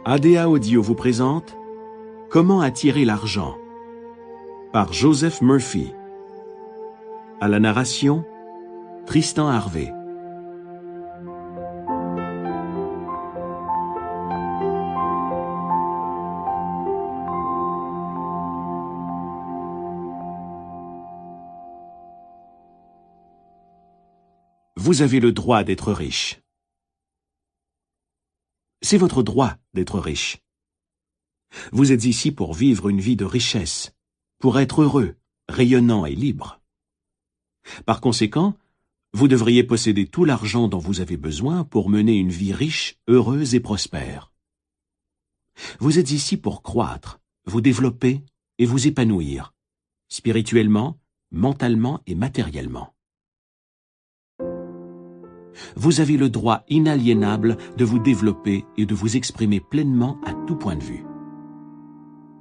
ADA Audio vous présente Comment attirer l'argent par Joseph Murphy. À la narration, Tristan Harvey. Vous avez le droit d'être riche. C'est votre droit d'être riche. Vous êtes ici pour vivre une vie de richesse, pour être heureux, rayonnant et libre. Par conséquent, vous devriez posséder tout l'argent dont vous avez besoin pour mener une vie riche, heureuse et prospère. Vous êtes ici pour croître, vous développer et vous épanouir, spirituellement, mentalement et matériellement. Vous avez le droit inaliénable de vous développer et de vous exprimer pleinement à tout point de vue.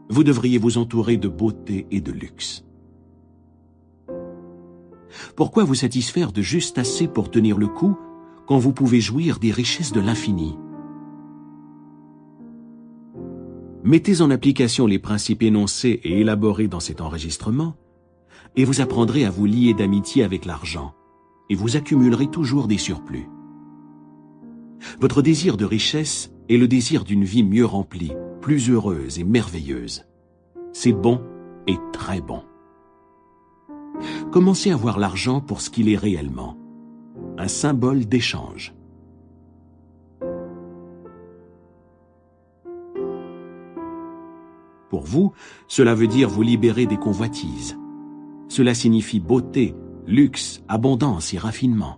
Vous devriez vous entourer de beauté et de luxe. Pourquoi vous satisfaire de juste assez pour tenir le coup quand vous pouvez jouir des richesses de l'infini? Mettez en application les principes énoncés et élaborés dans cet enregistrement et vous apprendrez à vous lier d'amitié avec l'argent. Et vous accumulerez toujours des surplus. Votre désir de richesse est le désir d'une vie mieux remplie, plus heureuse et merveilleuse. C'est bon et très bon. Commencez à voir l'argent pour ce qu'il est réellement, un symbole d'échange. Pour vous, cela veut dire vous libérer des convoitises. Cela signifie beauté, luxe, abondance et raffinement.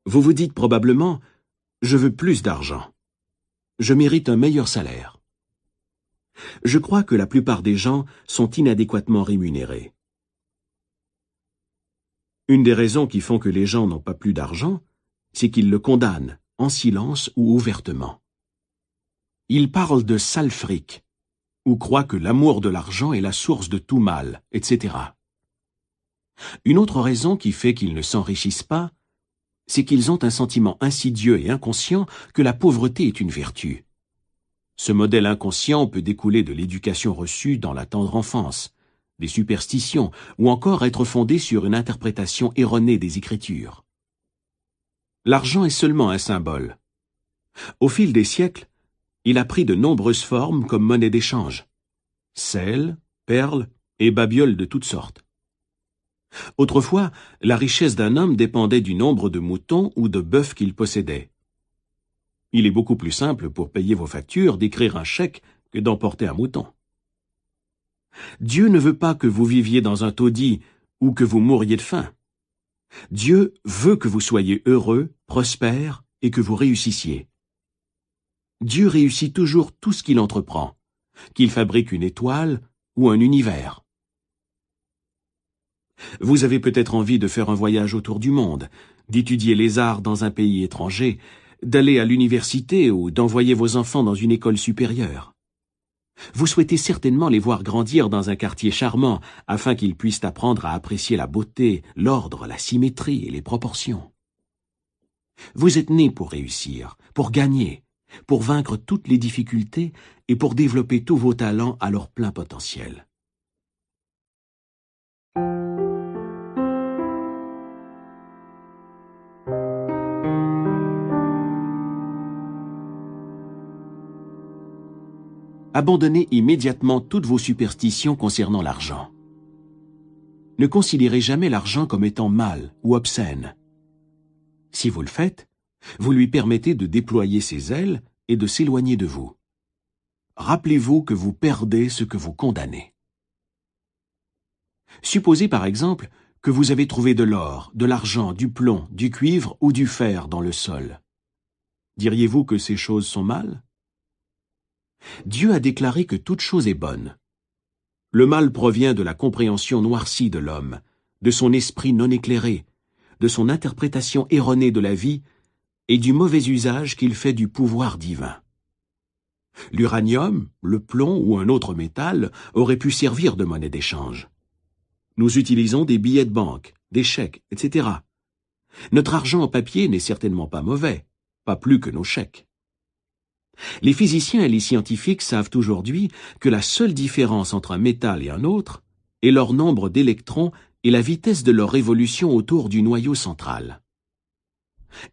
Vous vous dites probablement « Je veux plus d'argent. Je mérite un meilleur salaire. » Je crois que la plupart des gens sont inadéquatement rémunérés. Une des raisons qui font que les gens n'ont pas plus d'argent, c'est qu'ils le condamnent, en silence ou ouvertement. Ils parlent de sale fric, ou croient que l'amour de l'argent est la source de tout mal, etc. Une autre raison qui fait qu'ils ne s'enrichissent pas, c'est qu'ils ont un sentiment insidieux et inconscient que la pauvreté est une vertu. Ce modèle inconscient peut découler de l'éducation reçue dans la tendre enfance, des superstitions, ou encore être fondé sur une interprétation erronée des Écritures. L'argent est seulement un symbole. Au fil des siècles, il a pris de nombreuses formes comme monnaie d'échange. Sel, perles et babioles de toutes sortes. Autrefois, la richesse d'un homme dépendait du nombre de moutons ou de bœufs qu'il possédait. Il est beaucoup plus simple pour payer vos factures d'écrire un chèque que d'emporter un mouton. Dieu ne veut pas que vous viviez dans un taudis ou que vous mouriez de faim. Dieu veut que vous soyez heureux, prospères et que vous réussissiez. Dieu réussit toujours tout ce qu'il entreprend, qu'il fabrique une étoile ou un univers. Vous avez peut-être envie de faire un voyage autour du monde, d'étudier les arts dans un pays étranger, d'aller à l'université ou d'envoyer vos enfants dans une école supérieure. Vous souhaitez certainement les voir grandir dans un quartier charmant afin qu'ils puissent apprendre à apprécier la beauté, l'ordre, la symétrie et les proportions. Vous êtes né pour réussir, pour gagner, pour vaincre toutes les difficultés et pour développer tous vos talents à leur plein potentiel. Abandonnez immédiatement toutes vos superstitions concernant l'argent. Ne considérez jamais l'argent comme étant mal ou obscène. Si vous le faites, vous lui permettez de déployer ses ailes et de s'éloigner de vous. Rappelez-vous que vous perdez ce que vous condamnez. Supposez par exemple que vous avez trouvé de l'or, de l'argent, du plomb, du cuivre ou du fer dans le sol. Diriez-vous que ces choses sont mal? Dieu a déclaré que toute chose est bonne. Le mal provient de la compréhension noircie de l'homme, de son esprit non éclairé, de son interprétation erronée de la vie et du mauvais usage qu'il fait du pouvoir divin. L'uranium, le plomb ou un autre métal auraient pu servir de monnaie d'échange. Nous utilisons des billets de banque, des chèques, etc. Notre argent en papier n'est certainement pas mauvais, pas plus que nos chèques. Les physiciens et les scientifiques savent aujourd'hui que la seule différence entre un métal et un autre est leur nombre d'électrons et la vitesse de leur révolution autour du noyau central.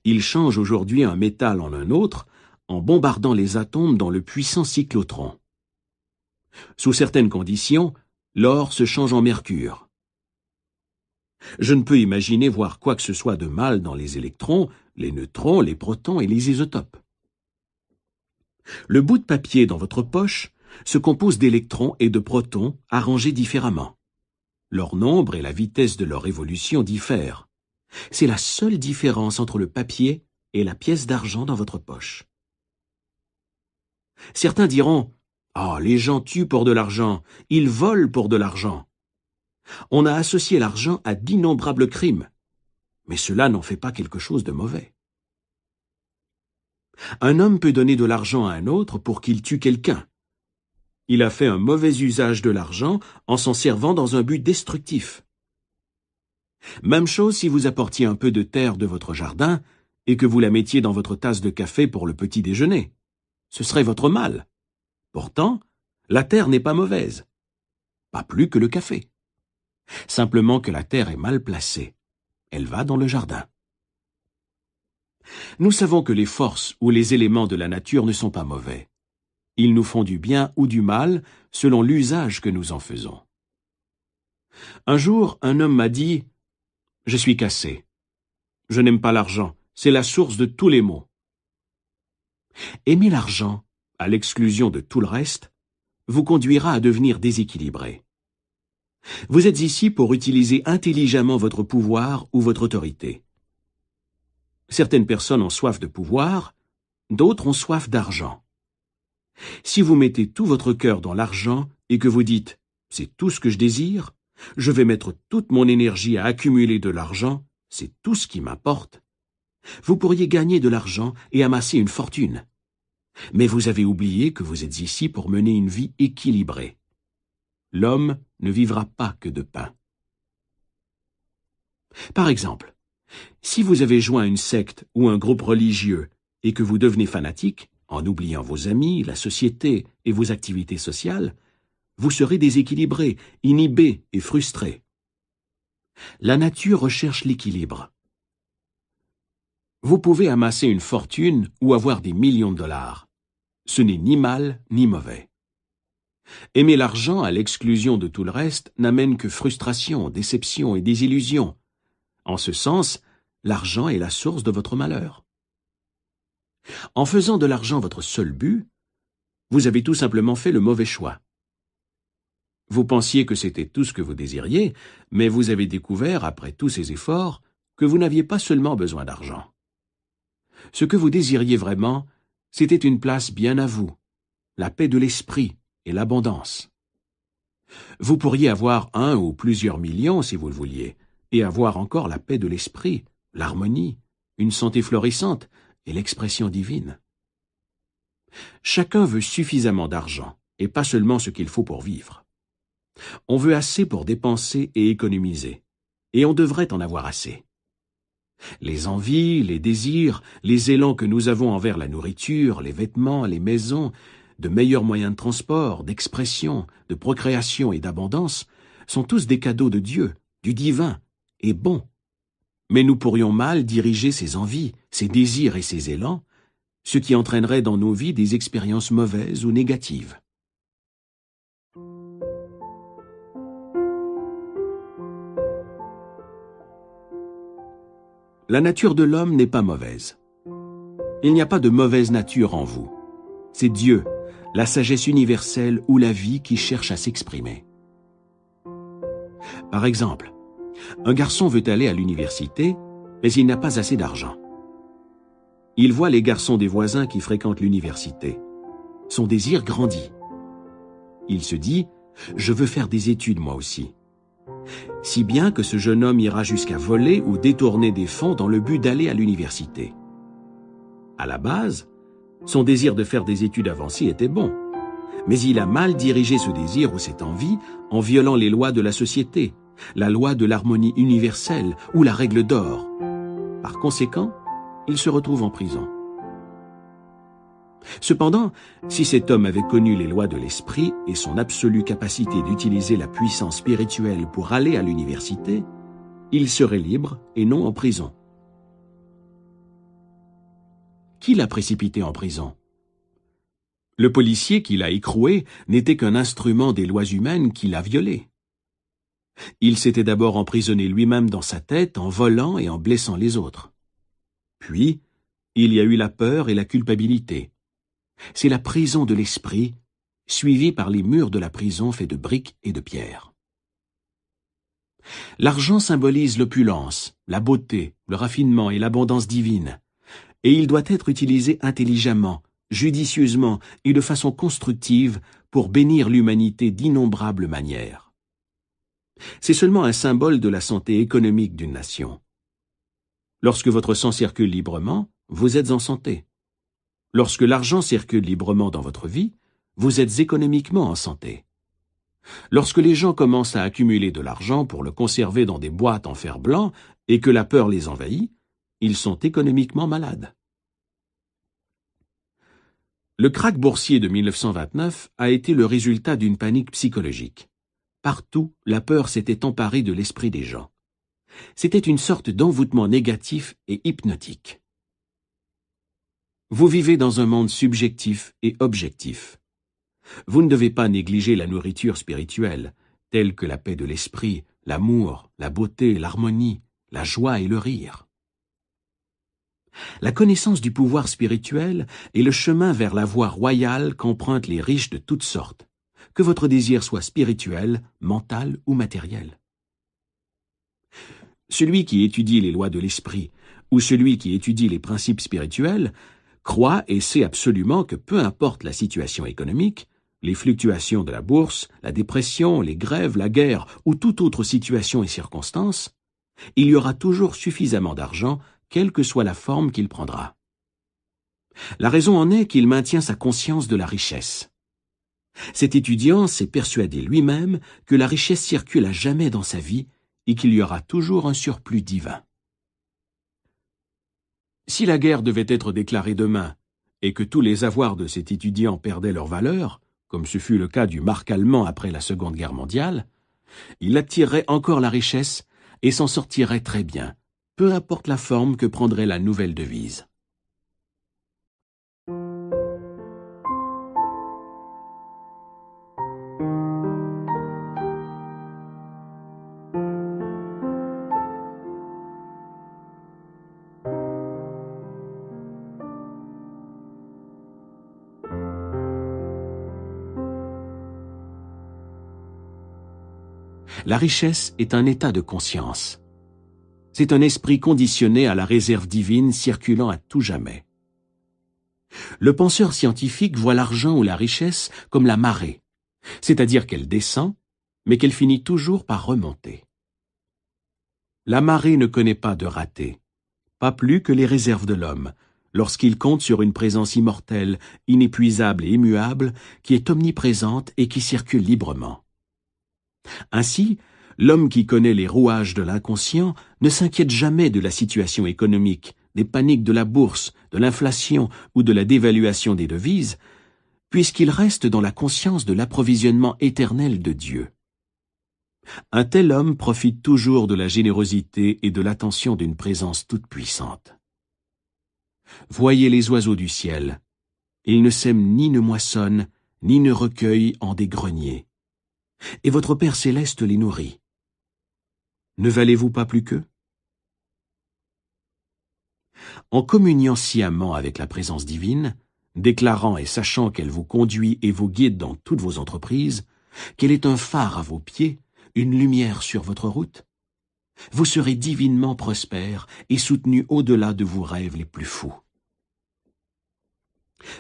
Ils changent aujourd'hui un métal en un autre en bombardant les atomes dans le puissant cyclotron. Sous certaines conditions, l'or se change en mercure. Je ne peux imaginer voir quoi que ce soit de mal dans les électrons, les neutrons, les protons et les isotopes. Le bout de papier dans votre poche se compose d'électrons et de protons arrangés différemment. Leur nombre et la vitesse de leur évolution diffèrent. C'est la seule différence entre le papier et la pièce d'argent dans votre poche. Certains diront « Ah, les gens tuent pour de l'argent, ils volent pour de l'argent ». On a associé l'argent à d'innombrables crimes, mais cela n'en fait pas quelque chose de mauvais. Un homme peut donner de l'argent à un autre pour qu'il tue quelqu'un. Il a fait un mauvais usage de l'argent en s'en servant dans un but destructif. Même chose si vous apportiez un peu de terre de votre jardin et que vous la mettiez dans votre tasse de café pour le petit déjeuner. Ce serait votre mal. Pourtant, la terre n'est pas mauvaise. Pas plus que le café. Simplement que la terre est mal placée. Elle va dans le jardin. Nous savons que les forces ou les éléments de la nature ne sont pas mauvais. Ils nous font du bien ou du mal selon l'usage que nous en faisons. Un jour, un homme m'a dit « Je suis cassé. Je n'aime pas l'argent. C'est la source de tous les maux. » Aimer l'argent, à l'exclusion de tout le reste, vous conduira à devenir déséquilibré. Vous êtes ici pour utiliser intelligemment votre pouvoir ou votre autorité. Certaines personnes ont soif de pouvoir, d'autres ont soif d'argent. Si vous mettez tout votre cœur dans l'argent et que vous dites « c'est tout ce que je désire, je vais mettre toute mon énergie à accumuler de l'argent, c'est tout ce qui m'importe », vous pourriez gagner de l'argent et amasser une fortune. Mais vous avez oublié que vous êtes ici pour mener une vie équilibrée. L'homme ne vivra pas que de pain. Par exemple, si vous avez joint une secte ou un groupe religieux et que vous devenez fanatique, en oubliant vos amis, la société et vos activités sociales, vous serez déséquilibré, inhibé et frustré. La nature recherche l'équilibre. Vous pouvez amasser une fortune ou avoir des millions de dollars. Ce n'est ni mal ni mauvais. Aimer l'argent à l'exclusion de tout le reste n'amène que frustration, déception et désillusion. En ce sens, l'argent est la source de votre malheur. En faisant de l'argent votre seul but, vous avez tout simplement fait le mauvais choix. Vous pensiez que c'était tout ce que vous désiriez, mais vous avez découvert, après tous ces efforts, que vous n'aviez pas seulement besoin d'argent. Ce que vous désiriez vraiment, c'était une place bien à vous, la paix de l'esprit et l'abondance. Vous pourriez avoir 1 ou plusieurs millions si vous le vouliez, et avoir encore la paix de l'esprit, l'harmonie, une santé florissante et l'expression divine. Chacun veut suffisamment d'argent, et pas seulement ce qu'il faut pour vivre. On veut assez pour dépenser et économiser, et on devrait en avoir assez. Les envies, les désirs, les élans que nous avons envers la nourriture, les vêtements, les maisons, de meilleurs moyens de transport, d'expression, de procréation et d'abondance sont tous des cadeaux de Dieu, du divin, et bons. Mais nous pourrions mal diriger ces envies, ces désirs et ces élans, ce qui entraînerait dans nos vies des expériences mauvaises ou négatives. La nature de l'homme n'est pas mauvaise. Il n'y a pas de mauvaise nature en vous. C'est Dieu, la sagesse universelle ou la vie qui cherche à s'exprimer. Par exemple, un garçon veut aller à l'université, mais il n'a pas assez d'argent. Il voit les garçons des voisins qui fréquentent l'université. Son désir grandit. Il se dit « Je veux faire des études moi aussi ». Si bien que ce jeune homme ira jusqu'à voler ou détourner des fonds dans le but d'aller à l'université. À la base, Son désir de faire des études avancées était bon, mais il a mal dirigé ce désir ou cette envie en violant les lois de la société, la loi de l'harmonie universelle ou la règle d'or. Par conséquent, il se retrouve en prison. Cependant, si cet homme avait connu les lois de l'esprit et son absolue capacité d'utiliser la puissance spirituelle pour aller à l'université, il serait libre et non en prison. Qui l'a précipité en prison? Le policier qui l'a écroué n'était qu'un instrument des lois humaines qui l'a violé. Il s'était d'abord emprisonné lui-même dans sa tête en volant et en blessant les autres. Puis, il y a eu la peur et la culpabilité. C'est la prison de l'esprit, suivie par les murs de la prison faits de briques et de pierres. L'argent symbolise l'opulence, la beauté, le raffinement et l'abondance divine, et il doit être utilisé intelligemment, judicieusement et de façon constructive pour bénir l'humanité d'innombrables manières. C'est seulement un symbole de la santé économique d'une nation. Lorsque votre sang circule librement, vous êtes en santé. Lorsque l'argent circule librement dans votre vie, vous êtes économiquement en santé. Lorsque les gens commencent à accumuler de l'argent pour le conserver dans des boîtes en fer blanc et que la peur les envahit, ils sont économiquement malades. Le krach boursier de 1929 a été le résultat d'une panique psychologique. Partout, la peur s'était emparée de l'esprit des gens. C'était une sorte d'envoûtement négatif et hypnotique. Vous vivez dans un monde subjectif et objectif. Vous ne devez pas négliger la nourriture spirituelle, telle que la paix de l'esprit, l'amour, la beauté, l'harmonie, la joie et le rire. La connaissance du pouvoir spirituel est le chemin vers la voie royale qu'empruntent les riches de toutes sortes, que votre désir soit spirituel, mental ou matériel. Celui qui étudie les lois de l'esprit ou celui qui étudie les principes spirituels croit et sait absolument que peu importe la situation économique, les fluctuations de la bourse, la dépression, les grèves, la guerre ou toute autre situation et circonstance, il y aura toujours suffisamment d'argent, quelle que soit la forme qu'il prendra. La raison en est qu'il maintient sa conscience de la richesse. Cet étudiant s'est persuadé lui-même que la richesse circule à jamais dans sa vie et qu'il y aura toujours un surplus divin. Si la guerre devait être déclarée demain et que tous les avoirs de cet étudiant perdaient leur valeur, comme ce fut le cas du mark allemand après la Seconde Guerre mondiale, il attirerait encore la richesse et s'en sortirait très bien, peu importe la forme que prendrait la nouvelle devise. La richesse est un état de conscience. C'est un esprit conditionné à la réserve divine circulant à tout jamais. Le penseur scientifique voit l'argent ou la richesse comme la marée, c'est-à-dire qu'elle descend, mais qu'elle finit toujours par remonter. La marée ne connaît pas de raté, pas plus que les réserves de l'homme, lorsqu'il compte sur une présence immortelle, inépuisable et immuable, qui est omniprésente et qui circule librement. Ainsi, l'homme qui connaît les rouages de l'inconscient ne s'inquiète jamais de la situation économique, des paniques de la bourse, de l'inflation ou de la dévaluation des devises, puisqu'il reste dans la conscience de l'approvisionnement éternel de Dieu. Un tel homme profite toujours de la générosité et de l'attention d'une présence toute-puissante. Voyez les oiseaux du ciel. Ils ne sèment ni ne moissonnent, ni ne recueillent en des greniers. Et votre Père céleste les nourrit. Ne valez-vous pas plus qu'eux? En communiant sciemment avec la présence divine, déclarant et sachant qu'elle vous conduit et vous guide dans toutes vos entreprises, qu'elle est un phare à vos pieds, une lumière sur votre route, vous serez divinement prospère et soutenu au-delà de vos rêves les plus fous.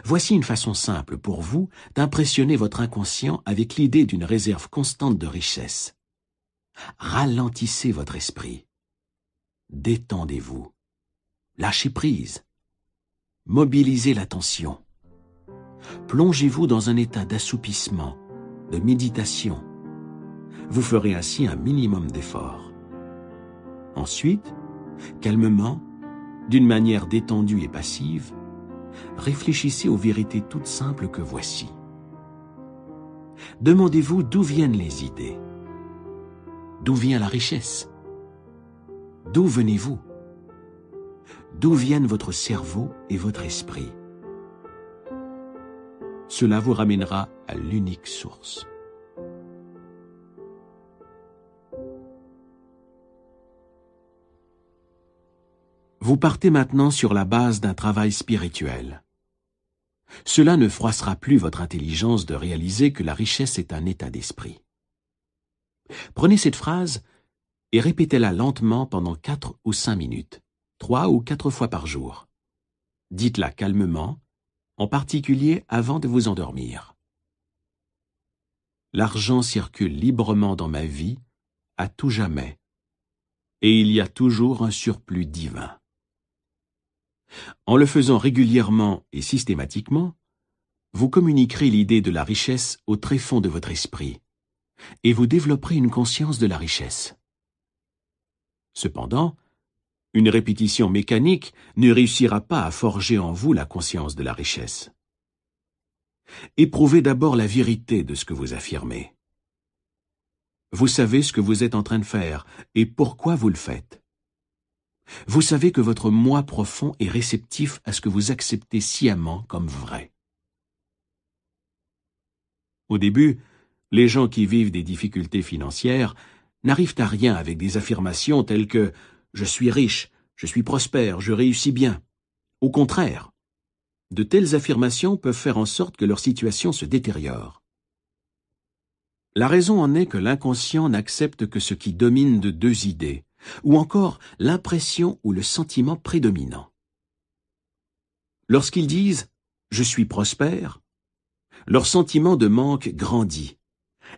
Voici une façon simple pour vous d'impressionner votre inconscient avec l'idée d'une réserve constante de richesse. Ralentissez votre esprit. Détendez-vous. Lâchez prise. Mobilisez l'attention. Plongez-vous dans un état d'assoupissement, de méditation. Vous ferez ainsi un minimum d'efforts. Ensuite, calmement, d'une manière détendue et passive, réfléchissez aux vérités toutes simples que voici. Demandez-vous d'où viennent les idées. D'où vient la richesse? D'où venez-vous? D'où viennent votre cerveau et votre esprit? Cela vous ramènera à l'unique source. Vous partez maintenant sur la base d'un travail spirituel. Cela ne froissera plus votre intelligence de réaliser que la richesse est un état d'esprit. Prenez cette phrase et répétez-la lentement pendant 4 ou 5 minutes, 3 ou 4 fois par jour. Dites-la calmement, en particulier avant de vous endormir. L'argent circule librement dans ma vie, à tout jamais, et il y a toujours un surplus divin. En le faisant régulièrement et systématiquement, vous communiquerez l'idée de la richesse au tréfonds de votre esprit, et vous développerez une conscience de la richesse. Cependant, une répétition mécanique ne réussira pas à forger en vous la conscience de la richesse. Éprouvez d'abord la vérité de ce que vous affirmez. Vous savez ce que vous êtes en train de faire et pourquoi vous le faites. Vous savez que votre moi profond est réceptif à ce que vous acceptez sciemment comme vrai. Au début, les gens qui vivent des difficultés financières n'arrivent à rien avec des affirmations telles que « je suis riche, je suis prospère, je réussis bien ». Au contraire, de telles affirmations peuvent faire en sorte que leur situation se détériore. La raison en est que l'inconscient n'accepte que ce qui domine de 2 idées, ou encore l'impression ou le sentiment prédominant. Lorsqu'ils disent « je suis prospère », leur sentiment de manque grandit,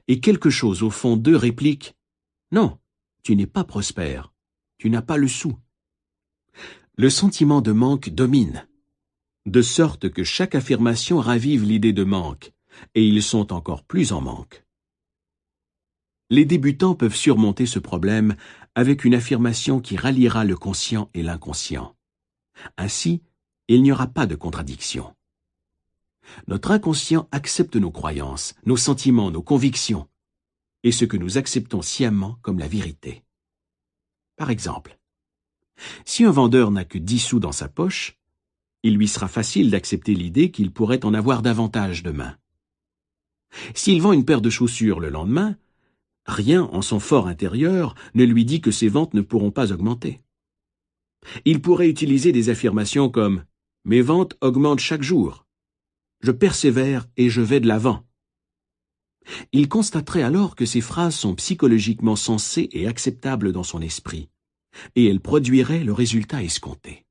et quelque chose au fond d'eux réplique « non, tu n'es pas prospère, tu n'as pas le sou ». Le sentiment de manque domine, de sorte que chaque affirmation ravive l'idée de manque, et ils sont encore plus en manque. Les débutants peuvent surmonter ce problème avec une affirmation qui ralliera le conscient et l'inconscient. Ainsi, il n'y aura pas de contradiction. Notre inconscient accepte nos croyances, nos sentiments, nos convictions, et ce que nous acceptons sciemment comme la vérité. Par exemple, si un vendeur n'a que 10 sous dans sa poche, il lui sera facile d'accepter l'idée qu'il pourrait en avoir davantage demain. S'il vend une paire de chaussures le lendemain, rien en son fort intérieur ne lui dit que ses ventes ne pourront pas augmenter. Il pourrait utiliser des affirmations comme « mes ventes augmentent chaque jour »,« je persévère et je vais de l'avant ». Il constaterait alors que ces phrases sont psychologiquement sensées et acceptables dans son esprit, et elles produiraient le résultat escompté.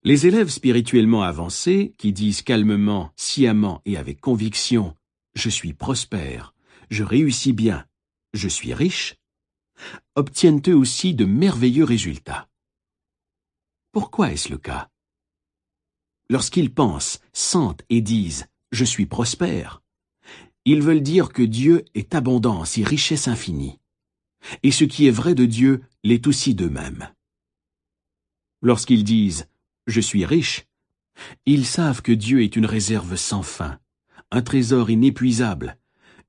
Les élèves spirituellement avancés, qui disent calmement, sciemment et avec conviction « je suis prospère », je réussis bien, je suis riche, obtiennent eux aussi de merveilleux résultats. Pourquoi est-ce le cas? Lorsqu'ils pensent, sentent et disent « je suis prospère », ils veulent dire que Dieu est abondance et richesse infinie, et ce qui est vrai de Dieu l'est aussi d'eux-mêmes. Lorsqu'ils disent « je suis riche », ils savent que Dieu est une réserve sans fin, un trésor inépuisable,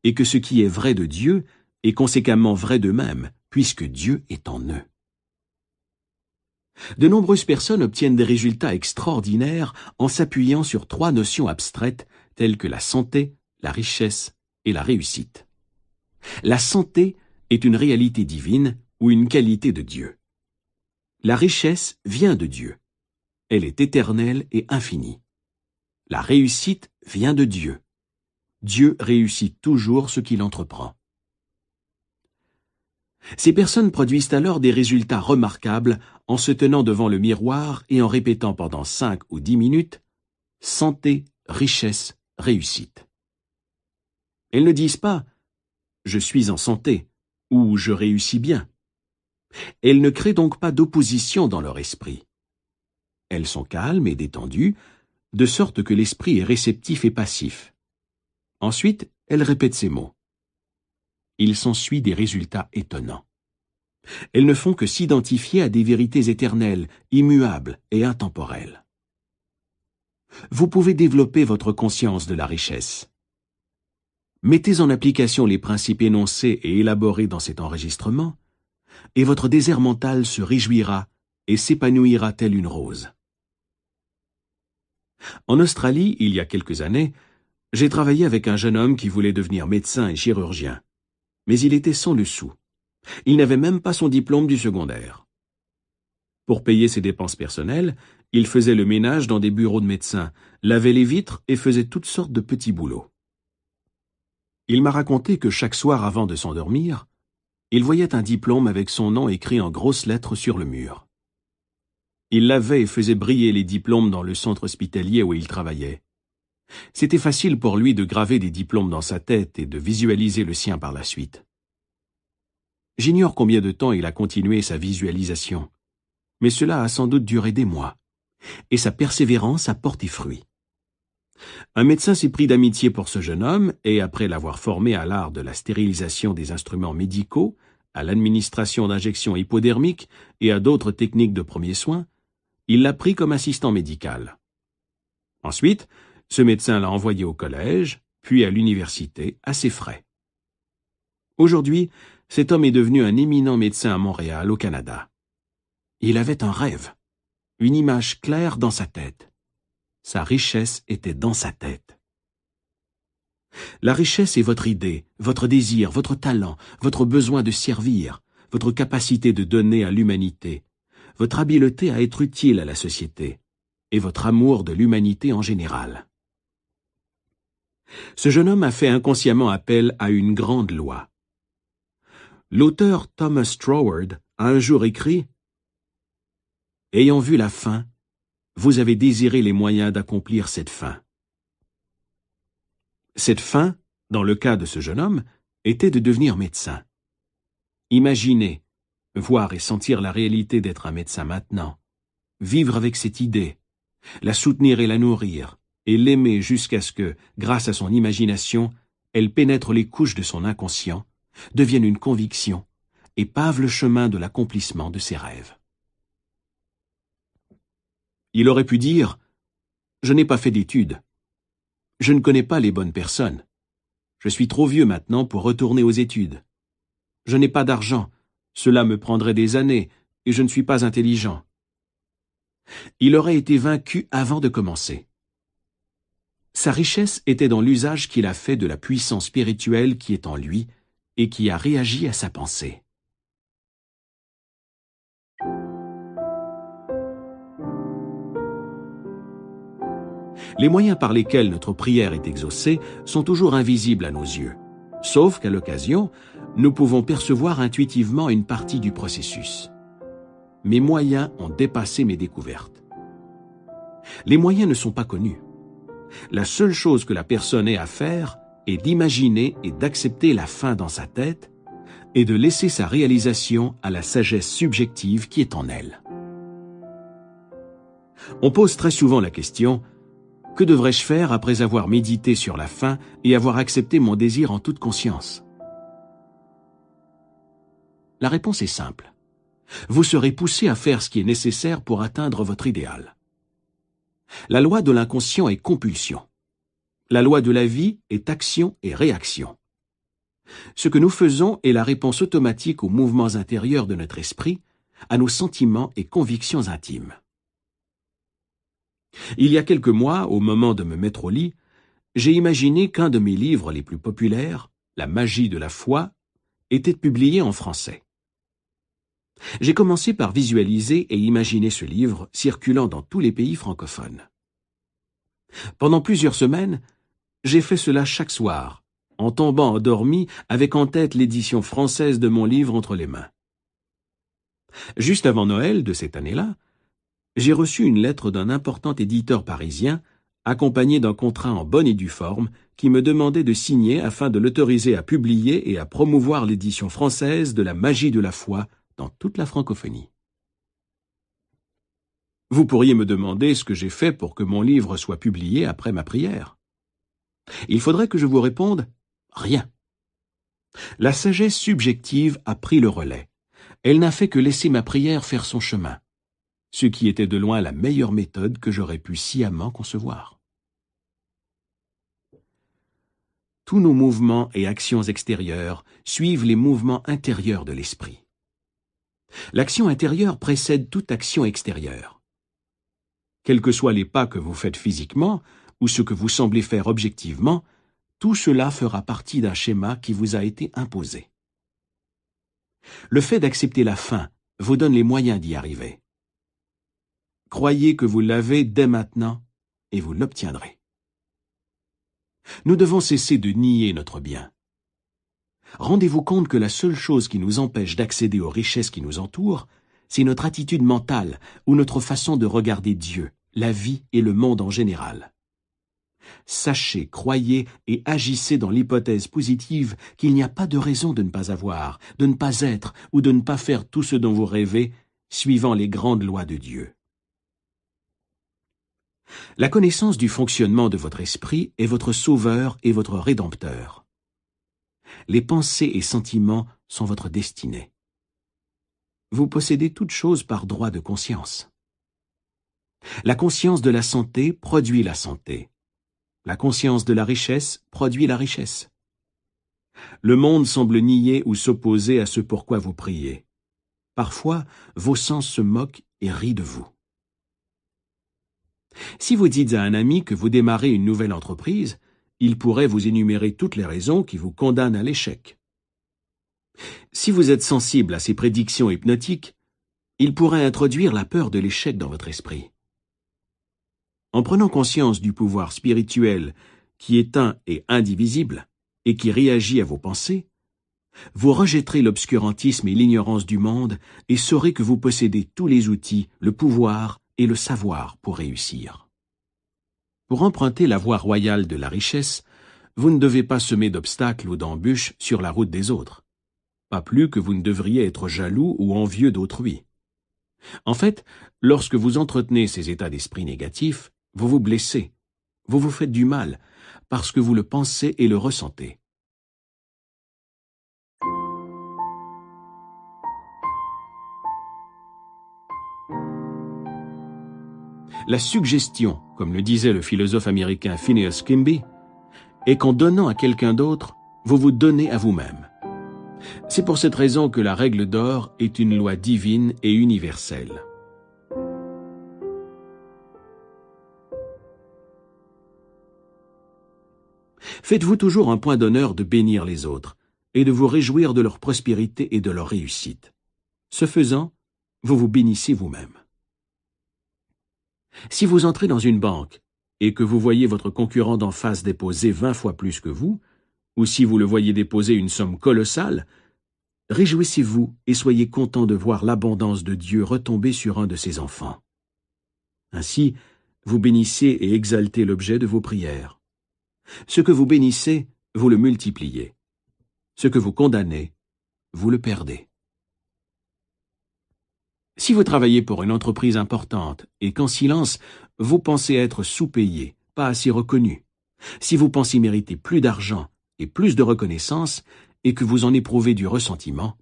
et que ce qui est vrai de Dieu est conséquemment vrai d'eux-mêmes, puisque Dieu est en eux. De nombreuses personnes obtiennent des résultats extraordinaires en s'appuyant sur 3 notions abstraites telles que la santé, la richesse et la réussite. La santé est une réalité divine ou une qualité de Dieu. La richesse vient de Dieu. Elle est éternelle et infinie. La réussite vient de Dieu. Dieu réussit toujours ce qu'il entreprend. Ces personnes produisent alors des résultats remarquables en se tenant devant le miroir et en répétant pendant 5 ou 10 minutes « santé, richesse, réussite ». Elles ne disent pas « je suis en santé » ou « je réussis bien ». Elles ne créent donc pas d'opposition dans leur esprit. Elles sont calmes et détendues, de sorte que l'esprit est réceptif et passif. Ensuite, elle répète ces mots. Il s'ensuit des résultats étonnants. Elles ne font que s'identifier à des vérités éternelles, immuables et intemporelles. Vous pouvez développer votre conscience de la richesse. Mettez en application les principes énoncés et élaborés dans cet enregistrement, et votre désert mental se réjouira et s'épanouira telle une rose. En Australie, il y a quelques années, j'ai travaillé avec un jeune homme qui voulait devenir médecin et chirurgien. Mais il était sans le sou. Il n'avait même pas son diplôme du secondaire. Pour payer ses dépenses personnelles, il faisait le ménage dans des bureaux de médecins, lavait les vitres et faisait toutes sortes de petits boulots. Il m'a raconté que chaque soir avant de s'endormir, il voyait un diplôme avec son nom écrit en grosses lettres sur le mur. Il lavait et faisait briller les diplômes dans le centre hospitalier où il travaillait. C'était facile pour lui de graver des diplômes dans sa tête et de visualiser le sien par la suite. J'ignore combien de temps il a continué sa visualisation, mais cela a sans doute duré des mois, et sa persévérance a porté fruit. Un médecin s'est pris d'amitié pour ce jeune homme et, après l'avoir formé à l'art de la stérilisation des instruments médicaux, à l'administration d'injections hypodermiques et à d'autres techniques de premiers soins, il l'a pris comme assistant médical. Ensuite, ce médecin l'a envoyé au collège, puis à l'université, à ses frais. Aujourd'hui, cet homme est devenu un éminent médecin à Montréal, au Canada. Il avait un rêve, une image claire dans sa tête. Sa richesse était dans sa tête. La richesse est votre idée, votre désir, votre talent, votre besoin de servir, votre capacité de donner à l'humanité, votre habileté à être utile à la société, et votre amour de l'humanité en général. Ce jeune homme a fait inconsciemment appel à une grande loi. L'auteur Thomas Troward a un jour écrit « Ayant vu la fin, vous avez désiré les moyens d'accomplir cette fin. » Cette fin, dans le cas de ce jeune homme, était de devenir médecin. Imaginer, voir et sentir la réalité d'être un médecin maintenant, vivre avec cette idée, la soutenir et la nourrir, et l'aimer jusqu'à ce que, grâce à son imagination, elle pénètre les couches de son inconscient, devienne une conviction, et pave le chemin de l'accomplissement de ses rêves. Il aurait pu dire « Je n'ai pas fait d'études. Je ne connais pas les bonnes personnes. Je suis trop vieux maintenant pour retourner aux études. Je n'ai pas d'argent. Cela me prendrait des années, et je ne suis pas intelligent. » Il aurait été vaincu avant de commencer. Sa richesse était dans l'usage qu'il a fait de la puissance spirituelle qui est en lui et qui a réagi à sa pensée. Les moyens par lesquels notre prière est exaucée sont toujours invisibles à nos yeux, sauf qu'à l'occasion, nous pouvons percevoir intuitivement une partie du processus. Mes moyens ont dépassé mes découvertes. Les moyens ne sont pas connus. La seule chose que la personne ait à faire est d'imaginer et d'accepter la fin dans sa tête et de laisser sa réalisation à la sagesse subjective qui est en elle. On pose très souvent la question « Que devrais-je faire après avoir médité sur la fin et avoir accepté mon désir en toute conscience ?» La réponse est simple. Vous serez poussé à faire ce qui est nécessaire pour atteindre votre idéal. La loi de l'inconscient est compulsion. La loi de la vie est action et réaction. Ce que nous faisons est la réponse automatique aux mouvements intérieurs de notre esprit, à nos sentiments et convictions intimes. Il y a quelques mois, au moment de me mettre au lit, j'ai imaginé qu'un de mes livres les plus populaires, La magie de la foi, était publié en français. J'ai commencé par visualiser et imaginer ce livre circulant dans tous les pays francophones. Pendant plusieurs semaines, j'ai fait cela chaque soir, en tombant endormi avec en tête l'édition française de mon livre entre les mains. Juste avant Noël de cette année-là, j'ai reçu une lettre d'un important éditeur parisien, accompagné d'un contrat en bonne et due forme, qui me demandait de signer afin de l'autoriser à publier et à promouvoir l'édition française de La magie de la foi dans toute la francophonie. Vous pourriez me demander ce que j'ai fait pour que mon livre soit publié après ma prière. Il faudrait que je vous réponde « rien ». La sagesse subjective a pris le relais. Elle n'a fait que laisser ma prière faire son chemin, ce qui était de loin la meilleure méthode que j'aurais pu sciemment concevoir. Tous nos mouvements et actions extérieures suivent les mouvements intérieurs de l'esprit. L'action intérieure précède toute action extérieure. Quels que soient les pas que vous faites physiquement ou ce que vous semblez faire objectivement, tout cela fera partie d'un schéma qui vous a été imposé. Le fait d'accepter la fin vous donne les moyens d'y arriver. Croyez que vous l'avez dès maintenant et vous l'obtiendrez. Nous devons cesser de nier notre bien. Rendez-vous compte que la seule chose qui nous empêche d'accéder aux richesses qui nous entourent, c'est notre attitude mentale ou notre façon de regarder Dieu, la vie et le monde en général. Sachez, croyez et agissez dans l'hypothèse positive qu'il n'y a pas de raison de ne pas avoir, de ne pas être ou de ne pas faire tout ce dont vous rêvez, suivant les grandes lois de Dieu. La connaissance du fonctionnement de votre esprit est votre sauveur et votre rédempteur. Les pensées et sentiments sont votre destinée. Vous possédez toutes choses par droit de conscience. La conscience de la santé produit la santé. La conscience de la richesse produit la richesse. Le monde semble nier ou s'opposer à ce pourquoi vous priez. Parfois, vos sens se moquent et rient de vous. Si vous dites à un ami que vous démarrez une nouvelle entreprise, il pourrait vous énumérer toutes les raisons qui vous condamnent à l'échec. Si vous êtes sensible à ces prédictions hypnotiques, il pourrait introduire la peur de l'échec dans votre esprit. En prenant conscience du pouvoir spirituel qui est un et indivisible et qui réagit à vos pensées, vous rejetterez l'obscurantisme et l'ignorance du monde et saurez que vous possédez tous les outils, le pouvoir et le savoir pour réussir. Pour emprunter la voie royale de la richesse, vous ne devez pas semer d'obstacles ou d'embûches sur la route des autres, pas plus que vous ne devriez être jaloux ou envieux d'autrui. En fait, lorsque vous entretenez ces états d'esprit négatifs, vous vous blessez, vous vous faites du mal, parce que vous le pensez et le ressentez. La suggestion, comme le disait le philosophe américain Phineas Quimby, est qu'en donnant à quelqu'un d'autre, vous vous donnez à vous-même. C'est pour cette raison que la règle d'or est une loi divine et universelle. Faites-vous toujours un point d'honneur de bénir les autres et de vous réjouir de leur prospérité et de leur réussite. Ce faisant, vous vous bénissez vous-même. Si vous entrez dans une banque et que vous voyez votre concurrent d'en face déposer 20 fois plus que vous, ou si vous le voyez déposer une somme colossale, réjouissez-vous et soyez content de voir l'abondance de Dieu retomber sur un de ses enfants. Ainsi, vous bénissez et exaltez l'objet de vos prières. Ce que vous bénissez, vous le multipliez. Ce que vous condamnez, vous le perdez. Si vous travaillez pour une entreprise importante et qu'en silence, vous pensez être sous-payé, pas assez reconnu, si vous pensez mériter plus d'argent et plus de reconnaissance et que vous en éprouvez du ressentiment,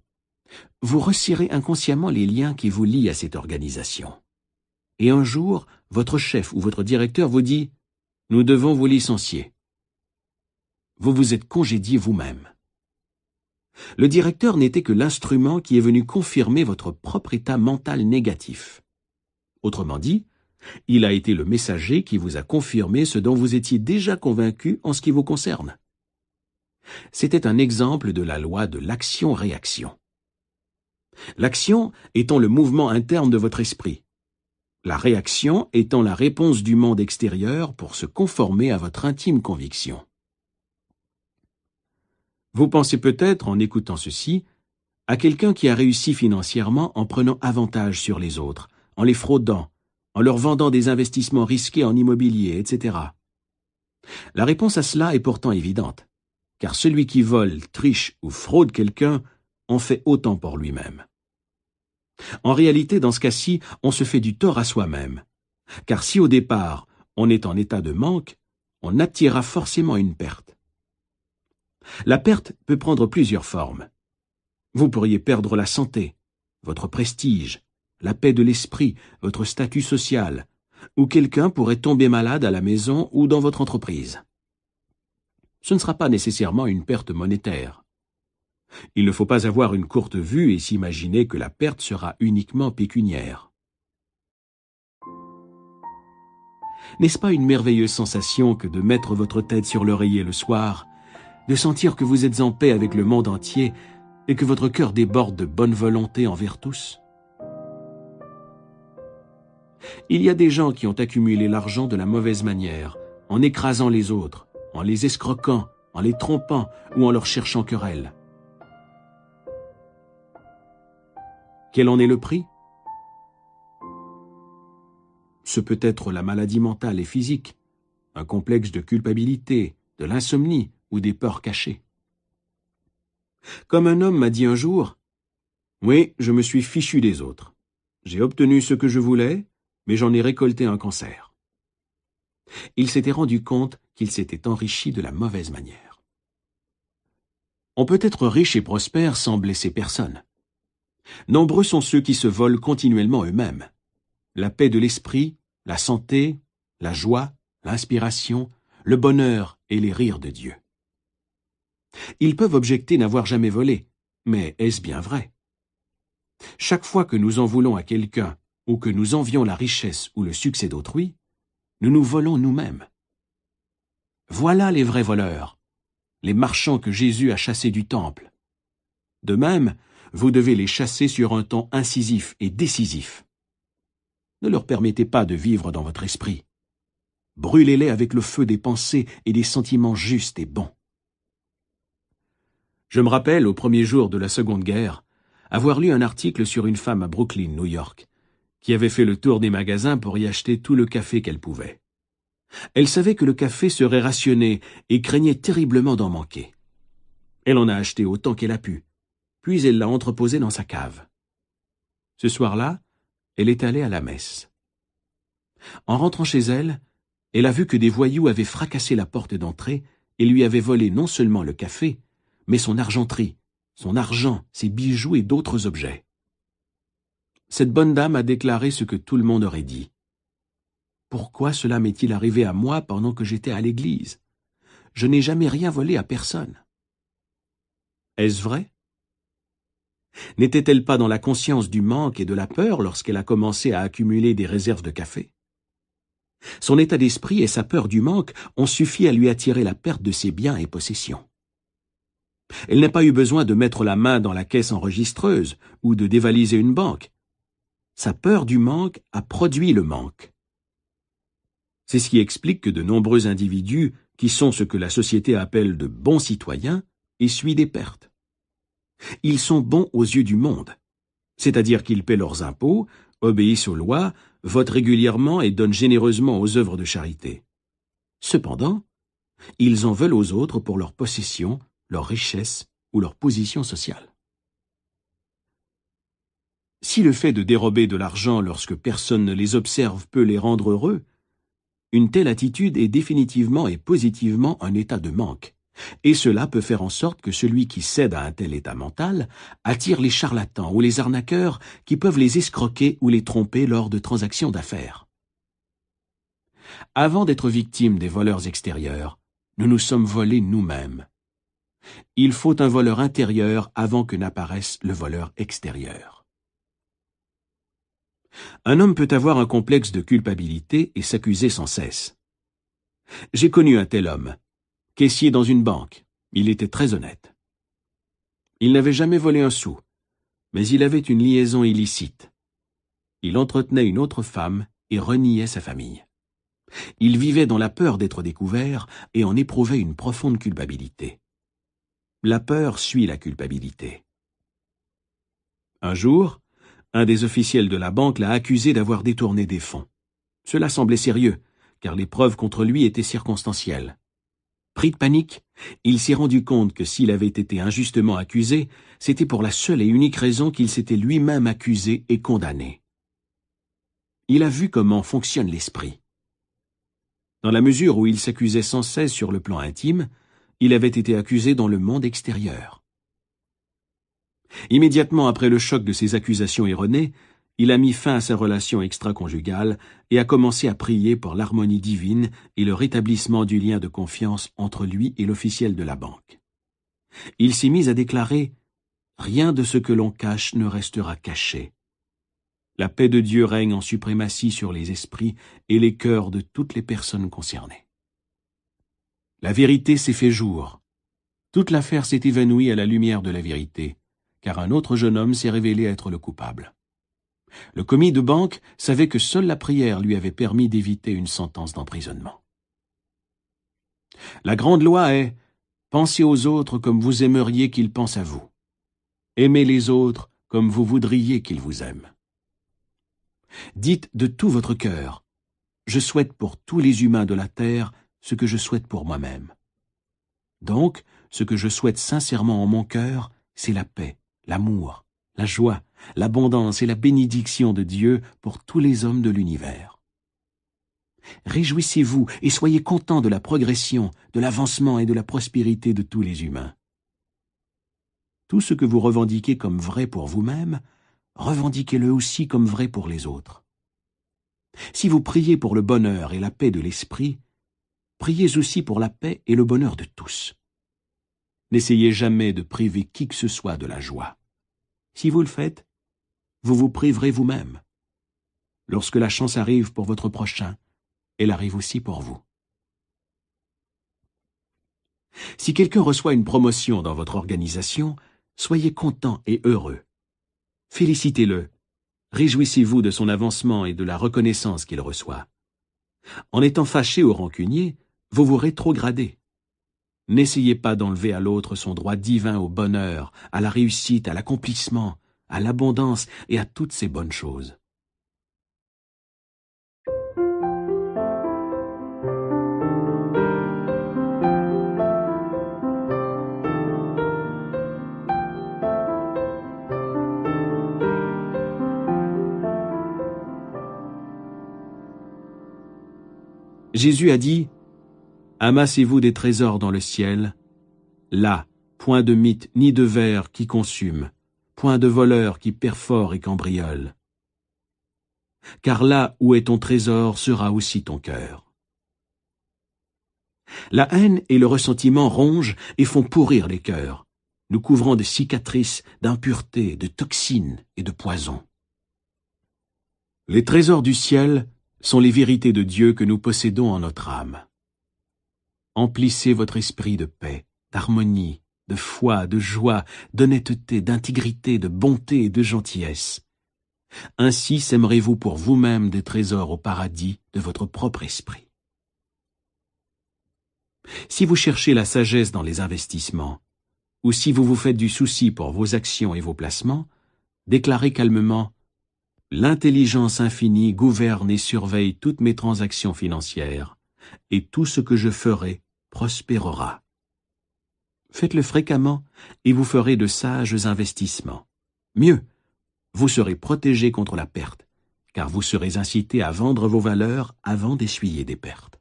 vous resserrez inconsciemment les liens qui vous lient à cette organisation. Et un jour, votre chef ou votre directeur vous dit « Nous devons vous licencier ». Vous vous êtes congédié vous-même. Le directeur n'était que l'instrument qui est venu confirmer votre propre état mental négatif. Autrement dit, il a été le messager qui vous a confirmé ce dont vous étiez déjà convaincu en ce qui vous concerne. C'était un exemple de la loi de l'action-réaction. L'action étant le mouvement interne de votre esprit, la réaction étant la réponse du monde extérieur pour se conformer à votre intime conviction. Vous pensez peut-être, en écoutant ceci, à quelqu'un qui a réussi financièrement en prenant avantage sur les autres, en les fraudant, en leur vendant des investissements risqués en immobilier, etc. La réponse à cela est pourtant évidente, car celui qui vole, triche ou fraude quelqu'un en fait autant pour lui-même. En réalité, dans ce cas-ci, on se fait du tort à soi-même. Car si au départ, on est en état de manque, on attirera forcément une perte. La perte peut prendre plusieurs formes. Vous pourriez perdre la santé, votre prestige, la paix de l'esprit, votre statut social, ou quelqu'un pourrait tomber malade à la maison ou dans votre entreprise. Ce ne sera pas nécessairement une perte monétaire. Il ne faut pas avoir une courte vue et s'imaginer que la perte sera uniquement pécuniaire. N'est-ce pas une merveilleuse sensation que de mettre votre tête sur l'oreiller le soir, de sentir que vous êtes en paix avec le monde entier et que votre cœur déborde de bonne volonté envers tous? Il y a des gens qui ont accumulé l'argent de la mauvaise manière, en écrasant les autres, en les escroquant, en les trompant ou en leur cherchant querelle. Quel en est le prix? Ce peut être la maladie mentale et physique, un complexe de culpabilité, de l'insomnie ou des peurs cachées. Comme un homme m'a dit un jour, « Oui, je me suis fichu des autres. J'ai obtenu ce que je voulais, mais j'en ai récolté un cancer. » Il s'était rendu compte qu'il s'était enrichi de la mauvaise manière. On peut être riche et prospère sans blesser personne. Nombreux sont ceux qui se volent continuellement eux-mêmes. La paix de l'esprit, la santé, la joie, l'inspiration, le bonheur et les rires de Dieu. Ils peuvent objecter n'avoir jamais volé, mais est-ce bien vrai? Chaque fois que nous en voulons à quelqu'un ou que nous envions la richesse ou le succès d'autrui, nous nous volons nous-mêmes. Voilà les vrais voleurs, les marchands que Jésus a chassés du temple. De même, vous devez les chasser sur un ton incisif et décisif. Ne leur permettez pas de vivre dans votre esprit. Brûlez-les avec le feu des pensées et des sentiments justes et bons. Je me rappelle, au premier jour de la Seconde Guerre, avoir lu un article sur une femme à Brooklyn, New York, qui avait fait le tour des magasins pour y acheter tout le café qu'elle pouvait. Elle savait que le café serait rationné et craignait terriblement d'en manquer. Elle en a acheté autant qu'elle a pu, puis elle l'a entreposé dans sa cave. Ce soir-là, elle est allée à la messe. En rentrant chez elle, elle a vu que des voyous avaient fracassé la porte d'entrée et lui avaient volé non seulement le café, mais son argenterie, son argent, ses bijoux et d'autres objets. Cette bonne dame a déclaré ce que tout le monde aurait dit. Pourquoi cela m'est-il arrivé à moi pendant que j'étais à l'église? Je n'ai jamais rien volé à personne. Est-ce vrai? N'était-elle pas dans la conscience du manque et de la peur lorsqu'elle a commencé à accumuler des réserves de café? Son état d'esprit et sa peur du manque ont suffi à lui attirer la perte de ses biens et possessions. Elle n'a pas eu besoin de mettre la main dans la caisse enregistreuse ou de dévaliser une banque. Sa peur du manque a produit le manque. C'est ce qui explique que de nombreux individus, qui sont ce que la société appelle de bons citoyens, essuient des pertes. Ils sont bons aux yeux du monde, c'est-à-dire qu'ils paient leurs impôts, obéissent aux lois, votent régulièrement et donnent généreusement aux œuvres de charité. Cependant, ils en veulent aux autres pour leur possession, leur richesse ou leur position sociale. Si le fait de dérober de l'argent lorsque personne ne les observe peut les rendre heureux, une telle attitude est définitivement et positivement un état de manque, et cela peut faire en sorte que celui qui cède à un tel état mental attire les charlatans ou les arnaqueurs qui peuvent les escroquer ou les tromper lors de transactions d'affaires. Avant d'être victimes des voleurs extérieurs, nous nous sommes volés nous-mêmes. Il faut un voleur intérieur avant que n'apparaisse le voleur extérieur. Un homme peut avoir un complexe de culpabilité et s'accuser sans cesse. J'ai connu un tel homme, caissier dans une banque. Il était très honnête. Il n'avait jamais volé un sou, mais il avait une liaison illicite. Il entretenait une autre femme et reniait sa famille. Il vivait dans la peur d'être découvert et en éprouvait une profonde culpabilité. La peur suit la culpabilité. Un jour, un des officiels de la banque l'a accusé d'avoir détourné des fonds. Cela semblait sérieux, car les preuves contre lui étaient circonstancielles. Pris de panique, il s'est rendu compte que s'il avait été injustement accusé, c'était pour la seule et unique raison qu'il s'était lui-même accusé et condamné. Il a vu comment fonctionne l'esprit. Dans la mesure où il s'accusait sans cesse sur le plan intime, il avait été accusé dans le monde extérieur. Immédiatement après le choc de ces accusations erronées, il a mis fin à sa relation extra-conjugale et a commencé à prier pour l'harmonie divine et le rétablissement du lien de confiance entre lui et l'officiel de la banque. Il s'est mis à déclarer « Rien de ce que l'on cache ne restera caché. La paix de Dieu règne en suprématie sur les esprits et les cœurs de toutes les personnes concernées. » La vérité s'est fait jour. Toute l'affaire s'est évanouie à la lumière de la vérité, car un autre jeune homme s'est révélé être le coupable. Le commis de banque savait que seule la prière lui avait permis d'éviter une sentence d'emprisonnement. La grande loi est « Pensez aux autres comme vous aimeriez qu'ils pensent à vous. Aimez les autres comme vous voudriez qu'ils vous aiment. » Dites de tout votre cœur « Je souhaite pour tous les humains de la terre ce que je souhaite pour moi-même. » Donc, ce que je souhaite sincèrement en mon cœur, c'est la paix, l'amour, la joie, l'abondance et la bénédiction de Dieu pour tous les hommes de l'univers. Réjouissez-vous et soyez contents de la progression, de l'avancement et de la prospérité de tous les humains. Tout ce que vous revendiquez comme vrai pour vous-même, revendiquez-le aussi comme vrai pour les autres. Si vous priez pour le bonheur et la paix de l'esprit, priez aussi pour la paix et le bonheur de tous. N'essayez jamais de priver qui que ce soit de la joie. Si vous le faites, vous vous priverez vous-même. Lorsque la chance arrive pour votre prochain, elle arrive aussi pour vous. Si quelqu'un reçoit une promotion dans votre organisation, soyez content et heureux. Félicitez-le. Réjouissez-vous de son avancement et de la reconnaissance qu'il reçoit. En étant fâché ou rancunier, vous vous rétrogradez. N'essayez pas d'enlever à l'autre son droit divin au bonheur, à la réussite, à l'accomplissement, à l'abondance et à toutes ces bonnes choses. Jésus a dit « Amassez-vous des trésors dans le ciel, là, point de mythe ni de verre qui consume, point de voleur qui perfore et cambriole. Car là où est ton trésor sera aussi ton cœur. » La haine et le ressentiment rongent et font pourrir les cœurs, nous couvrant de cicatrices, d'impuretés, de toxines et de poisons. Les trésors du ciel sont les vérités de Dieu que nous possédons en notre âme. Emplissez votre esprit de paix, d'harmonie, de foi, de joie, d'honnêteté, d'intégrité, de bonté et de gentillesse. Ainsi sèmerez-vous pour vous-même des trésors au paradis de votre propre esprit. Si vous cherchez la sagesse dans les investissements, ou si vous vous faites du souci pour vos actions et vos placements, déclarez calmement « L'intelligence infinie gouverne et surveille toutes mes transactions financières, et tout ce que je ferai prospérera. » Faites-le fréquemment et vous ferez de sages investissements. Mieux, vous serez protégé contre la perte, car vous serez incité à vendre vos valeurs avant d'essuyer des pertes.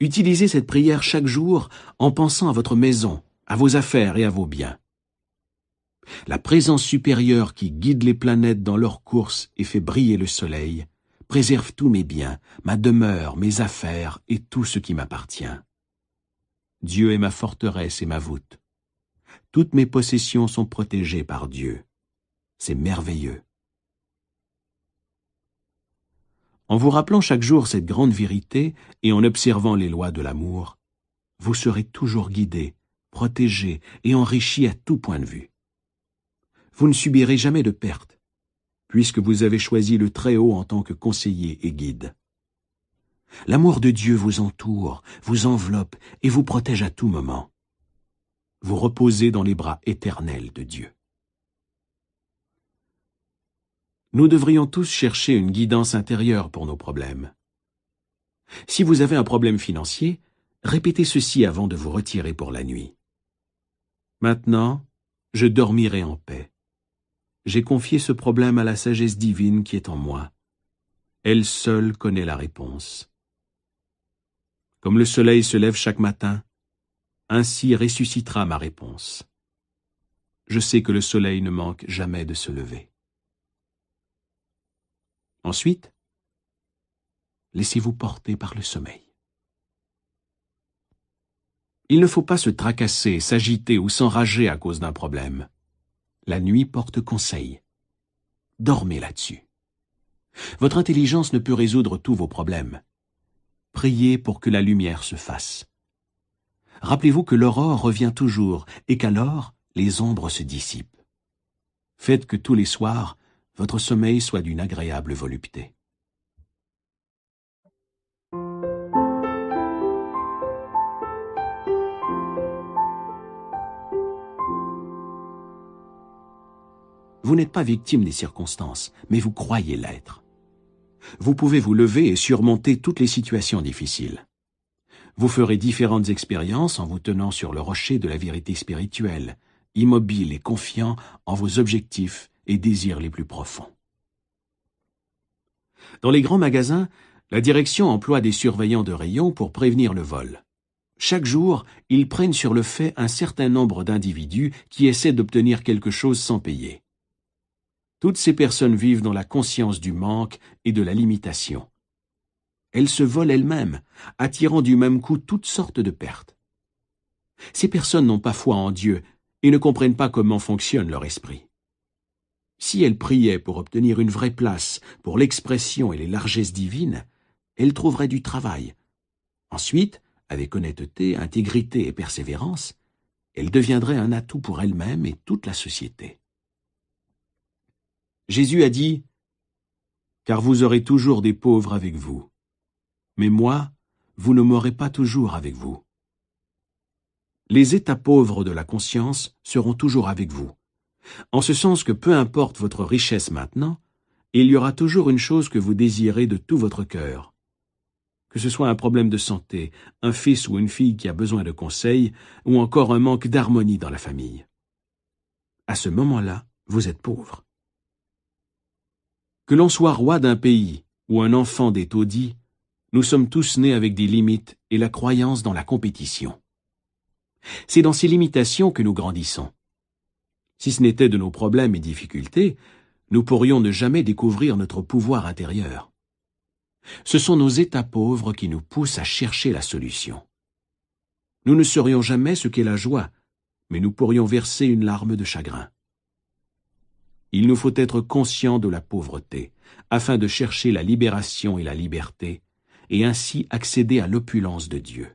Utilisez cette prière chaque jour en pensant à votre maison, à vos affaires et à vos biens. La présence supérieure qui guide les planètes dans leur course et fait briller le soleil préserve tous mes biens, ma demeure, mes affaires et tout ce qui m'appartient. Dieu est ma forteresse et ma voûte. Toutes mes possessions sont protégées par Dieu. C'est merveilleux. En vous rappelant chaque jour cette grande vérité et en observant les lois de l'amour, vous serez toujours guidé, protégé et enrichi à tout point de vue. Vous ne subirez jamais de perte, puisque vous avez choisi le Très-Haut en tant que conseiller et guide. L'amour de Dieu vous entoure, vous enveloppe et vous protège à tout moment. Vous reposez dans les bras éternels de Dieu. Nous devrions tous chercher une guidance intérieure pour nos problèmes. Si vous avez un problème financier, Répétez ceci avant de vous retirer pour la nuit. Maintenant, je dormirai en paix. J'ai confié ce problème à la sagesse divine qui est en moi. Elle seule connaît la réponse. Comme le soleil se lève chaque matin, ainsi ressuscitera ma réponse. Je sais que le soleil ne manque jamais de se lever. Ensuite, laissez-vous porter par le sommeil. Il ne faut pas se tracasser, s'agiter ou s'enrager à cause d'un problème. La nuit porte conseil. Dormez là-dessus. Votre intelligence ne peut résoudre tous vos problèmes. Priez pour que la lumière se fasse. Rappelez-vous que l'aurore revient toujours et qu'alors les ombres se dissipent. Faites que tous les soirs, votre sommeil soit d'une agréable volupté. Vous n'êtes pas victime des circonstances, mais vous croyez l'être. Vous pouvez vous lever et surmonter toutes les situations difficiles. Vous ferez différentes expériences en vous tenant sur le rocher de la vérité spirituelle, immobile et confiant en vos objectifs et désirs les plus profonds. Dans les grands magasins, la direction emploie des surveillants de rayons pour prévenir le vol. Chaque jour, ils prennent sur le fait un certain nombre d'individus qui essaient d'obtenir quelque chose sans payer. Toutes ces personnes vivent dans la conscience du manque et de la limitation. Elles se volent elles-mêmes, attirant du même coup toutes sortes de pertes. Ces personnes n'ont pas foi en Dieu et ne comprennent pas comment fonctionne leur esprit. Si elles priaient pour obtenir une vraie place pour l'expression et les largesses divines, elles trouveraient du travail. Ensuite, avec honnêteté, intégrité et persévérance, elles deviendraient un atout pour elles-mêmes et toute la société. Jésus a dit « Car vous aurez toujours des pauvres avec vous. Mais moi, vous ne m'aurez pas toujours avec vous. » Les états pauvres de la conscience seront toujours avec vous, en ce sens que peu importe votre richesse maintenant, il y aura toujours une chose que vous désirez de tout votre cœur. Que ce soit un problème de santé, un fils ou une fille qui a besoin de conseils, ou encore un manque d'harmonie dans la famille. À ce moment-là, vous êtes pauvre. Que l'on soit roi d'un pays ou un enfant des taudis, nous sommes tous nés avec des limites et la croyance dans la compétition. C'est dans ces limitations que nous grandissons. Si ce n'était de nos problèmes et difficultés, nous pourrions ne jamais découvrir notre pouvoir intérieur. Ce sont nos états pauvres qui nous poussent à chercher la solution. Nous ne saurions jamais ce qu'est la joie, mais nous pourrions verser une larme de chagrin. Il nous faut être conscients de la pauvreté, afin de chercher la libération et la liberté, et ainsi accéder à l'opulence de Dieu.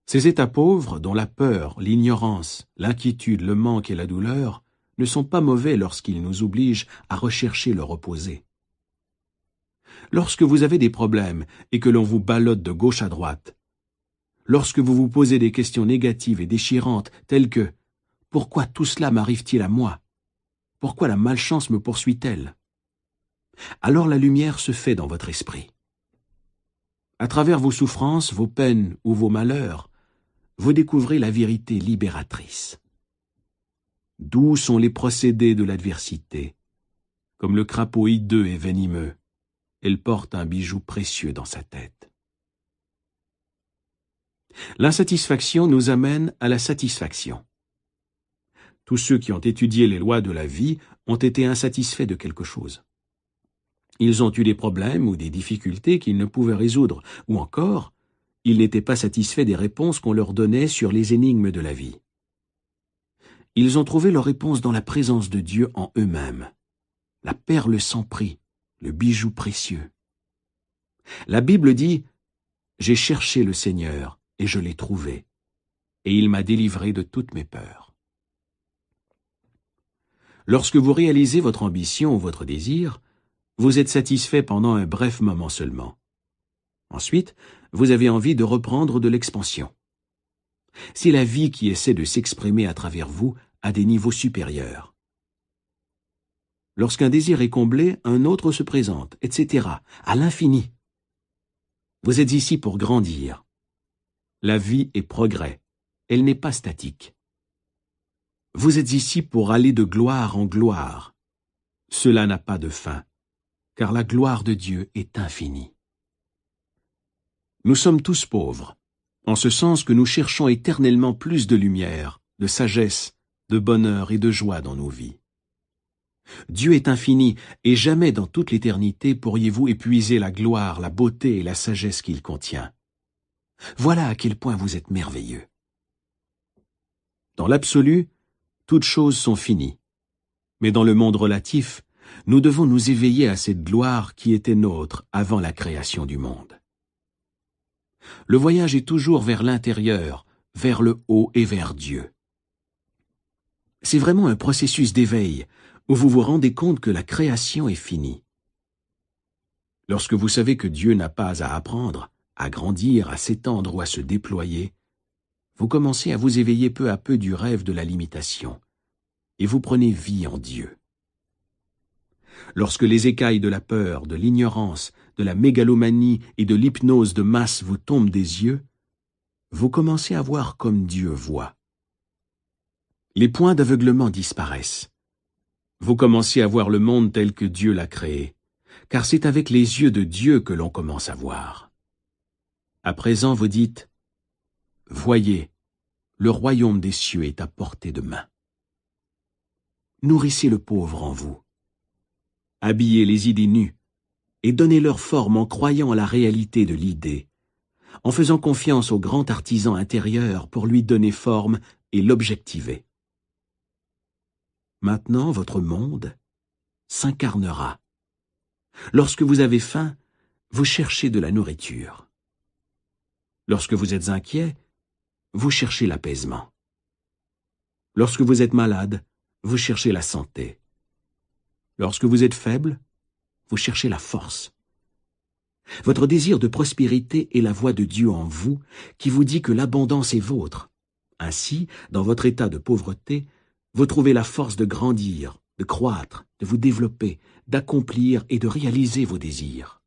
Ces états pauvres, dont la peur, l'ignorance, l'inquiétude, le manque et la douleur, ne sont pas mauvais lorsqu'ils nous obligent à rechercher leur opposé. Lorsque vous avez des problèmes et que l'on vous ballotte de gauche à droite, lorsque vous vous posez des questions négatives et déchirantes telles que « Pourquoi tout cela m'arrive-t-il à moi? Pourquoi la malchance me poursuit-elle ?» Alors la lumière se fait dans votre esprit. À travers vos souffrances, vos peines ou vos malheurs, vous découvrez la vérité libératrice. Doux sont les procédés de l'adversité. Comme le crapaud hideux et venimeux, elle porte un bijou précieux dans sa tête. L'insatisfaction nous amène à la satisfaction. Tous ceux qui ont étudié les lois de la vie ont été insatisfaits de quelque chose. Ils ont eu des problèmes ou des difficultés qu'ils ne pouvaient résoudre, ou encore, ils n'étaient pas satisfaits des réponses qu'on leur donnait sur les énigmes de la vie. Ils ont trouvé leur réponse dans la présence de Dieu en eux-mêmes, la perle sans prix, le bijou précieux. La Bible dit « J'ai cherché le Seigneur et je l'ai trouvé, et il m'a délivré de toutes mes peurs. » Lorsque vous réalisez votre ambition ou votre désir, vous êtes satisfait pendant un bref moment seulement. Ensuite, vous avez envie de reprendre de l'expansion. C'est la vie qui essaie de s'exprimer à travers vous à des niveaux supérieurs. Lorsqu'un désir est comblé, un autre se présente, etc., à l'infini. Vous êtes ici pour grandir. La vie est progrès. Elle n'est pas statique. Vous êtes ici pour aller de gloire en gloire. Cela n'a pas de fin, car la gloire de Dieu est infinie. Nous sommes tous pauvres, en ce sens que nous cherchons éternellement plus de lumière, de sagesse, de bonheur et de joie dans nos vies. Dieu est infini, et jamais dans toute l'éternité pourriez-vous épuiser la gloire, la beauté et la sagesse qu'il contient. Voilà à quel point vous êtes merveilleux. Dans l'absolu, toutes choses sont finies. Mais dans le monde relatif, nous devons nous éveiller à cette gloire qui était nôtre avant la création du monde. Le voyage est toujours vers l'intérieur, vers le haut et vers Dieu. C'est vraiment un processus d'éveil où vous vous rendez compte que la création est finie. Lorsque vous savez que Dieu n'a pas à apprendre, à grandir, à s'étendre ou à se déployer, vous commencez à vous éveiller peu à peu du rêve de la limitation, et vous prenez vie en Dieu. Lorsque les écailles de la peur, de l'ignorance, de la mégalomanie et de l'hypnose de masse vous tombent des yeux, vous commencez à voir comme Dieu voit. Les points d'aveuglement disparaissent. Vous commencez à voir le monde tel que Dieu l'a créé, car c'est avec les yeux de Dieu que l'on commence à voir. À présent, vous dites « Voyez, le royaume des cieux est à portée de main. » Nourrissez le pauvre en vous. Habillez les idées nues et donnez-leur forme en croyant à la réalité de l'idée, en faisant confiance au grand artisan intérieur pour lui donner forme et l'objectiver. Maintenant, votre monde s'incarnera. Lorsque vous avez faim, vous cherchez de la nourriture. Lorsque vous êtes inquiet, vous cherchez l'apaisement. Lorsque vous êtes malade, vous cherchez la santé. Lorsque vous êtes faible, vous cherchez la force. Votre désir de prospérité est la voix de Dieu en vous qui vous dit que l'abondance est vôtre. Ainsi, dans votre état de pauvreté, vous trouvez la force de grandir, de croître, de vous développer, d'accomplir et de réaliser vos désirs.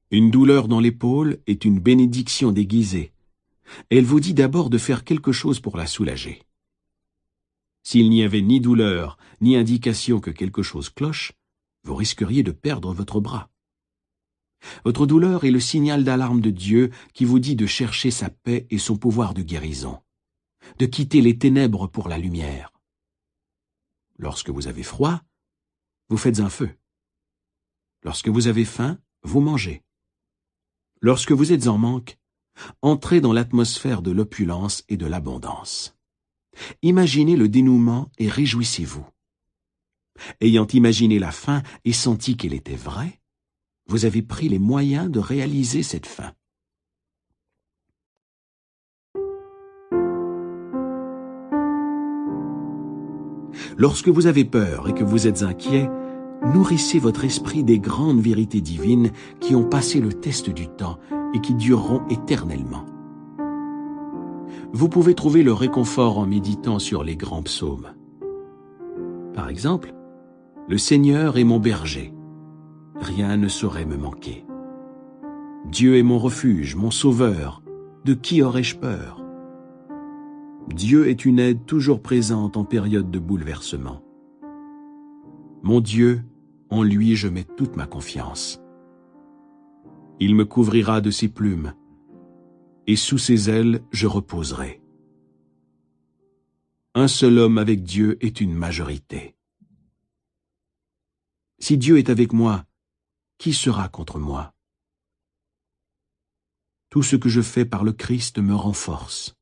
Une douleur dans l'épaule est une bénédiction déguisée. Elle vous dit d'abord de faire quelque chose pour la soulager. S'il n'y avait ni douleur, ni indication que quelque chose cloche, vous risqueriez de perdre votre bras. Votre douleur est le signal d'alarme de Dieu qui vous dit de chercher sa paix et son pouvoir de guérison, de quitter les ténèbres pour la lumière. Lorsque vous avez froid, vous faites un feu. Lorsque vous avez faim, vous mangez. Lorsque vous êtes en manque, entrez dans l'atmosphère de l'opulence et de l'abondance. Imaginez le dénouement et réjouissez-vous. Ayant imaginé la fin et senti qu'elle était vraie, vous avez pris les moyens de réaliser cette fin. Lorsque vous avez peur et que vous êtes inquiet, nourrissez votre esprit des grandes vérités divines qui ont passé le test du temps et qui dureront éternellement. Vous pouvez trouver le réconfort en méditant sur les grands psaumes. Par exemple, « Le Seigneur est mon berger, rien ne saurait me manquer. Dieu est mon refuge, mon sauveur, de qui aurais-je peur? Dieu est une aide toujours présente en période de bouleversement. Mon Dieu, en lui je mets toute ma confiance. Il me couvrira de ses plumes, et sous ses ailes je reposerai. Un seul homme avec Dieu est une majorité. Si Dieu est avec moi, qui sera contre moi? Tout ce que je fais par le Christ me renforce.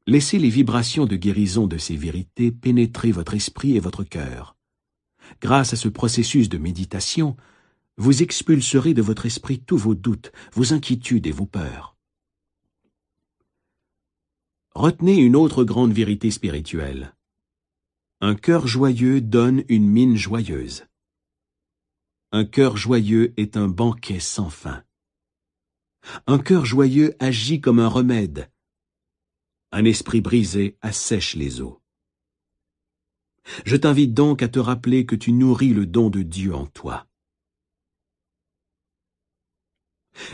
Laissez les vibrations de guérison de ces vérités pénétrer votre esprit et votre cœur. Grâce à ce processus de méditation, vous expulserez de votre esprit tous vos doutes, vos inquiétudes et vos peurs. Retenez une autre grande vérité spirituelle. Un cœur joyeux donne une mine joyeuse. Un cœur joyeux est un banquet sans fin. Un cœur joyeux agit comme un remède. Un esprit brisé assèche les eaux. Je t'invite donc à te rappeler que tu nourris le don de Dieu en toi.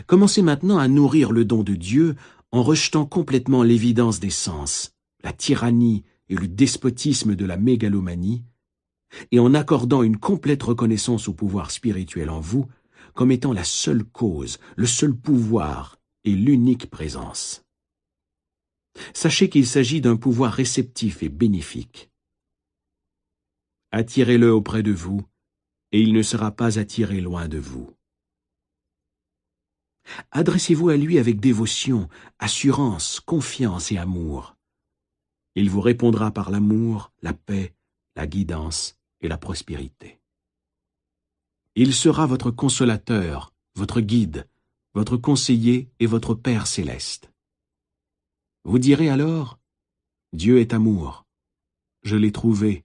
Commencez maintenant à nourrir le don de Dieu en rejetant complètement l'évidence des sens, la tyrannie et le despotisme de la mégalomanie, et en accordant une complète reconnaissance au pouvoir spirituel en vous comme étant la seule cause, le seul pouvoir et l'unique présence. Sachez qu'il s'agit d'un pouvoir réceptif et bénéfique. Attirez-le auprès de vous, et il ne sera pas attiré loin de vous. Adressez-vous à lui avec dévotion, assurance, confiance et amour. Il vous répondra par l'amour, la paix, la guidance et la prospérité. Il sera votre consolateur, votre guide, votre conseiller et votre Père céleste. Vous direz alors, « Dieu est amour. Je l'ai trouvé,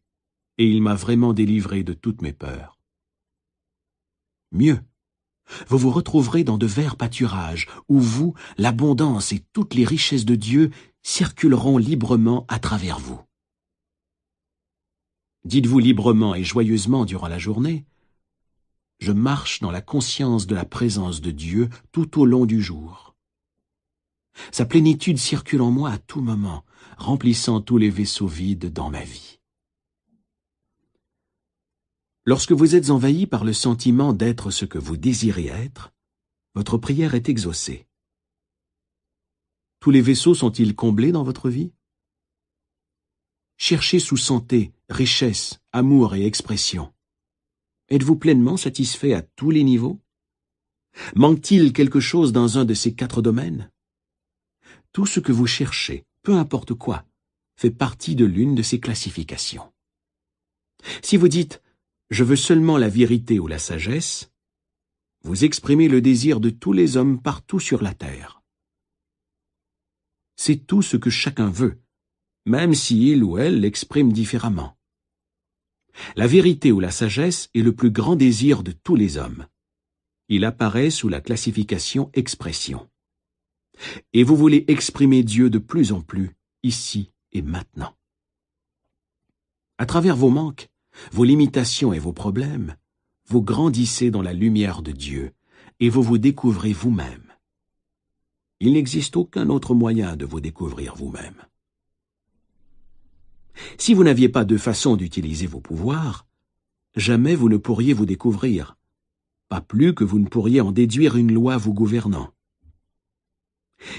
et il m'a vraiment délivré de toutes mes peurs. » Mieux, vous vous retrouverez dans de verts pâturages où vous, l'abondance et toutes les richesses de Dieu circuleront librement à travers vous. Dites-vous librement et joyeusement durant la journée, « Je marche dans la conscience de la présence de Dieu tout au long du jour. Sa plénitude circule en moi à tout moment, remplissant tous les vaisseaux vides dans ma vie. » Lorsque vous êtes envahi par le sentiment d'être ce que vous désirez être, votre prière est exaucée. Tous les vaisseaux sont-ils comblés dans votre vie? Cherchez sous santé, richesse, amour et expression. Êtes-vous pleinement satisfait à tous les niveaux? Manque-t-il quelque chose dans un de ces 4 domaines? Tout ce que vous cherchez, peu importe quoi, fait partie de l'une de ces classifications. Si vous dites « Je veux seulement la vérité ou la sagesse », vous exprimez le désir de tous les hommes partout sur la terre. C'est tout ce que chacun veut, même si il ou elle l'exprime différemment. La vérité ou la sagesse est le plus grand désir de tous les hommes. Il apparaît sous la classification expression. Et vous voulez exprimer Dieu de plus en plus, ici et maintenant. À travers vos manques, vos limitations et vos problèmes, vous grandissez dans la lumière de Dieu et vous vous découvrez vous-même. Il n'existe aucun autre moyen de vous découvrir vous-même. Si vous n'aviez pas de façon d'utiliser vos pouvoirs, jamais vous ne pourriez vous découvrir, pas plus que vous ne pourriez en déduire une loi vous gouvernant.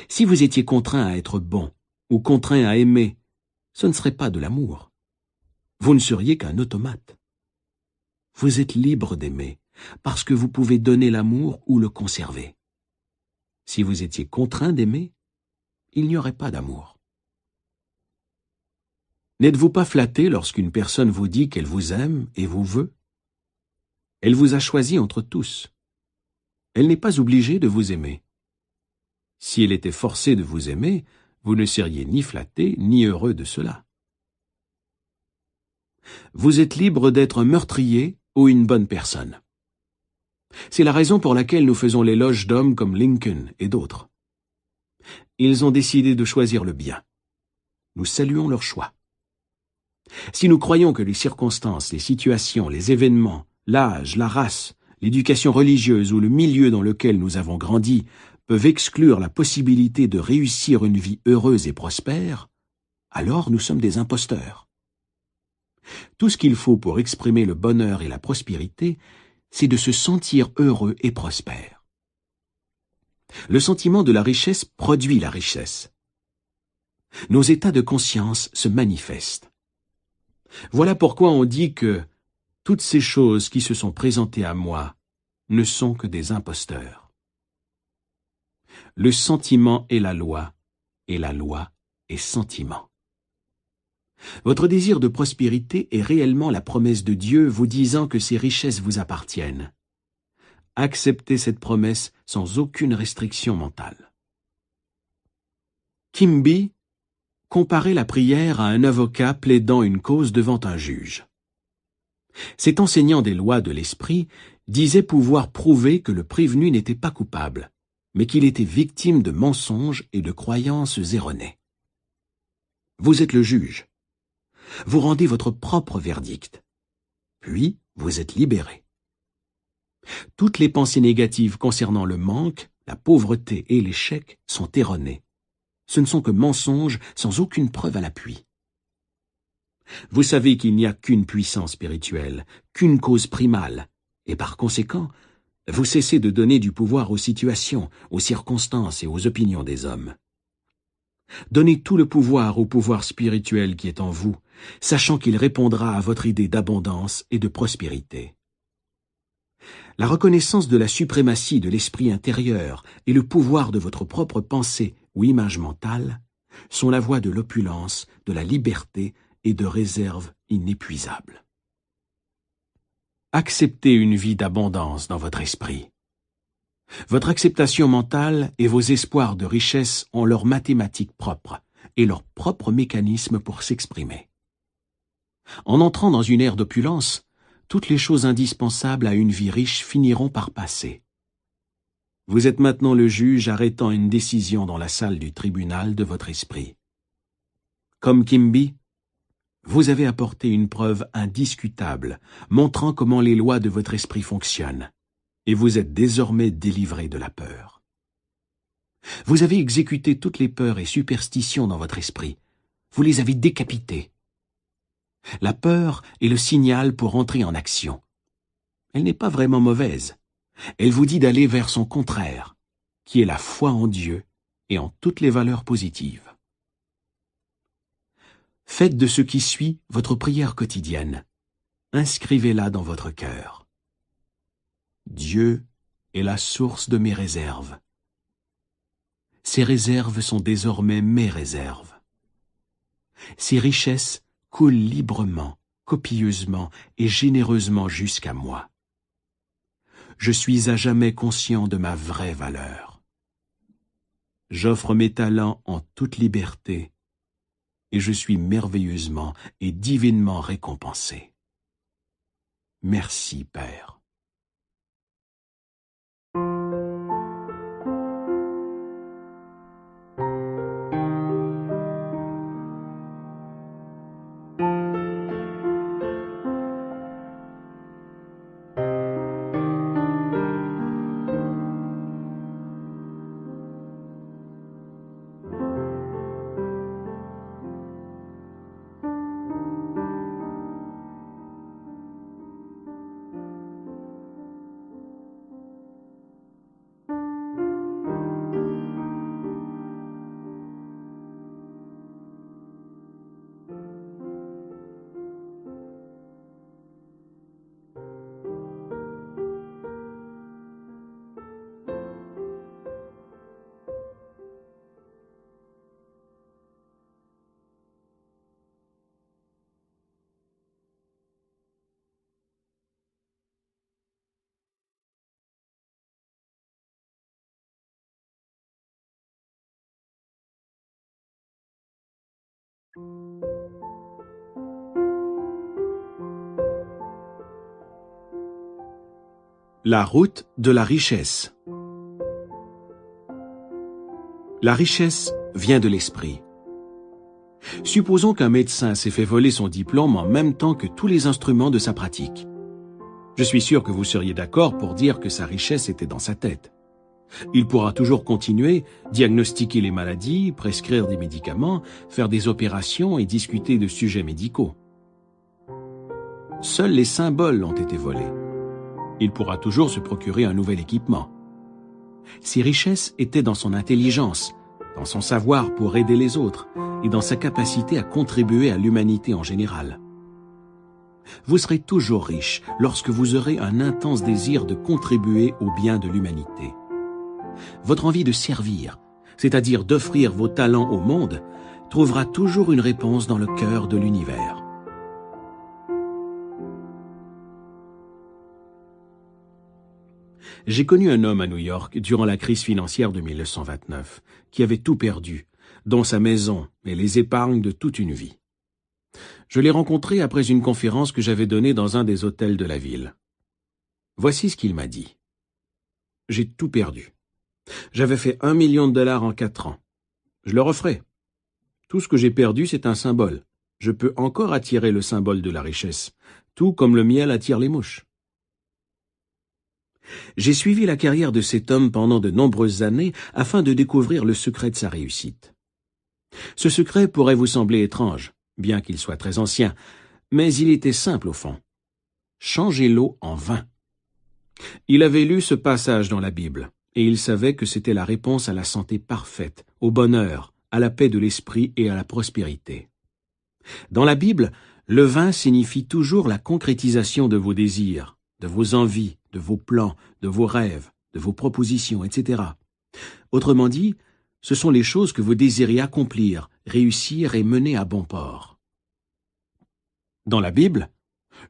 Si vous étiez contraint à être bon ou contraint à aimer, ce ne serait pas de l'amour. Vous ne seriez qu'un automate. Vous êtes libre d'aimer, parce que vous pouvez donner l'amour ou le conserver. Si vous étiez contraint d'aimer, il n'y aurait pas d'amour. N'êtes-vous pas flatté lorsqu'une personne vous dit qu'elle vous aime et vous veut? Elle vous a choisi entre tous. Elle n'est pas obligée de vous aimer. Si elle était forcée de vous aimer, vous ne seriez ni flatté ni heureux de cela. Vous êtes libre d'être un meurtrier ou une bonne personne. C'est la raison pour laquelle nous faisons l'éloge d'hommes comme Lincoln et d'autres. Ils ont décidé de choisir le bien. Nous saluons leur choix. Si nous croyons que les circonstances, les situations, les événements, l'âge, la race, l'éducation religieuse ou le milieu dans lequel nous avons grandi peuvent exclure la possibilité de réussir une vie heureuse et prospère, alors nous sommes des imposteurs. Tout ce qu'il faut pour exprimer le bonheur et la prospérité, c'est de se sentir heureux et prospère. Le sentiment de la richesse produit la richesse. Nos états de conscience se manifestent. Voilà pourquoi on dit que toutes ces choses qui se sont présentées à moi ne sont que des imposteurs. Le sentiment est la loi, et la loi est sentiment. Votre désir de prospérité est réellement la promesse de Dieu vous disant que ces richesses vous appartiennent. Acceptez cette promesse sans aucune restriction mentale. Kimby comparait la prière à un avocat plaidant une cause devant un juge. Cet enseignant des lois de l'esprit disait pouvoir prouver que le prévenu n'était pas coupable, mais qu'il était victime de mensonges et de croyances erronées. Vous êtes le juge. Vous rendez votre propre verdict. Puis, vous êtes libéré. Toutes les pensées négatives concernant le manque, la pauvreté et l'échec sont erronés. Ce ne sont que mensonges sans aucune preuve à l'appui. Vous savez qu'il n'y a qu'une puissance spirituelle, qu'une cause primale, et par conséquent, vous cessez de donner du pouvoir aux situations, aux circonstances et aux opinions des hommes. Donnez tout le pouvoir au pouvoir spirituel qui est en vous, sachant qu'il répondra à votre idée d'abondance et de prospérité. La reconnaissance de la suprématie de l'esprit intérieur et le pouvoir de votre propre pensée ou image mentale sont la voie de l'opulence, de la liberté et de réserve inépuisables. Acceptez une vie d'abondance dans votre esprit. Votre acceptation mentale et vos espoirs de richesse ont leurs mathématiques propres et leur propre mécanisme pour s'exprimer. En entrant dans une ère d'opulence, toutes les choses indispensables à une vie riche finiront par passer. Vous êtes maintenant le juge arrêtant une décision dans la salle du tribunal de votre esprit. Comme Quimby, vous avez apporté une preuve indiscutable, montrant comment les lois de votre esprit fonctionnent, et vous êtes désormais délivré de la peur. Vous avez exécuté toutes les peurs et superstitions dans votre esprit. Vous les avez décapitées. La peur est le signal pour entrer en action. Elle n'est pas vraiment mauvaise. Elle vous dit d'aller vers son contraire, qui est la foi en Dieu et en toutes les valeurs positives. Faites de ce qui suit votre prière quotidienne. Inscrivez-la dans votre cœur. Dieu est la source de mes réserves. Ces réserves sont désormais mes réserves. Ces richesses coulent librement, copieusement et généreusement jusqu'à moi. Je suis à jamais conscient de ma vraie valeur. J'offre mes talents en toute liberté et je suis merveilleusement et divinement récompensé. Merci, Père. La route de la richesse. La richesse vient de l'esprit. Supposons qu'un médecin s'est fait voler son diplôme en même temps que tous les instruments de sa pratique. Je suis sûr que vous seriez d'accord pour dire que sa richesse était dans sa tête. Il pourra toujours continuer, diagnostiquer les maladies, prescrire des médicaments, faire des opérations et discuter de sujets médicaux. Seuls les symboles ont été volés. Il pourra toujours se procurer un nouvel équipement. Ses richesses étaient dans son intelligence, dans son savoir pour aider les autres et dans sa capacité à contribuer à l'humanité en général. Vous serez toujours riche lorsque vous aurez un intense désir de contribuer au bien de l'humanité. Votre envie de servir, c'est-à-dire d'offrir vos talents au monde, trouvera toujours une réponse dans le cœur de l'univers. J'ai connu un homme à New York durant la crise financière de 1929, qui avait tout perdu, dont sa maison et les épargnes de toute une vie. Je l'ai rencontré après une conférence que j'avais donnée dans un des hôtels de la ville. Voici ce qu'il m'a dit. « J'ai tout perdu. J'avais fait $1 million en 4 ans. Je le referai. Tout ce que j'ai perdu, c'est un symbole. Je peux encore attirer le symbole de la richesse, tout comme le miel attire les mouches. J'ai suivi la carrière de cet homme pendant de nombreuses années afin de découvrir le secret de sa réussite. Ce secret pourrait vous sembler étrange, bien qu'il soit très ancien, mais il était simple au fond. Changer l'eau en vin. Il avait lu ce passage dans la Bible, et il savait que c'était la réponse à la santé parfaite, au bonheur, à la paix de l'esprit et à la prospérité. Dans la Bible, le vin signifie toujours la concrétisation de vos désirs, de vos envies, de vos plans, de vos rêves, de vos propositions, etc. Autrement dit, ce sont les choses que vous désirez accomplir, réussir et mener à bon port. Dans la Bible,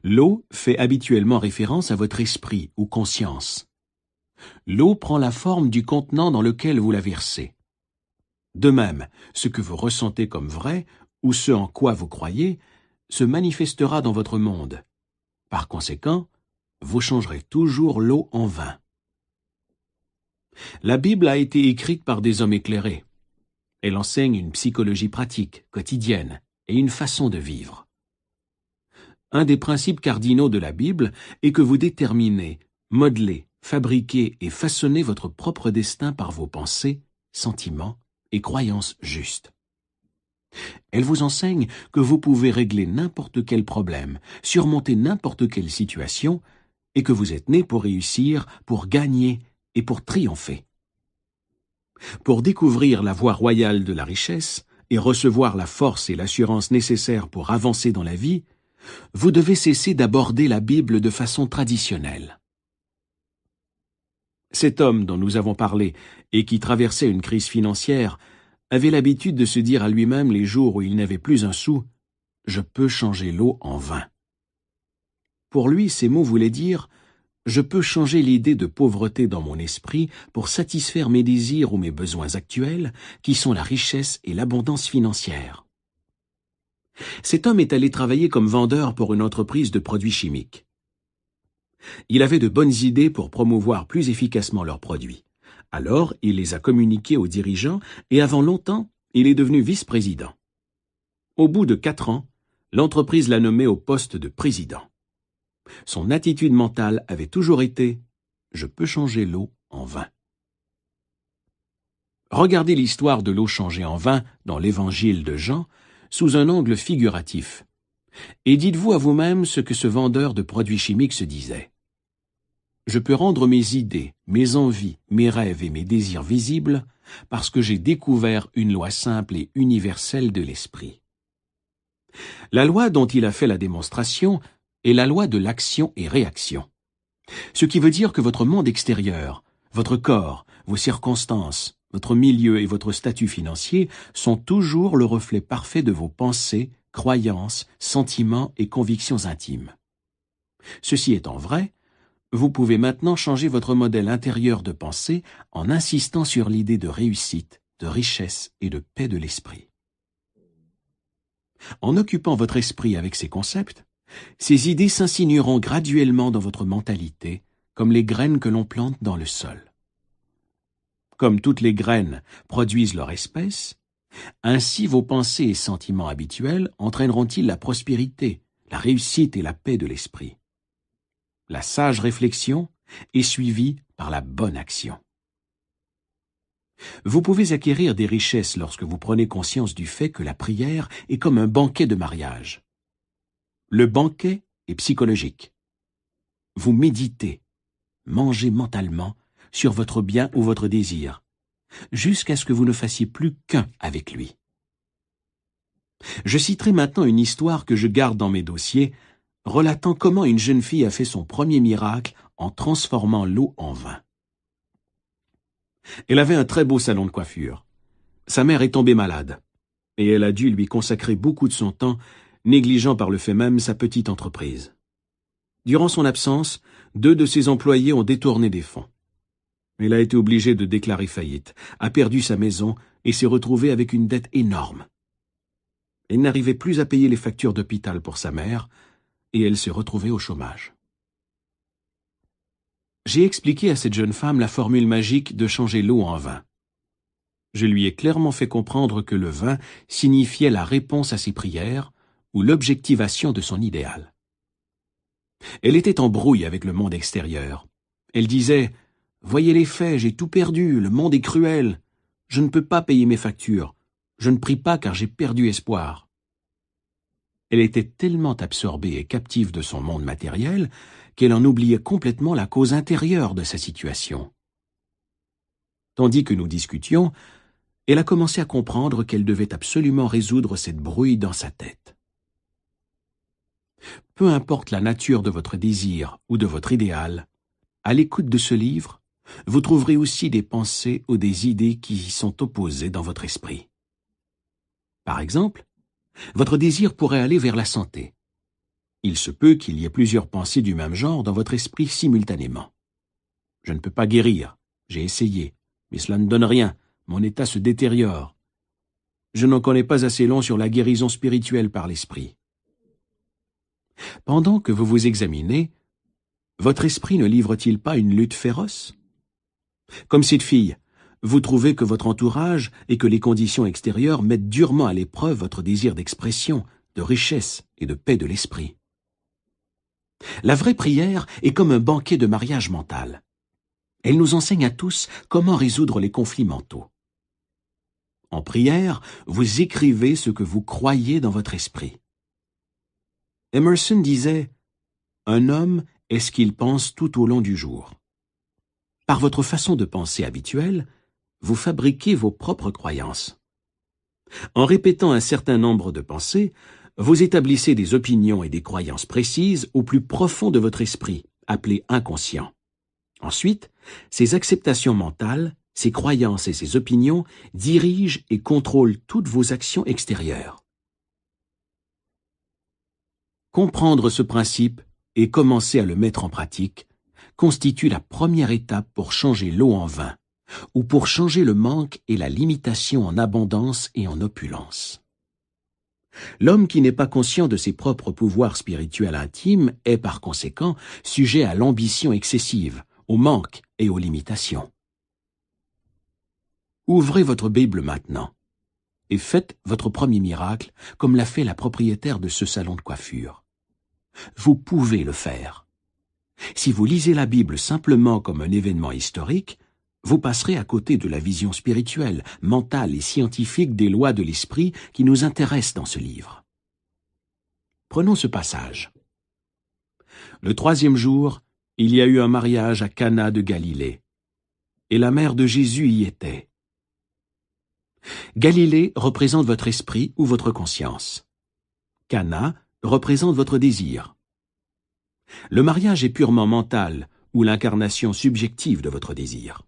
l'eau fait habituellement référence à votre esprit ou conscience. L'eau prend la forme du contenant dans lequel vous la versez. De même, ce que vous ressentez comme vrai, ou ce en quoi vous croyez, se manifestera dans votre monde. Par conséquent, vous changerez toujours l'eau en vin. La Bible a été écrite par des hommes éclairés. Elle enseigne une psychologie pratique, quotidienne, et une façon de vivre. Un des principes cardinaux de la Bible est que vous déterminez, modelez, fabriquez et façonnez votre propre destin par vos pensées, sentiments et croyances justes. Elle vous enseigne que vous pouvez régler n'importe quel problème, surmonter n'importe quelle situation, et que vous êtes né pour réussir, pour gagner et pour triompher. Pour découvrir la voie royale de la richesse et recevoir la force et l'assurance nécessaires pour avancer dans la vie, vous devez cesser d'aborder la Bible de façon traditionnelle. Cet homme dont nous avons parlé et qui traversait une crise financière avait l'habitude de se dire à lui-même les jours où il n'avait plus un sou « Je peux changer l'eau en vin ». Pour lui, ces mots voulaient dire « Je peux changer l'idée de pauvreté dans mon esprit pour satisfaire mes désirs ou mes besoins actuels, qui sont la richesse et l'abondance financière ». Cet homme est allé travailler comme vendeur pour une entreprise de produits chimiques. Il avait de bonnes idées pour promouvoir plus efficacement leurs produits. Alors, il les a communiqués aux dirigeants et avant longtemps, il est devenu vice-président. Au bout de 4 ans, l'entreprise l'a nommé au poste de président. Son attitude mentale avait toujours été « Je peux changer l'eau en vin ». Regardez l'histoire de l'eau changée en vin dans l'Évangile de Jean sous un angle figuratif. Et dites-vous à vous-même ce que ce vendeur de produits chimiques se disait. Je peux rendre mes idées, mes envies, mes rêves et mes désirs visibles parce que j'ai découvert une loi simple et universelle de l'esprit. La loi dont il a fait la démonstration est la loi de l'action et réaction. Ce qui veut dire que votre monde extérieur, votre corps, vos circonstances, votre milieu et votre statut financier sont toujours le reflet parfait de vos pensées, croyances, sentiments et convictions intimes. Ceci étant vrai, vous pouvez maintenant changer votre modèle intérieur de pensée en insistant sur l'idée de réussite, de richesse et de paix de l'esprit. En occupant votre esprit avec ces concepts, ces idées s'insinueront graduellement dans votre mentalité, comme les graines que l'on plante dans le sol. Comme toutes les graines produisent leur espèce, ainsi vos pensées et sentiments habituels entraîneront-ils la prospérité, la réussite et la paix de l'esprit. La sage réflexion est suivie par la bonne action. Vous pouvez acquérir des richesses lorsque vous prenez conscience du fait que la prière est comme un banquet de mariage. Le banquet est psychologique. Vous méditez, mangez mentalement sur votre bien ou votre désir, jusqu'à ce que vous ne fassiez plus qu'un avec lui. Je citerai maintenant une histoire que je garde dans mes dossiers, relatant comment une jeune fille a fait son premier miracle en transformant l'eau en vin. Elle avait un très beau salon de coiffure. Sa mère est tombée malade, et elle a dû lui consacrer beaucoup de son temps, négligeant par le fait même sa petite entreprise. Durant son absence, 2 de ses employés ont détourné des fonds. Elle a été obligée de déclarer faillite, a perdu sa maison et s'est retrouvée avec une dette énorme. Elle n'arrivait plus à payer les factures d'hôpital pour sa mère, et elle s'est retrouvée au chômage. J'ai expliqué à cette jeune femme la formule magique de changer l'eau en vin. Je lui ai clairement fait comprendre que le vin signifiait la réponse à ses prières ou l'objectivation de son idéal. Elle était en brouille avec le monde extérieur. Elle disait « Voyez les faits, j'ai tout perdu, le monde est cruel. Je ne peux pas payer mes factures. Je ne prie pas car j'ai perdu espoir. » Elle était tellement absorbée et captive de son monde matériel qu'elle en oubliait complètement la cause intérieure de sa situation. Tandis que nous discutions, elle a commencé à comprendre qu'elle devait absolument résoudre cette brouille dans sa tête. Peu importe la nature de votre désir ou de votre idéal, à l'écoute de ce livre, vous trouverez aussi des pensées ou des idées qui y sont opposées dans votre esprit. Par exemple, votre désir pourrait aller vers la santé. Il se peut qu'il y ait plusieurs pensées du même genre dans votre esprit simultanément. Je ne peux pas guérir, j'ai essayé, mais cela ne donne rien, mon état se détériore. Je n'en connais pas assez long sur la guérison spirituelle par l'esprit. Pendant que vous vous examinez, votre esprit ne livre-t-il pas une lutte féroce? Comme cette fille, vous trouvez que votre entourage et que les conditions extérieures mettent durement à l'épreuve votre désir d'expression, de richesse et de paix de l'esprit. La vraie prière est comme un banquet de mariage mental. Elle nous enseigne à tous comment résoudre les conflits mentaux. En prière, vous écrivez ce que vous croyez dans votre esprit. Emerson disait « Un homme est ce qu'il pense tout au long du jour. » Par votre façon de penser habituelle, vous fabriquez vos propres croyances. En répétant un certain nombre de pensées, vous établissez des opinions et des croyances précises au plus profond de votre esprit, appelé inconscient. Ensuite, ces acceptations mentales, ces croyances et ces opinions dirigent et contrôlent toutes vos actions extérieures. Comprendre ce principe et commencer à le mettre en pratique constitue la première étape pour changer l'eau en vin, ou pour changer le manque et la limitation en abondance et en opulence. L'homme qui n'est pas conscient de ses propres pouvoirs spirituels intimes est par conséquent sujet à l'ambition excessive, au manque et aux limitations. Ouvrez votre Bible maintenant et faites votre premier miracle comme l'a fait la propriétaire de ce salon de coiffure. Vous pouvez le faire. Si vous lisez la Bible simplement comme un événement historique, vous passerez à côté de la vision spirituelle, mentale et scientifique des lois de l'esprit qui nous intéressent dans ce livre. Prenons ce passage. Le 3e jour, il y a eu un mariage à Cana de Galilée, et la mère de Jésus y était. Galilée représente votre esprit ou votre conscience. Cana représente votre désir. Le mariage est purement mental ou l'incarnation subjective de votre désir.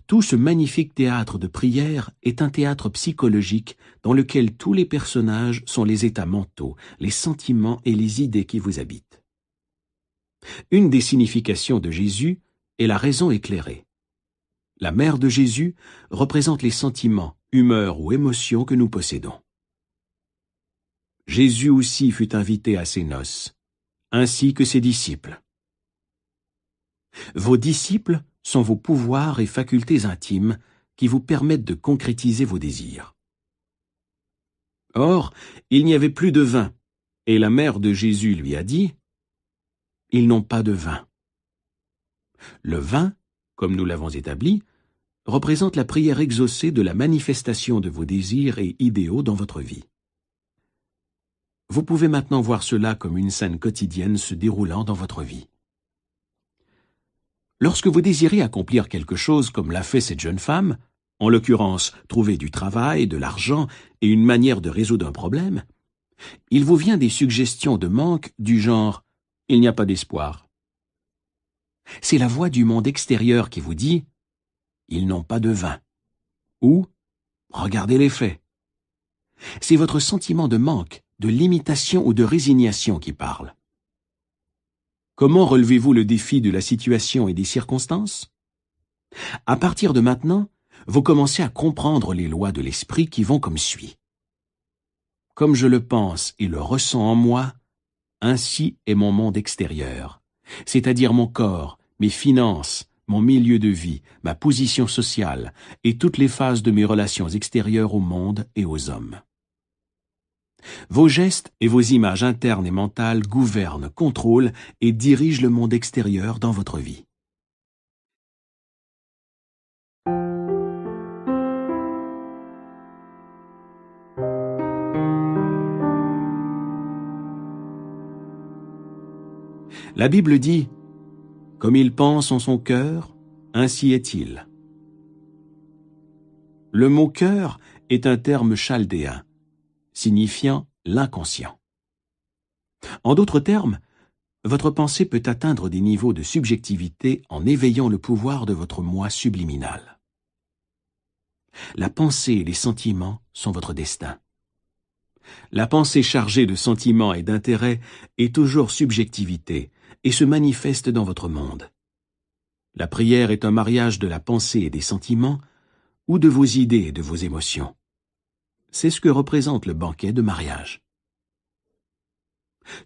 Tout ce magnifique théâtre de prière est un théâtre psychologique dans lequel tous les personnages sont les états mentaux, les sentiments et les idées qui vous habitent. Une des significations de Jésus est la raison éclairée. La mère de Jésus représente les sentiments, humeurs ou émotions que nous possédons. Jésus aussi fut invité à ses noces, ainsi que ses disciples. Vos disciples sont vos pouvoirs et facultés intimes qui vous permettent de concrétiser vos désirs. Or, il n'y avait plus de vin, et la mère de Jésus lui a dit « Ils n'ont pas de vin ». Le vin, comme nous l'avons établi, représente la prière exaucée de la manifestation de vos désirs et idéaux dans votre vie. Vous pouvez maintenant voir cela comme une scène quotidienne se déroulant dans votre vie. Lorsque vous désirez accomplir quelque chose comme l'a fait cette jeune femme, en l'occurrence trouver du travail, de l'argent et une manière de résoudre un problème, il vous vient des suggestions de manque du genre « il n'y a pas d'espoir ». C'est la voix du monde extérieur qui vous dit « ils n'ont pas de vin » ou « regardez les faits ». C'est votre sentiment de manque, de limitation ou de résignation qui parle. Comment relevez-vous le défi de la situation et des circonstances? À partir de maintenant, vous commencez à comprendre les lois de l'esprit qui vont comme suit. Comme je le pense et le ressens en moi, ainsi est mon monde extérieur, c'est-à-dire mon corps, mes finances, mon milieu de vie, ma position sociale et toutes les phases de mes relations extérieures au monde et aux hommes. Vos gestes et vos images internes et mentales gouvernent, contrôlent et dirigent le monde extérieur dans votre vie. La Bible dit « Comme il pense en son cœur, ainsi est-il ». Le mot « cœur » est un terme chaldéen, signifiant l'inconscient. En d'autres termes, votre pensée peut atteindre des niveaux de subjectivité en éveillant le pouvoir de votre moi subliminal. La pensée et les sentiments sont votre destin. La pensée chargée de sentiments et d'intérêts est toujours subjectivité et se manifeste dans votre monde. La prière est un mariage de la pensée et des sentiments ou de vos idées et de vos émotions. C'est ce que représente le banquet de mariage.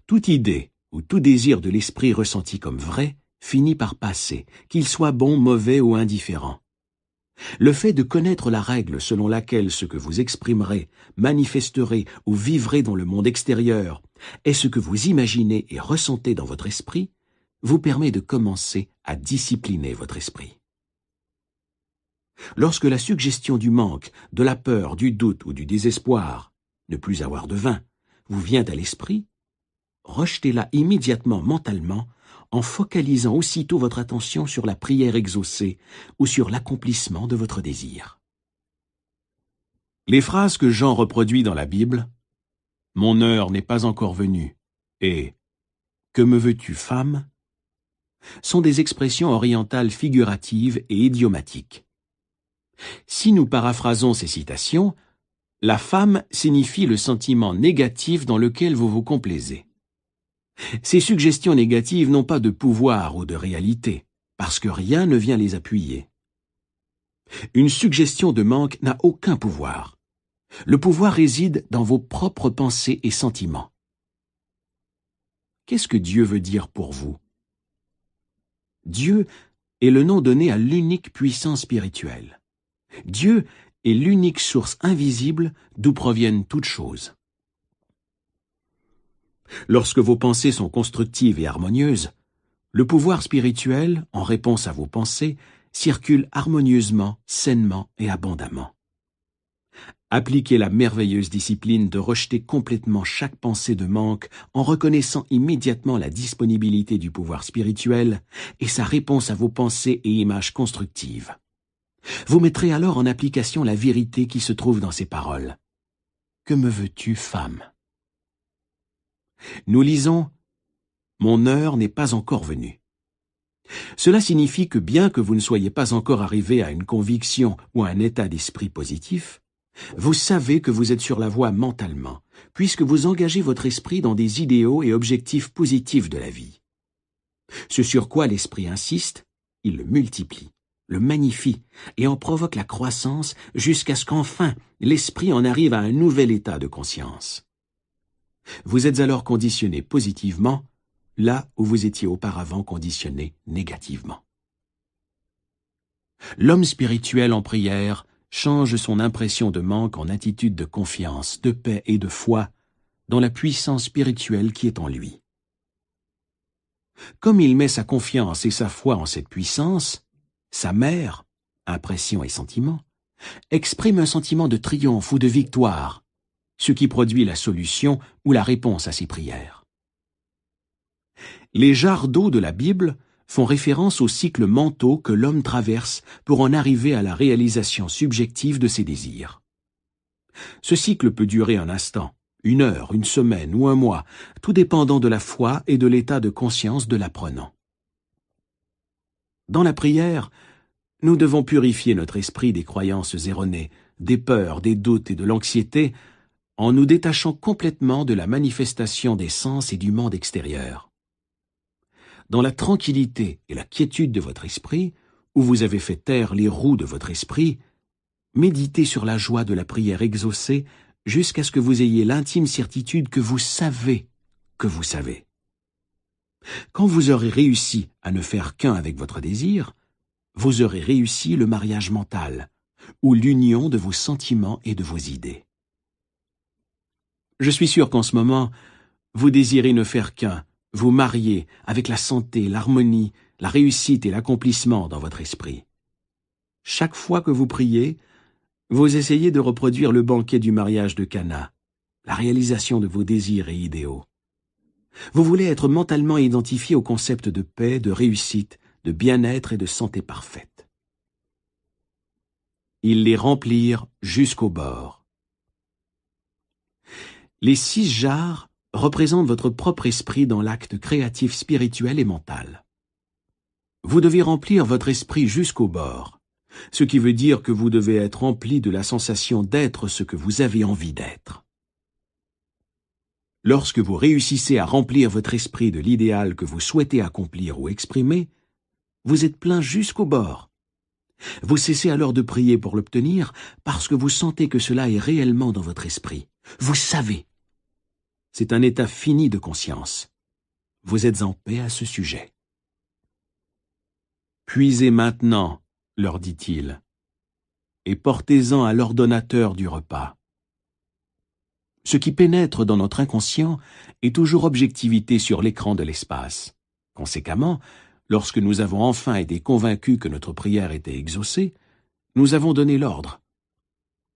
Toute idée ou tout désir de l'esprit ressenti comme vrai finit par passer, qu'il soit bon, mauvais ou indifférent. Le fait de connaître la règle selon laquelle ce que vous exprimerez, manifesterez ou vivrez dans le monde extérieur est ce que vous imaginez et ressentez dans votre esprit vous permet de commencer à discipliner votre esprit. Lorsque la suggestion du manque, de la peur, du doute ou du désespoir, ne plus avoir de vin, vous vient à l'esprit, rejetez-la immédiatement mentalement en focalisant aussitôt votre attention sur la prière exaucée ou sur l'accomplissement de votre désir. Les phrases que Jean reproduit dans la Bible, « Mon heure n'est pas encore venue » et « Que me veux-tu, femme ?» sont des expressions orientales figuratives et idiomatiques. Si nous paraphrasons ces citations, la femme signifie le sentiment négatif dans lequel vous vous complaisez. Ces suggestions négatives n'ont pas de pouvoir ou de réalité, parce que rien ne vient les appuyer. Une suggestion de manque n'a aucun pouvoir. Le pouvoir réside dans vos propres pensées et sentiments. Qu'est-ce que Dieu veut dire pour vous? Dieu est le nom donné à l'unique puissance spirituelle. Dieu est l'unique source invisible d'où proviennent toutes choses. Lorsque vos pensées sont constructives et harmonieuses, le pouvoir spirituel, en réponse à vos pensées, circule harmonieusement, sainement et abondamment. Appliquez la merveilleuse discipline de rejeter complètement chaque pensée de manque en reconnaissant immédiatement la disponibilité du pouvoir spirituel et sa réponse à vos pensées et images constructives. Vous mettrez alors en application la vérité qui se trouve dans ces paroles. « Que me veux-tu, femme ?» Nous lisons « Mon heure n'est pas encore venue ». Cela signifie que bien que vous ne soyez pas encore arrivé à une conviction ou à un état d'esprit positif, vous savez que vous êtes sur la voie mentalement, puisque vous engagez votre esprit dans des idéaux et objectifs positifs de la vie. Ce sur quoi l'esprit insiste, il le multiplie, le magnifie et en provoque la croissance jusqu'à ce qu'enfin l'esprit en arrive à un nouvel état de conscience. Vous êtes alors conditionné positivement, là où vous étiez auparavant conditionné négativement. L'homme spirituel en prière change son impression de manque en attitude de confiance, de paix et de foi dans la puissance spirituelle qui est en lui. Comme il met sa confiance et sa foi en cette puissance, sa mère, impression et sentiment, exprime un sentiment de triomphe ou de victoire, ce qui produit la solution ou la réponse à ses prières. Les jarres d'eau de la Bible font référence aux cycles mentaux que l'homme traverse pour en arriver à la réalisation subjective de ses désirs. Ce cycle peut durer un instant, une heure, une semaine ou un mois, tout dépendant de la foi et de l'état de conscience de l'apprenant. Dans la prière, nous devons purifier notre esprit des croyances erronées, des peurs, des doutes et de l'anxiété en nous détachant complètement de la manifestation des sens et du monde extérieur. Dans la tranquillité et la quiétude de votre esprit, où vous avez fait taire les roues de votre esprit, méditez sur la joie de la prière exaucée jusqu'à ce que vous ayez l'intime certitude que vous savez que vous savez. Quand vous aurez réussi à ne faire qu'un avec votre désir, vous aurez réussi le mariage mental, ou l'union de vos sentiments et de vos idées. Je suis sûr qu'en ce moment, vous désirez ne faire qu'un, vous marier avec la santé, l'harmonie, la réussite et l'accomplissement dans votre esprit. Chaque fois que vous priez, vous essayez de reproduire le banquet du mariage de Cana, la réalisation de vos désirs et idéaux. Vous voulez être mentalement identifié au concept de paix, de réussite, de bien-être et de santé parfaite. Ils les remplirent jusqu'au bord. Les 6 jarres représentent votre propre esprit dans l'acte créatif spirituel et mental. Vous devez remplir votre esprit jusqu'au bord, ce qui veut dire que vous devez être rempli de la sensation d'être ce que vous avez envie d'être. Lorsque vous réussissez à remplir votre esprit de l'idéal que vous souhaitez accomplir ou exprimer, vous êtes plein jusqu'au bord. Vous cessez alors de prier pour l'obtenir parce que vous sentez que cela est réellement dans votre esprit. Vous savez. C'est un état fini de conscience. Vous êtes en paix à ce sujet. Puisez maintenant, leur dit-il, et portez-en à l'ordonnateur du repas. Ce qui pénètre dans notre inconscient est toujours objectivité sur l'écran de l'espace. Conséquemment, lorsque nous avons enfin été convaincus que notre prière était exaucée, nous avons donné l'ordre.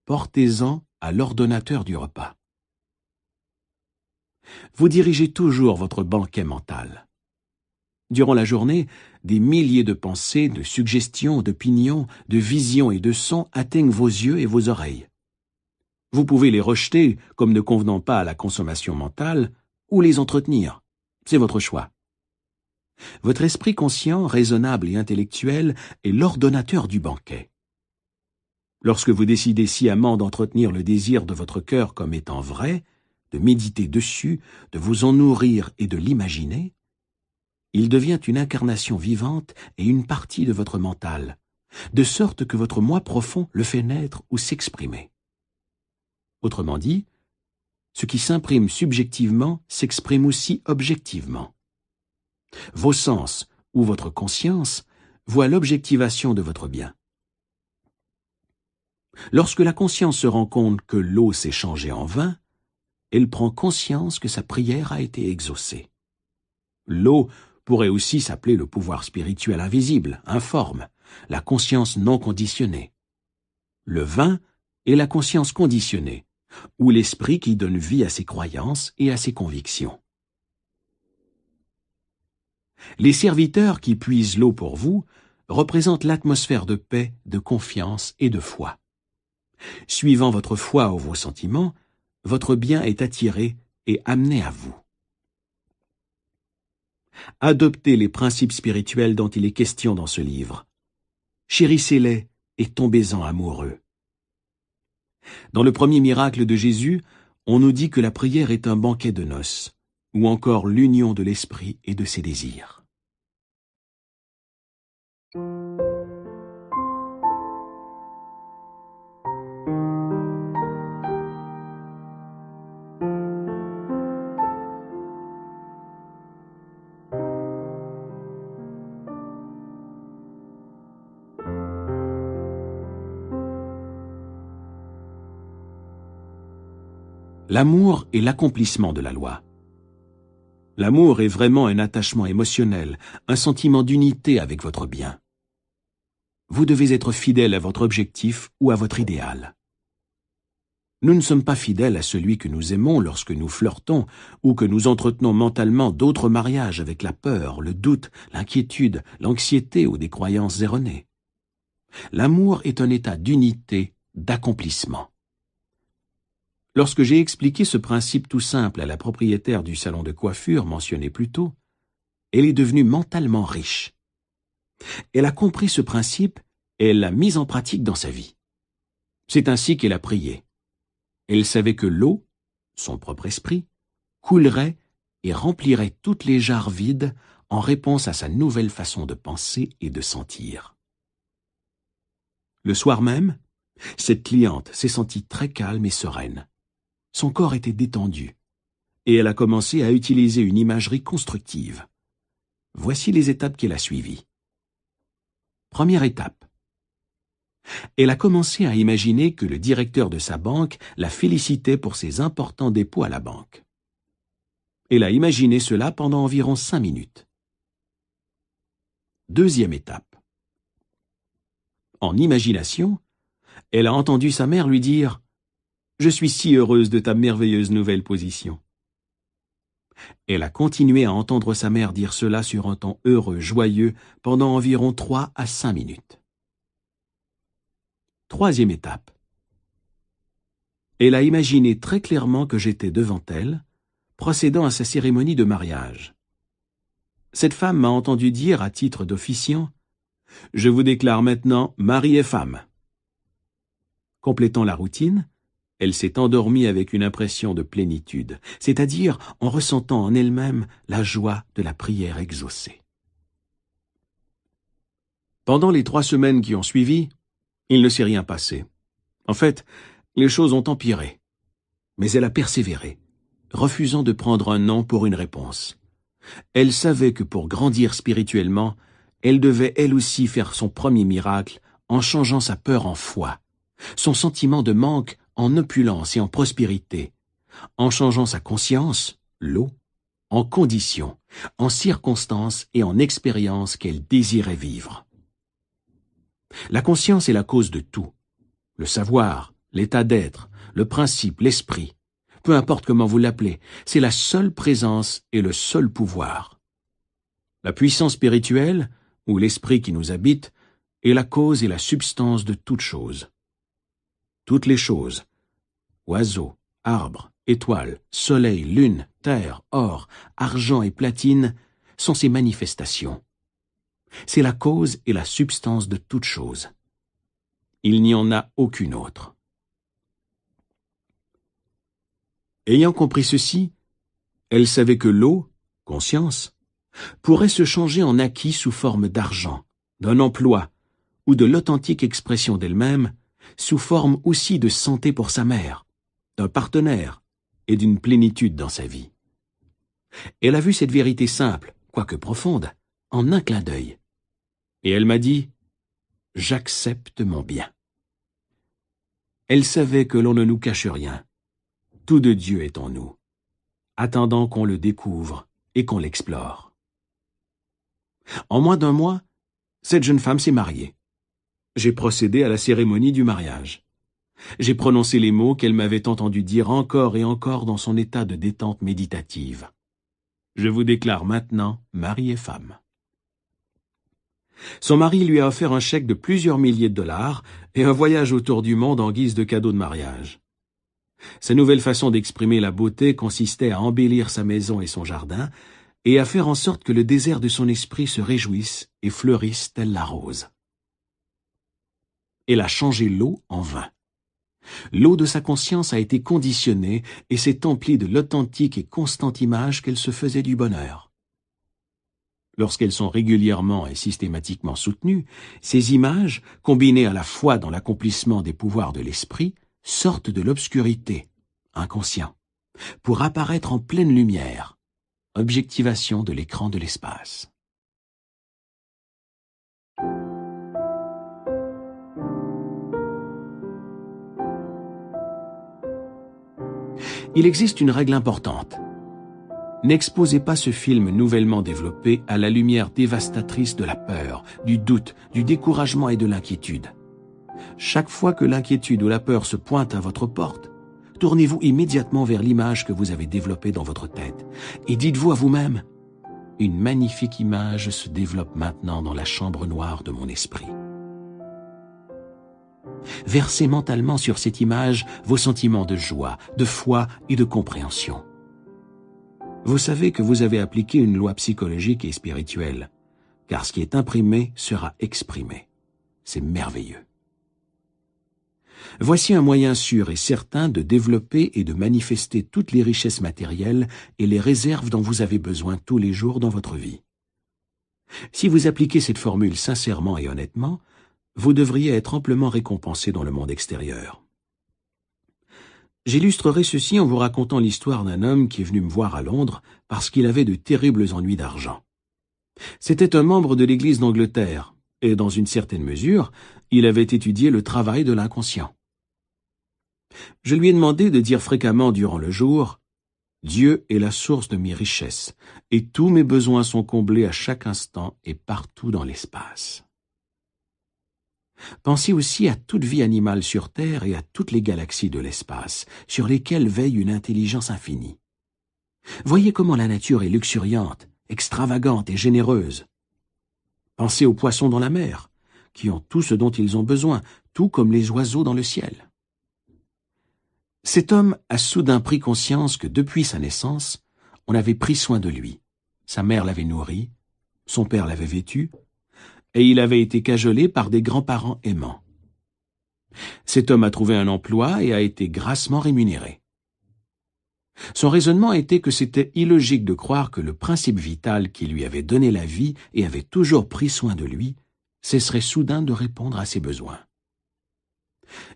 Portez-en à l'ordonnateur du repas. Vous dirigez toujours votre banquet mental. Durant la journée, des milliers de pensées, de suggestions, d'opinions, de visions et de sons atteignent vos yeux et vos oreilles. Vous pouvez les rejeter comme ne convenant pas à la consommation mentale ou les entretenir. C'est votre choix. Votre esprit conscient, raisonnable et intellectuel est l'ordonnateur du banquet. Lorsque vous décidez sciemment d'entretenir le désir de votre cœur comme étant vrai, de méditer dessus, de vous en nourrir et de l'imaginer, il devient une incarnation vivante et une partie de votre mental, de sorte que votre moi profond le fait naître ou s'exprimer. Autrement dit, ce qui s'imprime subjectivement s'exprime aussi objectivement. Vos sens ou votre conscience voient l'objectivation de votre bien. Lorsque la conscience se rend compte que l'eau s'est changée en vin, elle prend conscience que sa prière a été exaucée. L'eau pourrait aussi s'appeler le pouvoir spirituel invisible, informe, la conscience non conditionnée. Le vin est la conscience conditionnée, ou l'esprit qui donne vie à ses croyances et à ses convictions. Les serviteurs qui puisent l'eau pour vous représentent l'atmosphère de paix, de confiance et de foi. Suivant votre foi ou vos sentiments, votre bien est attiré et amené à vous. Adoptez les principes spirituels dont il est question dans ce livre. Chérissez-les et tombez-en amoureux. Dans le premier miracle de Jésus, on nous dit que la prière est un banquet de noces, ou encore l'union de l'esprit et de ses désirs. L'amour est l'accomplissement de la loi. L'amour est vraiment un attachement émotionnel, un sentiment d'unité avec votre bien. Vous devez être fidèle à votre objectif ou à votre idéal. Nous ne sommes pas fidèles à celui que nous aimons lorsque nous flirtons ou que nous entretenons mentalement d'autres mariages avec la peur, le doute, l'inquiétude, l'anxiété ou des croyances erronées. L'amour est un état d'unité, d'accomplissement. Lorsque j'ai expliqué ce principe tout simple à la propriétaire du salon de coiffure mentionné plus tôt, elle est devenue mentalement riche. Elle a compris ce principe et elle l'a mis en pratique dans sa vie. C'est ainsi qu'elle a prié. Elle savait que l'eau, son propre esprit, coulerait et remplirait toutes les jarres vides en réponse à sa nouvelle façon de penser et de sentir. Le soir même, cette cliente s'est sentie très calme et sereine. Son corps était détendu, et elle a commencé à utiliser une imagerie constructive. Voici les étapes qu'elle a suivies. Première étape. Elle a commencé à imaginer que le directeur de sa banque la félicitait pour ses importants dépôts à la banque. Elle a imaginé cela pendant environ 5 minutes. Deuxième étape. En imagination, elle a entendu sa mère lui dire « Je suis si heureuse de ta merveilleuse nouvelle position ». Elle a continué à entendre sa mère dire cela sur un ton heureux, joyeux, pendant environ 3 à 5 minutes. Troisième étape. Elle a imaginé très clairement que j'étais devant elle, procédant à sa cérémonie de mariage. Cette femme m'a entendu dire à titre d'officiant « Je vous déclare maintenant mari et femme ». Complétant la routine, elle s'est endormie avec une impression de plénitude, c'est-à-dire en ressentant en elle-même la joie de la prière exaucée. Pendant les 3 semaines qui ont suivi, il ne s'est rien passé. En fait, les choses ont empiré. Mais elle a persévéré, refusant de prendre un non pour une réponse. Elle savait que pour grandir spirituellement, elle devait elle aussi faire son premier miracle en changeant sa peur en foi, son sentiment de manque en opulence et en prospérité, en changeant sa conscience, l'eau, en conditions, en circonstances et en expériences qu'elle désirait vivre. La conscience est la cause de tout. Le savoir, l'état d'être, le principe, l'esprit, peu importe comment vous l'appelez, c'est la seule présence et le seul pouvoir. La puissance spirituelle, ou l'esprit qui nous habite, est la cause et la substance de toutes choses. Toutes les choses, oiseaux, arbres, étoiles, soleil, lune, terre, or, argent et platine, sont ces manifestations. C'est la cause et la substance de toutes choses. Il n'y en a aucune autre. Ayant compris ceci, elle savait que l'eau, conscience, pourrait se changer en acquis sous forme d'argent, d'un emploi, ou de l'authentique expression d'elle-même, sous forme aussi de santé pour sa mère, d'un partenaire et d'une plénitude dans sa vie. Elle a vu cette vérité simple, quoique profonde, en un clin d'œil. Et elle m'a dit « J'accepte mon bien ». Elle savait que l'on ne nous cache rien. Tout de Dieu est en nous, attendant qu'on le découvre et qu'on l'explore. En moins d'1 mois, cette jeune femme s'est mariée. J'ai procédé à la cérémonie du mariage. J'ai prononcé les mots qu'elle m'avait entendu dire encore et encore dans son état de détente méditative. Je vous déclare maintenant mari et femme. Son mari lui a offert un chèque de plusieurs milliers de dollars et un voyage autour du monde en guise de cadeau de mariage. Sa nouvelle façon d'exprimer la beauté consistait à embellir sa maison et son jardin et à faire en sorte que le désert de son esprit se réjouisse et fleurisse telle la rose. Elle a changé l'eau en vin. L'eau de sa conscience a été conditionnée et s'est emplie de l'authentique et constante image qu'elle se faisait du bonheur. Lorsqu'elles sont régulièrement et systématiquement soutenues, ces images, combinées à la foi dans l'accomplissement des pouvoirs de l'esprit, sortent de l'obscurité, inconscient, pour apparaître en pleine lumière, objectivation de l'écran de l'espace. Il existe une règle importante. N'exposez pas ce film nouvellement développé à la lumière dévastatrice de la peur, du doute, du découragement et de l'inquiétude. Chaque fois que l'inquiétude ou la peur se pointe à votre porte, tournez-vous immédiatement vers l'image que vous avez développée dans votre tête et dites-vous à vous-même « Une magnifique image se développe maintenant dans la chambre noire de mon esprit ». Versez mentalement sur cette image vos sentiments de joie, de foi et de compréhension. Vous savez que vous avez appliqué une loi psychologique et spirituelle, car ce qui est imprimé sera exprimé. C'est merveilleux. Voici un moyen sûr et certain de développer et de manifester toutes les richesses matérielles et les réserves dont vous avez besoin tous les jours dans votre vie. Si vous appliquez cette formule sincèrement et honnêtement, vous devriez être amplement récompensé dans le monde extérieur. J'illustrerai ceci en vous racontant l'histoire d'un homme qui est venu me voir à Londres parce qu'il avait de terribles ennuis d'argent. C'était un membre de l'Église d'Angleterre, et dans une certaine mesure, il avait étudié le travail de l'inconscient. Je lui ai demandé de dire fréquemment durant le jour « Dieu est la source de mes richesses, et tous mes besoins sont comblés à chaque instant et partout dans l'espace. » Pensez aussi à toute vie animale sur Terre et à toutes les galaxies de l'espace, sur lesquelles veille une intelligence infinie. Voyez comment la nature est luxuriante, extravagante et généreuse. Pensez aux poissons dans la mer, qui ont tout ce dont ils ont besoin, tout comme les oiseaux dans le ciel. Cet homme a soudain pris conscience que depuis sa naissance, on avait pris soin de lui. Sa mère l'avait nourri, son père l'avait vêtu, et il avait été cajolé par des grands-parents aimants. Cet homme a trouvé un emploi et a été grassement rémunéré. Son raisonnement était que c'était illogique de croire que le principe vital qui lui avait donné la vie et avait toujours pris soin de lui cesserait soudain de répondre à ses besoins.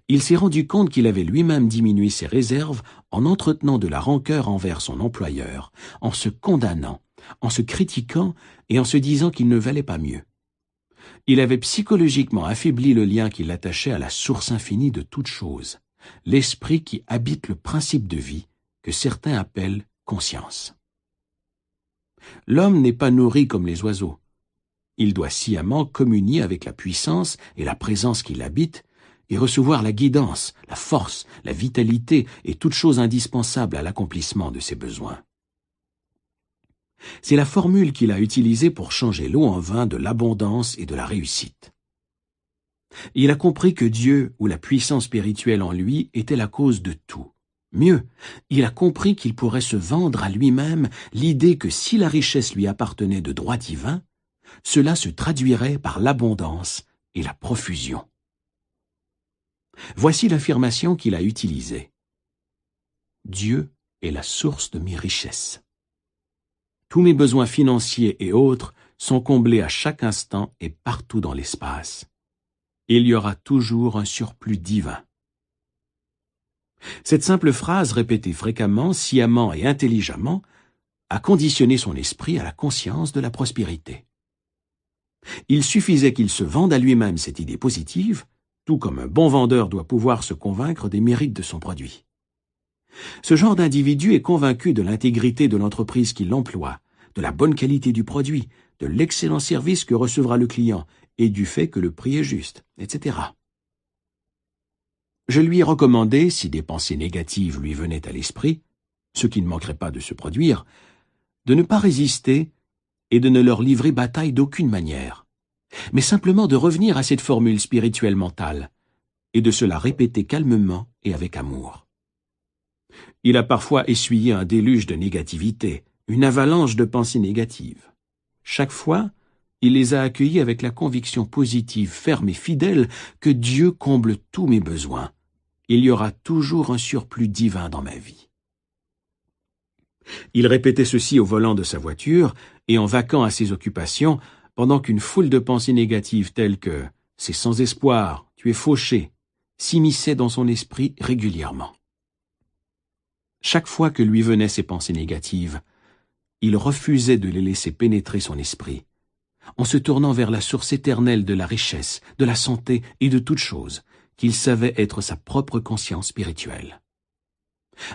Il s'est rendu compte qu'il avait lui-même diminué ses réserves en entretenant de la rancœur envers son employeur, en se condamnant, en se critiquant et en se disant qu'il ne valait pas mieux. Il avait psychologiquement affaibli le lien qui l'attachait à la source infinie de toute chose, l'esprit qui habite le principe de vie, que certains appellent conscience. L'homme n'est pas nourri comme les oiseaux. Il doit sciemment communier avec la puissance et la présence qui l'habite et recevoir la guidance, la force, la vitalité et toute chose indispensable à l'accomplissement de ses besoins. C'est la formule qu'il a utilisée pour changer l'eau en vin de l'abondance et de la réussite. Il a compris que Dieu ou la puissance spirituelle en lui était la cause de tout. Mieux, il a compris qu'il pourrait se vendre à lui-même l'idée que si la richesse lui appartenait de droit divin, cela se traduirait par l'abondance et la profusion. Voici l'affirmation qu'il a utilisée. Dieu est la source de mes richesses. Tous mes besoins financiers et autres sont comblés à chaque instant et partout dans l'espace. Il y aura toujours un surplus divin. Cette simple phrase, répétée fréquemment, sciemment et intelligemment, a conditionné son esprit à la conscience de la prospérité. Il suffisait qu'il se vende à lui-même cette idée positive, tout comme un bon vendeur doit pouvoir se convaincre des mérites de son produit. Ce genre d'individu est convaincu de l'intégrité de l'entreprise qui l'emploie, de la bonne qualité du produit, de l'excellent service que recevra le client et du fait que le prix est juste, etc. Je lui ai recommandé, si des pensées négatives lui venaient à l'esprit, ce qui ne manquerait pas de se produire, de ne pas résister et de ne leur livrer bataille d'aucune manière, mais simplement de revenir à cette formule spirituelle mentale et de se la répéter calmement et avec amour. Il a parfois essuyé un déluge de négativité, une avalanche de pensées négatives. Chaque fois, il les a accueillies avec la conviction positive, ferme et fidèle que Dieu comble tous mes besoins. Il y aura toujours un surplus divin dans ma vie. Il répétait ceci au volant de sa voiture et en vaquant à ses occupations, pendant qu'une foule de pensées négatives telles que « c'est sans espoir, tu es fauché » s'immisçaient dans son esprit régulièrement. Chaque fois que lui venaient ces pensées négatives, il refusait de les laisser pénétrer son esprit, en se tournant vers la source éternelle de la richesse, de la santé et de toute chose, qu'il savait être sa propre conscience spirituelle.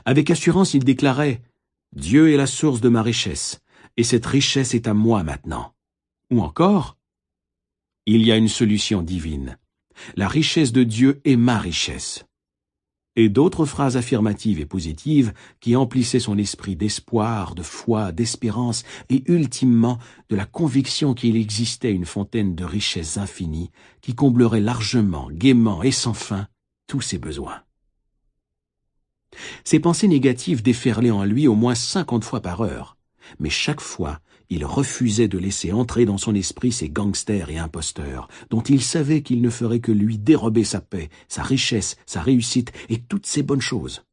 Avec assurance, il déclarait « Dieu est la source de ma richesse, et cette richesse est à moi maintenant ». Ou encore « Il y a une solution divine. La richesse de Dieu est ma richesse ». Et d'autres phrases affirmatives et positives qui emplissaient son esprit d'espoir, de foi, d'espérance et ultimement de la conviction qu'il existait une fontaine de richesses infinies qui comblerait largement, gaiement et sans fin tous ses besoins. Ces pensées négatives déferlaient en lui au moins 50 fois par heure, mais chaque fois, il refusait de laisser entrer dans son esprit ces gangsters et imposteurs, dont il savait qu'ils ne feraient que lui dérober sa paix, sa richesse, sa réussite et toutes ses bonnes choses.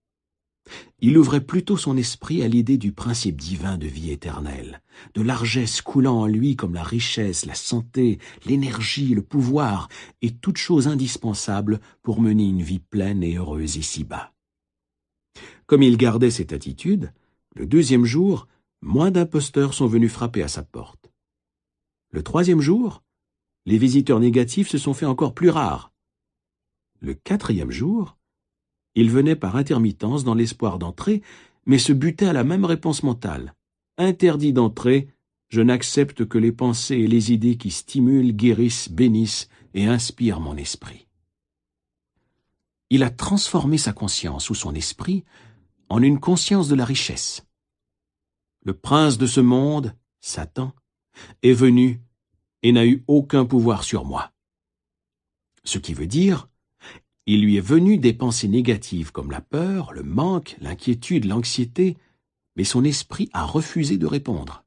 Il ouvrait plutôt son esprit à l'idée du principe divin de vie éternelle, de largesse coulant en lui comme la richesse, la santé, l'énergie, le pouvoir et toutes choses indispensables pour mener une vie pleine et heureuse ici-bas. Comme il gardait cette attitude, le 2e jour, moins d'imposteurs sont venus frapper à sa porte. Le 3e jour, les visiteurs négatifs se sont fait encore plus rares. Le 4e jour, ils venaient par intermittence dans l'espoir d'entrer, mais se butaient à la même réponse mentale. Interdit d'entrer, je n'accepte que les pensées et les idées qui stimulent, guérissent, bénissent et inspirent mon esprit. Il a transformé sa conscience ou son esprit en une conscience de la richesse. Le prince de ce monde, Satan, est venu et n'a eu aucun pouvoir sur moi. Ce qui veut dire, il lui est venu des pensées négatives comme la peur, le manque, l'inquiétude, l'anxiété, mais son esprit a refusé de répondre.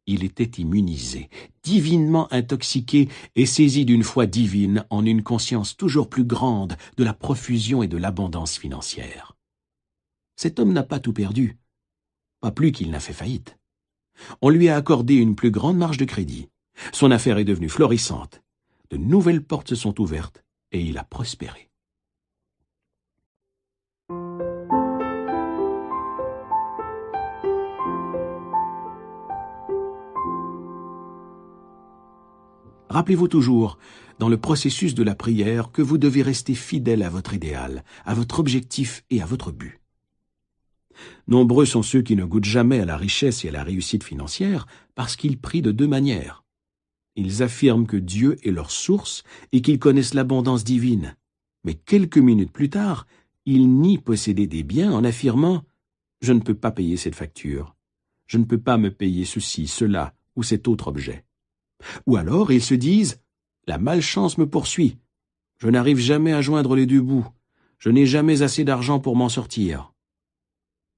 Il était immunisé, divinement intoxiqué et saisi d'une foi divine en une conscience toujours plus grande de la profusion et de l'abondance financière. Cet homme n'a pas tout perdu, pas plus qu'il n'a fait faillite. On lui a accordé une plus grande marge de crédit. Son affaire est devenue florissante. De nouvelles portes se sont ouvertes et il a prospéré. Rappelez-vous toujours, dans le processus de la prière, que vous devez rester fidèle à votre idéal, à votre objectif et à votre but. Nombreux sont ceux qui ne goûtent jamais à la richesse et à la réussite financière parce qu'ils prient de deux manières. Ils affirment que Dieu est leur source et qu'ils connaissent l'abondance divine. Mais quelques minutes plus tard, ils nient posséder des biens en affirmant « Je ne peux pas payer cette facture. Je ne peux pas me payer ceci, cela ou cet autre objet. » Ou alors ils se disent « La malchance me poursuit. Je n'arrive jamais à joindre les deux bouts. Je n'ai jamais assez d'argent pour m'en sortir. »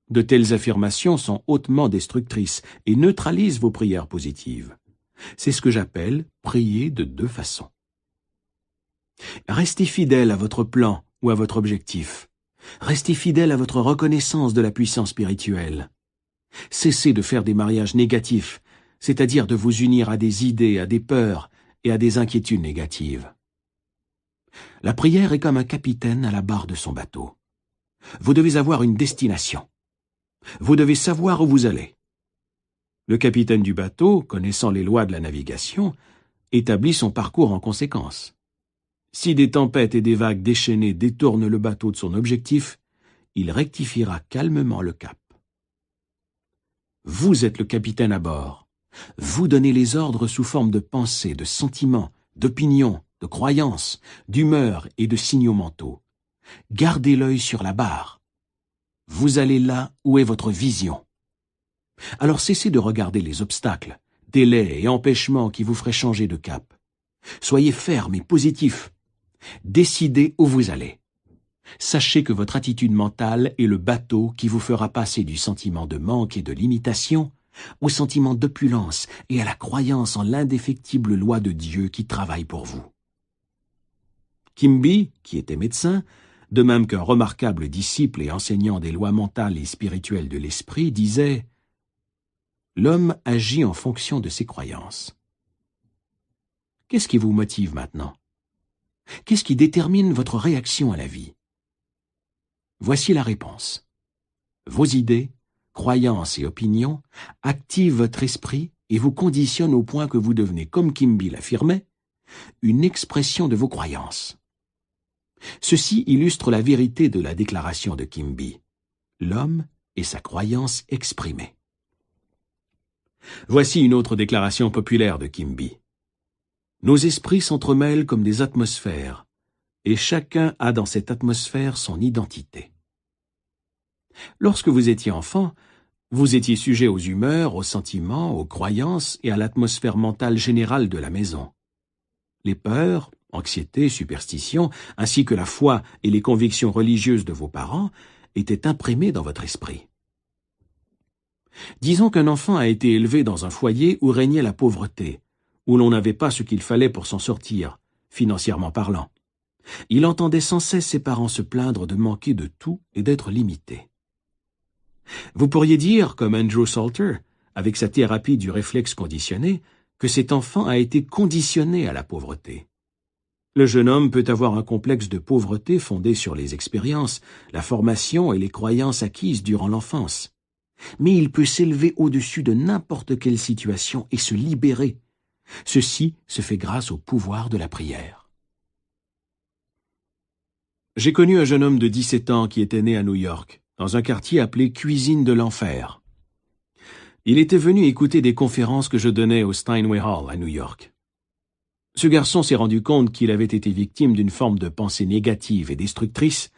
De telles affirmations sont hautement destructrices et neutralisent vos prières positives. C'est ce que j'appelle prier de deux façons. Restez fidèle à votre plan ou à votre objectif. Restez fidèle à votre reconnaissance de la puissance spirituelle. Cessez de faire des mariages négatifs, c'est-à-dire de vous unir à des idées, à des peurs et à des inquiétudes négatives. La prière est comme un capitaine à la barre de son bateau. Vous devez avoir une destination. Vous devez savoir où vous allez. Le capitaine du bateau, connaissant les lois de la navigation, établit son parcours en conséquence. Si des tempêtes et des vagues déchaînées détournent le bateau de son objectif, il rectifiera calmement le cap. Vous êtes le capitaine à bord. Vous donnez les ordres sous forme de pensées, de sentiments, d'opinions, de croyances, d'humeurs et de signaux mentaux. Gardez l'œil sur la barre. Vous allez là où est votre vision. Alors cessez de regarder les obstacles, délais et empêchements qui vous feraient changer de cap. Soyez ferme et positif. Décidez où vous allez. Sachez que votre attitude mentale est le bateau qui vous fera passer du sentiment de manque et de limitation au sentiment d'opulence et à la croyance en l'indéfectible loi de Dieu qui travaille pour vous. Quimby, qui était médecin, de même qu'un remarquable disciple et enseignant des lois mentales et spirituelles de l'esprit, disait « L'homme agit en fonction de ses croyances. » Qu'est-ce qui vous motive maintenant? Qu'est-ce qui détermine votre réaction à la vie? Voici la réponse. Vos idées, croyances et opinions activent votre esprit et vous conditionnent au point que vous devenez, comme Quimby l'affirmait, une expression de vos croyances. Ceci illustre la vérité de la déclaration de Quimby. L'homme est sa croyance exprimée. Voici une autre déclaration populaire de Quimby. Nos esprits s'entremêlent comme des atmosphères, et chacun a dans cette atmosphère son identité. Lorsque vous étiez enfant, vous étiez sujet aux humeurs, aux sentiments, aux croyances et à l'atmosphère mentale générale de la maison. Les peurs, anxiété, superstition, ainsi que la foi et les convictions religieuses de vos parents étaient imprimées dans votre esprit. Disons qu'un enfant a été élevé dans un foyer où régnait la pauvreté, où l'on n'avait pas ce qu'il fallait pour s'en sortir, financièrement parlant. Il entendait sans cesse ses parents se plaindre de manquer de tout et d'être limité. Vous pourriez dire, comme Andrew Salter, avec sa thérapie du réflexe conditionné, que cet enfant a été conditionné à la pauvreté. Le jeune homme peut avoir un complexe de pauvreté fondé sur les expériences, la formation et les croyances acquises durant l'enfance. Mais il peut s'élever au-dessus de n'importe quelle situation et se libérer. Ceci se fait grâce au pouvoir de la prière. J'ai connu un jeune homme de 17 ans qui était né à New York, dans un quartier appelé Cuisine de l'Enfer. Il était venu écouter des conférences que je donnais au Steinway Hall à New York. Ce garçon s'est rendu compte qu'il avait été victime d'une forme de pensée négative et destructrice,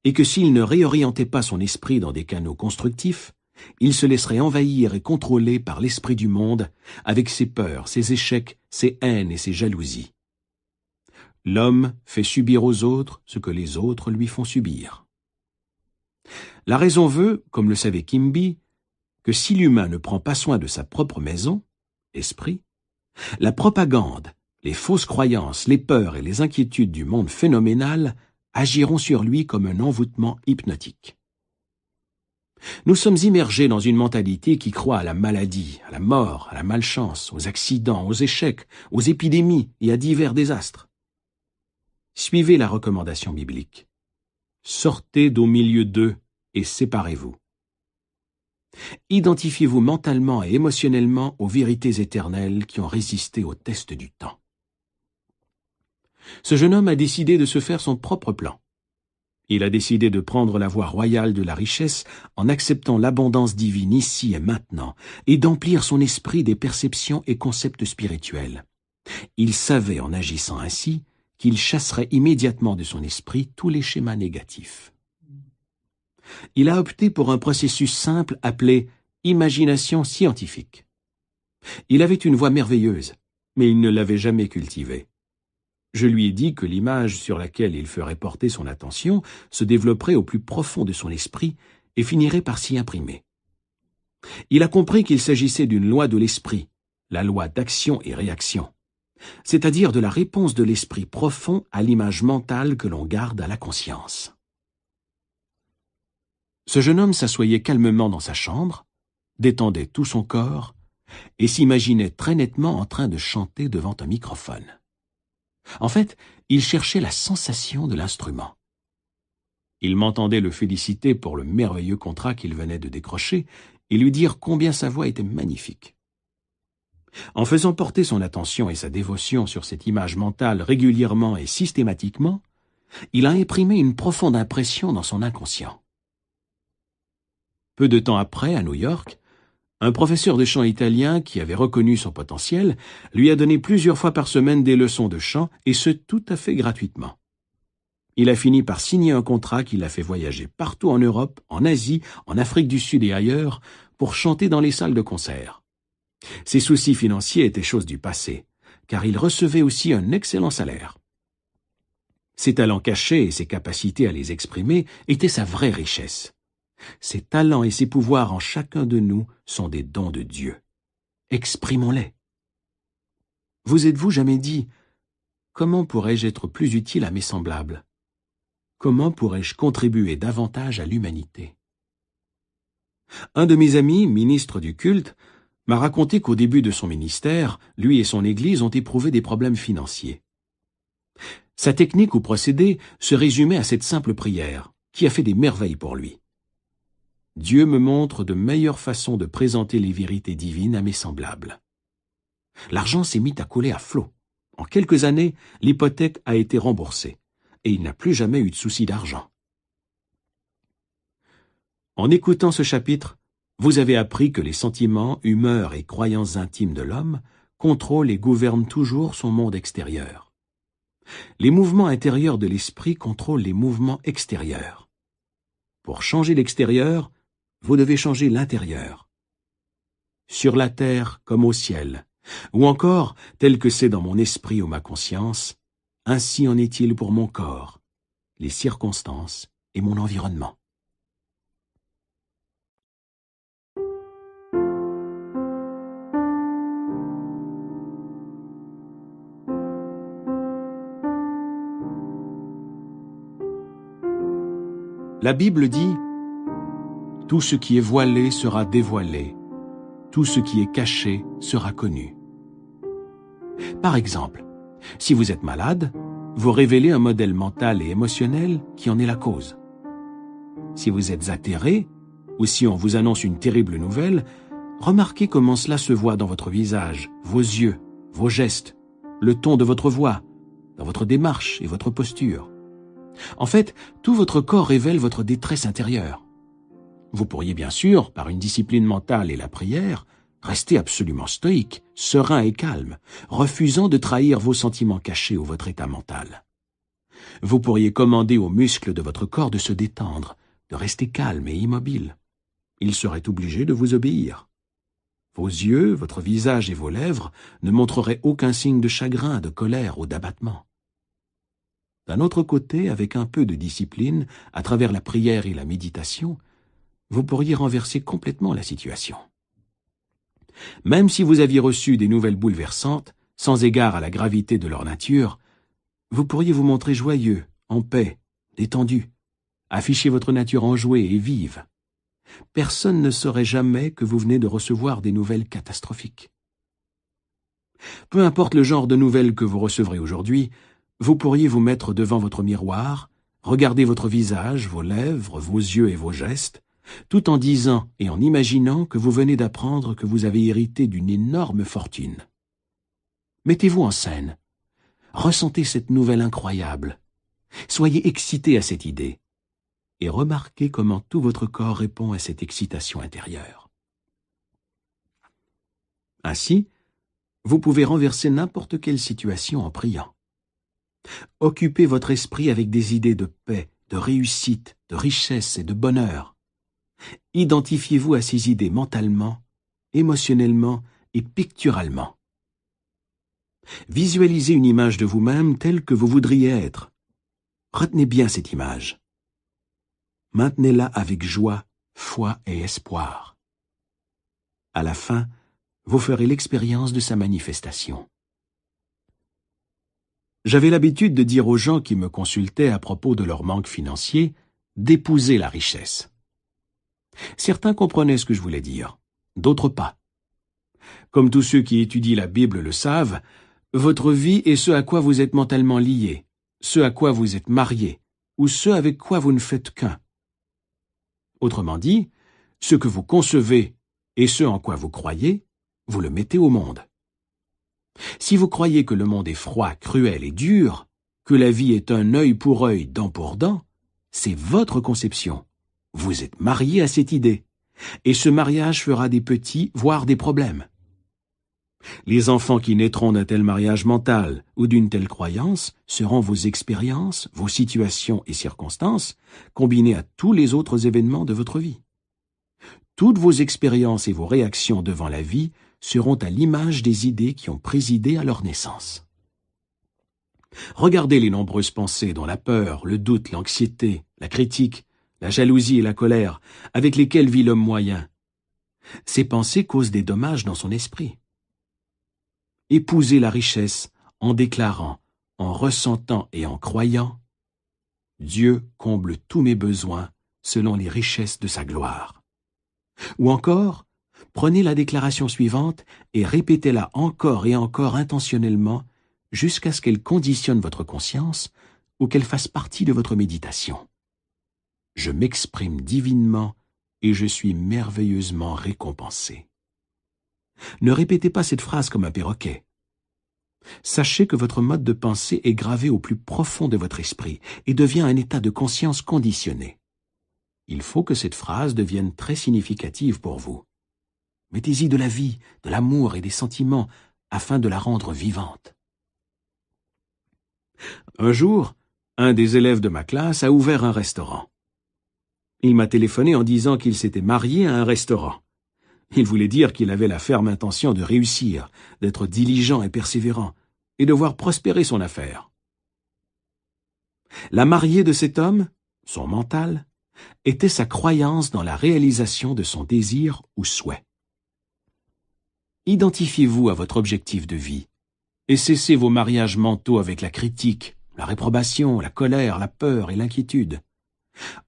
et que s'il ne réorientait pas son esprit dans des canaux constructifs, il se laisserait envahir et contrôler par l'esprit du monde, avec ses peurs, ses échecs, ses haines et ses jalousies. L'homme fait subir aux autres ce que les autres lui font subir. La raison veut, comme le savait Quimby, que si l'humain ne prend pas soin de sa propre maison, esprit, la propagande, les fausses croyances, les peurs et les inquiétudes du monde phénoménal agiront sur lui comme un envoûtement hypnotique. Nous sommes immergés dans une mentalité qui croit à la maladie, à la mort, à la malchance, aux accidents, aux échecs, aux épidémies et à divers désastres. Suivez la recommandation biblique. Sortez d'au milieu d'eux et séparez-vous. Identifiez-vous mentalement et émotionnellement aux vérités éternelles qui ont résisté au test du temps. Ce jeune homme a décidé de se faire son propre plan. Il a décidé de prendre la voie royale de la richesse en acceptant l'abondance divine ici et maintenant et d'emplir son esprit des perceptions et concepts spirituels. Il savait en agissant ainsi qu'il chasserait immédiatement de son esprit tous les schémas négatifs. Il a opté pour un processus simple appelé imagination scientifique. Il avait une voix merveilleuse, mais il ne l'avait jamais cultivée. Je lui ai dit que l'image sur laquelle il ferait porter son attention se développerait au plus profond de son esprit et finirait par s'y imprimer. Il a compris qu'il s'agissait d'une loi de l'esprit, la loi d'action et réaction, c'est-à-dire de la réponse de l'esprit profond à l'image mentale que l'on garde à la conscience. Ce jeune homme s'assoyait calmement dans sa chambre, détendait tout son corps et s'imaginait très nettement en train de chanter devant un microphone. En fait, il cherchait la sensation de l'instrument. Il m'entendait le féliciter pour le merveilleux contrat qu'il venait de décrocher et lui dire combien sa voix était magnifique. En faisant porter son attention et sa dévotion sur cette image mentale régulièrement et systématiquement, il a imprimé une profonde impression dans son inconscient. Peu de temps après, à New York, un professeur de chant italien qui avait reconnu son potentiel lui a donné plusieurs fois par semaine des leçons de chant, et ce tout à fait gratuitement. Il a fini par signer un contrat qui l'a fait voyager partout en Europe, en Asie, en Afrique du Sud et ailleurs, pour chanter dans les salles de concert. Ses soucis financiers étaient chose du passé, car il recevait aussi un excellent salaire. Ses talents cachés et ses capacités à les exprimer étaient sa vraie richesse. Ses talents et ses pouvoirs en chacun de nous sont des dons de Dieu. Exprimons-les. Vous êtes-vous jamais dit « Comment pourrais-je être plus utile à mes semblables ? Comment pourrais-je contribuer davantage à l'humanité ?» Un de mes amis, ministre du culte, m'a raconté qu'au début de son ministère, lui et son Église ont éprouvé des problèmes financiers. Sa technique ou procédé se résumait à cette simple prière, qui a fait des merveilles pour lui. Dieu me montre de meilleures façons de présenter les vérités divines à mes semblables. L'argent s'est mis à couler à flot. En quelques années, l'hypothèque a été remboursée, et il n'a plus jamais eu de souci d'argent. En écoutant ce chapitre, vous avez appris que les sentiments, humeurs et croyances intimes de l'homme contrôlent et gouvernent toujours son monde extérieur. Les mouvements intérieurs de l'esprit contrôlent les mouvements extérieurs. Pour changer l'extérieur, vous devez changer l'intérieur. Sur la terre comme au ciel, ou encore, tel que c'est dans mon esprit ou ma conscience, ainsi en est-il pour mon corps, les circonstances et mon environnement. La Bible dit « Tout ce qui est voilé sera dévoilé, tout ce qui est caché sera connu. » Par exemple, si vous êtes malade, vous révélez un modèle mental et émotionnel qui en est la cause. Si vous êtes atterré, ou si on vous annonce une terrible nouvelle, remarquez comment cela se voit dans votre visage, vos yeux, vos gestes, le ton de votre voix, dans votre démarche et votre posture. En fait, tout votre corps révèle votre détresse intérieure. Vous pourriez bien sûr, par une discipline mentale et la prière, rester absolument stoïque, serein et calme, refusant de trahir vos sentiments cachés ou votre état mental. Vous pourriez commander aux muscles de votre corps de se détendre, de rester calme et immobile. il serait obligé de vous obéir. Vos yeux, votre visage et vos lèvres ne montreraient aucun signe de chagrin, de colère ou d'abattement. D'un autre côté, avec un peu de discipline, à travers la prière et la méditation, vous pourriez renverser complètement la situation. Même si vous aviez reçu des nouvelles bouleversantes, sans égard à la gravité de leur nature, vous pourriez vous montrer joyeux, en paix, détendu, afficher votre nature enjouée et vive. Personne ne saurait jamais que vous venez de recevoir des nouvelles catastrophiques. Peu importe le genre de nouvelles que vous recevrez aujourd'hui, vous pourriez vous mettre devant votre miroir, regarder votre visage, vos lèvres, vos yeux et vos gestes, tout en disant et en imaginant que vous venez d'apprendre que vous avez hérité d'une énorme fortune. Mettez-vous en scène. Ressentez cette nouvelle incroyable. Soyez excité à cette idée. Et remarquez comment tout votre corps répond à cette excitation intérieure. Ainsi, vous pouvez renverser n'importe quelle situation en priant. Occupez votre esprit avec des idées de paix, de réussite, de richesse et de bonheur. Identifiez-vous à ces idées mentalement, émotionnellement et picturalement. Visualisez une image de vous-même telle que vous voudriez être. Retenez bien cette image. Maintenez-la avec joie, foi et espoir. À la fin, vous ferez l'expérience de sa manifestation. J'avais l'habitude de dire aux gens qui me consultaient à propos de leur manque financier d'épouser la richesse. Certains comprenaient ce que je voulais dire, d'autres pas. Comme tous ceux qui étudient la Bible le savent, votre vie est ce à quoi vous êtes mentalement lié, ce à quoi vous êtes marié, ou ce avec quoi vous ne faites qu'un. Autrement dit, ce que vous concevez et ce en quoi vous croyez, vous le mettez au monde. Si vous croyez que le monde est froid, cruel et dur, que la vie est un œil pour œil, dent pour dent, c'est votre conception. Vous êtes marié à cette idée, et ce mariage fera des petits, voire des problèmes. Les enfants qui naîtront d'un tel mariage mental ou d'une telle croyance seront vos expériences, vos situations et circonstances, combinées à tous les autres événements de votre vie. Toutes vos expériences et vos réactions devant la vie seront à l'image des idées qui ont présidé à leur naissance. Regardez les nombreuses pensées dont la peur, le doute, l'anxiété, la critique, la jalousie et la colère, avec lesquelles vit l'homme moyen. Ces pensées causent des dommages dans son esprit. Épousez la richesse en déclarant, en ressentant et en croyant « Dieu comble tous mes besoins selon les richesses de sa gloire ». Ou encore, prenez la déclaration suivante et répétez-la encore et encore intentionnellement jusqu'à ce qu'elle conditionne votre conscience ou qu'elle fasse partie de votre méditation. Je m'exprime divinement et je suis merveilleusement récompensé. Ne répétez pas cette phrase comme un perroquet. Sachez que votre mode de pensée est gravé au plus profond de votre esprit et devient un état de conscience conditionné. Il faut que cette phrase devienne très significative pour vous. Mettez-y de la vie, de l'amour et des sentiments afin de la rendre vivante. Un jour, un des élèves de ma classe a ouvert un restaurant. Il m'a téléphoné en disant qu'il s'était marié à un restaurant. Il voulait dire qu'il avait la ferme intention de réussir, d'être diligent et persévérant, et de voir prospérer son affaire. La mariée de cet homme, son mental, était sa croyance dans la réalisation de son désir ou souhait. Identifiez-vous à votre objectif de vie et cessez vos mariages mentaux avec la critique, la réprobation, la colère, la peur et l'inquiétude.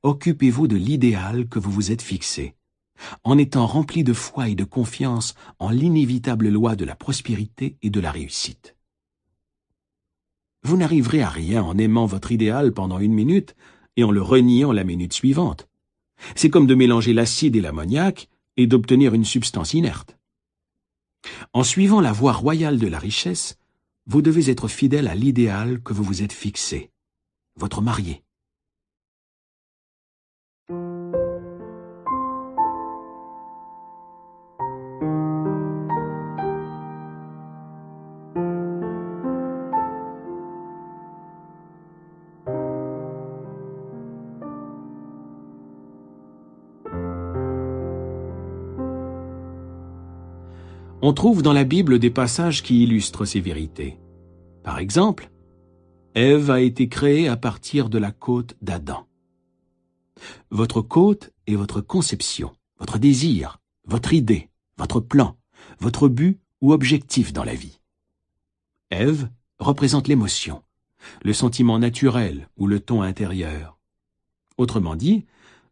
Occupez-vous de l'idéal que vous vous êtes fixé, en étant rempli de foi et de confiance en l'inévitable loi de la prospérité et de la réussite. Vous n'arriverez à rien en aimant votre idéal pendant 1 minute et en le reniant la minute suivante. C'est comme de mélanger l'acide et l'ammoniac et d'obtenir une substance inerte. En suivant la voie royale de la richesse, vous devez être fidèle à l'idéal que vous vous êtes fixé, votre marié. On trouve dans la Bible des passages qui illustrent ces vérités. Par exemple, Ève a été créée à partir de la côte d'Adam. Votre côte est votre conception, votre désir, votre idée, votre plan, votre but ou objectif dans la vie. Ève représente l'émotion, le sentiment naturel ou le ton intérieur. Autrement dit,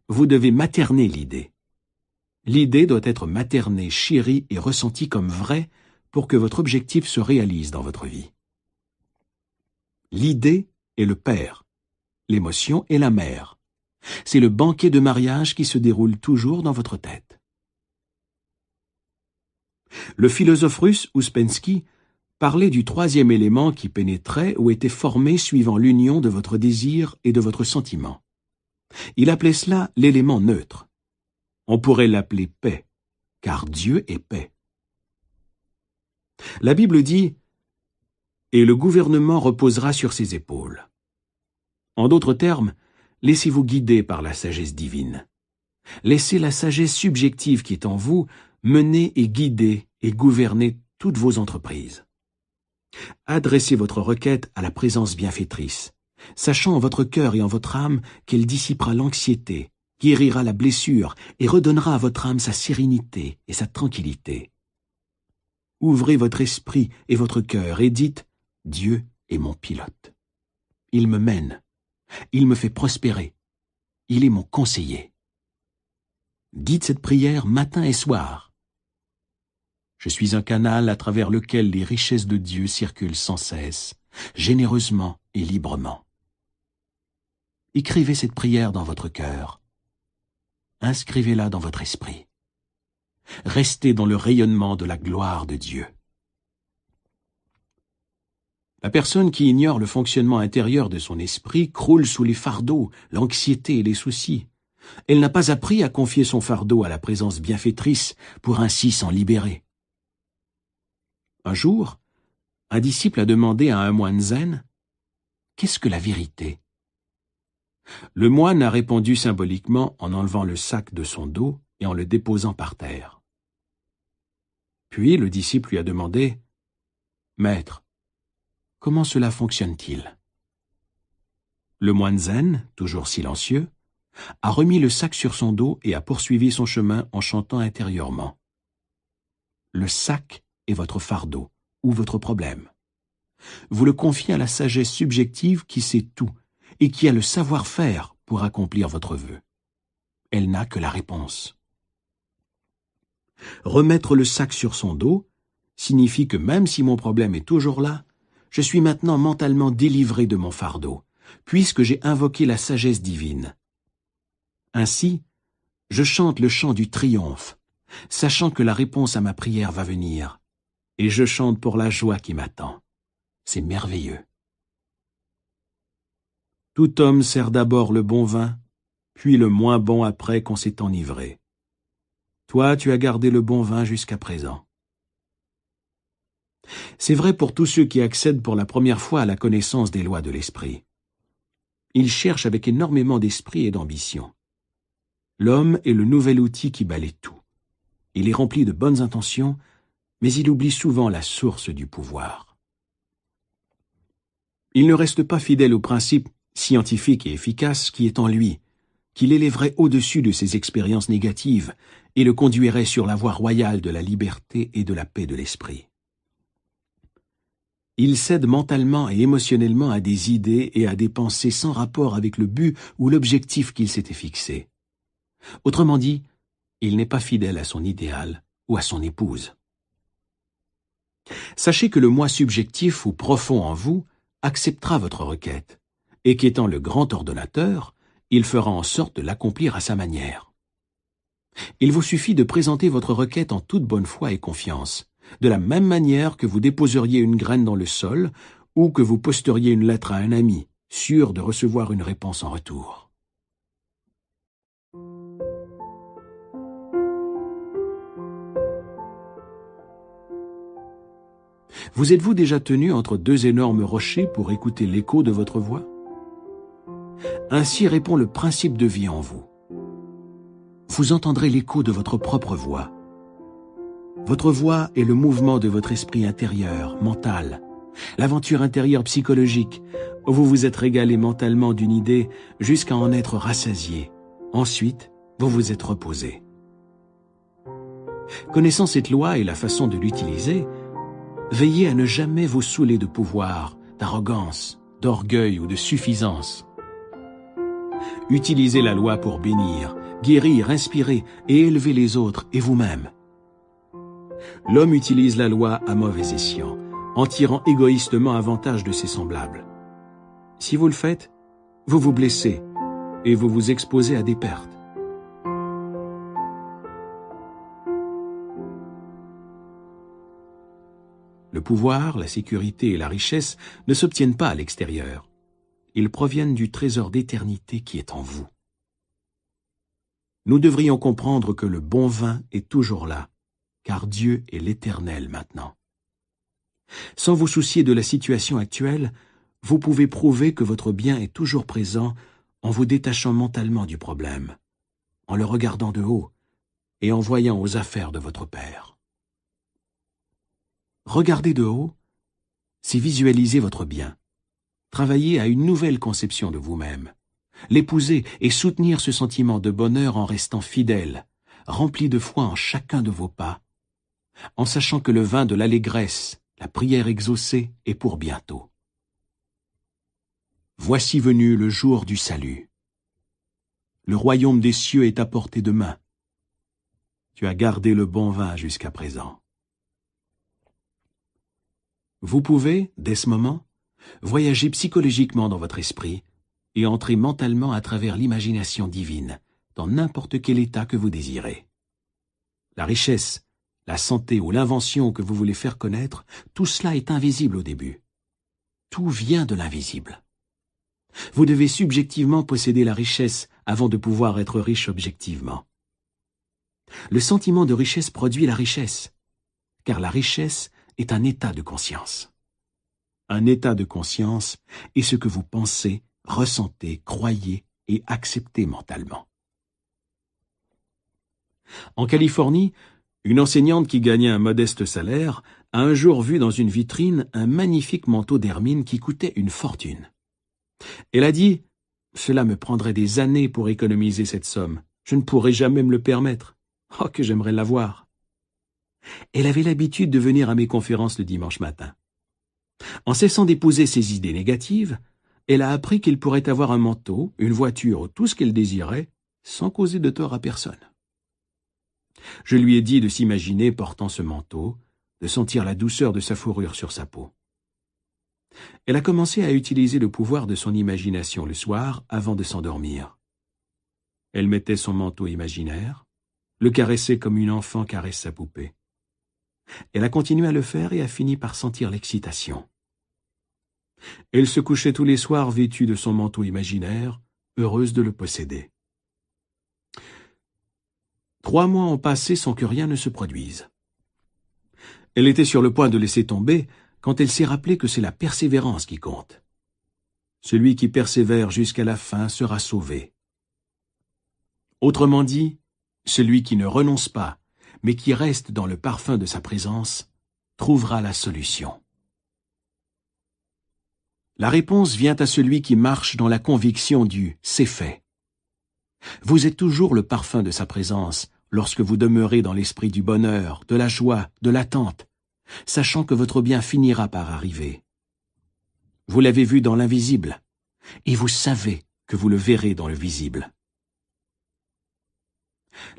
vous devez materner l'idée. L'idée doit être maternée, chérie et ressentie comme vraie pour que votre objectif se réalise dans votre vie. L'idée est le père, l'émotion est la mère. C'est le banquet de mariage qui se déroule toujours dans votre tête. Le philosophe russe Ouspensky parlait du troisième élément qui pénétrait ou était formé suivant l'union de votre désir et de votre sentiment. Il appelait cela l'élément neutre. On pourrait l'appeler paix, car Dieu est paix. La Bible dit « Et le gouvernement reposera sur ses épaules ». En d'autres termes, laissez-vous guider par la sagesse divine. Laissez la sagesse subjective qui est en vous mener et guider et gouverner toutes vos entreprises. Adressez votre requête à la présence bienfaitrice, sachant en votre cœur et en votre âme qu'elle dissipera l'anxiété, guérira la blessure et redonnera à votre âme sa sérénité et sa tranquillité. Ouvrez votre esprit et votre cœur et dites « Dieu est mon pilote. Il me mène. Il me fait prospérer. Il est mon conseiller. » Dites cette prière matin et soir. Je suis un canal à travers lequel les richesses de Dieu circulent sans cesse, généreusement et librement. Écrivez cette prière dans votre cœur. Inscrivez-la dans votre esprit. Restez dans le rayonnement de la gloire de Dieu. La personne qui ignore le fonctionnement intérieur de son esprit croule sous les fardeaux, l'anxiété et les soucis. Elle n'a pas appris à confier son fardeau à la présence bienfaitrice pour ainsi s'en libérer. Un jour, un disciple a demandé à un moine zen « Qu'est-ce que la vérité ?» Le moine a répondu symboliquement en enlevant le sac de son dos et en le déposant par terre. Puis le disciple lui a demandé « Maître, comment cela fonctionne-t-il » Le moine zen, toujours silencieux, a remis le sac sur son dos et a poursuivi son chemin en chantant intérieurement. Le sac est votre fardeau ou votre problème. Vous le confiez à la sagesse subjective qui sait tout et qui a le savoir-faire pour accomplir votre vœu. Elle n'a que la réponse. Remettre le sac sur son dos signifie que même si mon problème est toujours là, je suis maintenant mentalement délivré de mon fardeau, puisque j'ai invoqué la sagesse divine. Ainsi, je chante le chant du triomphe, sachant que la réponse à ma prière va venir, et je chante pour la joie qui m'attend. C'est merveilleux. Tout homme sert d'abord le bon vin, puis le moins bon après qu'on s'est enivré. Toi, tu as gardé le bon vin jusqu'à présent. C'est vrai pour tous ceux qui accèdent pour la première fois à la connaissance des lois de l'esprit. Ils cherchent avec énormément d'esprit et d'ambition. L'homme est le nouvel outil qui balaie tout. Il est rempli de bonnes intentions, mais il oublie souvent la source du pouvoir. Il ne reste pas fidèle au principe scientifique et efficace qui est en lui, qui l'élèverait au-dessus de ses expériences négatives et le conduirait sur la voie royale de la liberté et de la paix de l'esprit. Il cède mentalement et émotionnellement à des idées et à des pensées sans rapport avec le but ou l'objectif qu'il s'était fixé. Autrement dit, il n'est pas fidèle à son idéal ou à son épouse. Sachez que le moi subjectif ou profond en vous acceptera votre requête, et qu'étant le grand ordonnateur, il fera en sorte de l'accomplir à sa manière. Il vous suffit de présenter votre requête en toute bonne foi et confiance, de la même manière que vous déposeriez une graine dans le sol ou que vous posteriez une lettre à un ami, sûr de recevoir une réponse en retour. Vous êtes-vous déjà tenu entre deux énormes rochers pour écouter l'écho de votre voix? Ainsi répond le principe de vie en vous. Vous entendrez l'écho de votre propre voix. Votre voix est le mouvement de votre esprit intérieur, mental, l'aventure intérieure psychologique, où vous vous êtes régalé mentalement d'une idée jusqu'à en être rassasié. Ensuite, vous vous êtes reposé. Connaissant cette loi et la façon de l'utiliser, veillez à ne jamais vous saouler de pouvoir, d'arrogance, d'orgueil ou de suffisance. Utilisez la loi pour bénir, guérir, inspirer et élever les autres et vous-même. L'homme utilise la loi à mauvais escient, en tirant égoïstement avantage de ses semblables. Si vous le faites, vous vous blessez et vous vous exposez à des pertes. Le pouvoir, la sécurité et la richesse ne s'obtiennent pas à l'extérieur. Ils proviennent du trésor d'éternité qui est en vous. Nous devrions comprendre que le bon vin est toujours là, car Dieu est l'Éternel maintenant. Sans vous soucier de la situation actuelle, vous pouvez prouver que votre bien est toujours présent en vous détachant mentalement du problème, en le regardant de haut et en voyant aux affaires de votre Père. Regarder de haut, c'est visualiser votre bien, travailler à une nouvelle conception de vous-même, l'épouser et soutenir ce sentiment de bonheur en restant fidèle, rempli de foi en chacun de vos pas, en sachant que le vin de l'allégresse, la prière exaucée est pour bientôt. Voici venu le jour du salut. Le royaume des cieux est à portée de main. Tu as gardé le bon vin jusqu'à présent. Vous pouvez, dès ce moment, voyager psychologiquement dans votre esprit et entrer mentalement à travers l'imagination divine, dans n'importe quel état que vous désirez. La richesse, la santé ou l'invention que vous voulez faire connaître, tout cela est invisible au début. Tout vient de l'invisible. Vous devez subjectivement posséder la richesse avant de pouvoir être riche objectivement. Le sentiment de richesse produit la richesse, car la richesse est un état de conscience. Un état de conscience est ce que vous pensez, ressentez, croyez et acceptez mentalement. En Californie, une enseignante qui gagnait un modeste salaire a un jour vu dans une vitrine un magnifique manteau d'hermine qui coûtait une fortune. Elle a dit « Cela me prendrait des années pour économiser cette somme. Je ne pourrais jamais me le permettre. Oh, que j'aimerais l'avoir !» Elle avait l'habitude de venir à mes conférences le dimanche matin. En cessant d'épouser ses idées négatives, elle a appris qu'elle pourrait avoir un manteau, une voiture ou tout ce qu'elle désirait, sans causer de tort à personne. Je lui ai dit de s'imaginer portant ce manteau, de sentir la douceur de sa fourrure sur sa peau. Elle a commencé à utiliser le pouvoir de son imagination le soir avant de s'endormir. Elle mettait son manteau imaginaire, le caressait comme une enfant caresse sa poupée. Elle a continué à le faire et a fini par sentir l'excitation. Elle se couchait tous les soirs vêtue de son manteau imaginaire, heureuse de le posséder. 3 mois ont passé sans que rien ne se produise. Elle était sur le point de laisser tomber quand elle s'est rappelée que c'est la persévérance qui compte. Celui qui persévère jusqu'à la fin sera sauvé. Autrement dit, celui qui ne renonce pas, mais qui reste dans le parfum de sa présence, trouvera la solution. La réponse vient à celui qui marche dans la conviction du « c'est fait ». Vous êtes toujours le parfum de sa présence lorsque vous demeurez dans l'esprit du bonheur, de la joie, de l'attente, sachant que votre bien finira par arriver. Vous l'avez vu dans l'invisible, et vous savez que vous le verrez dans le visible.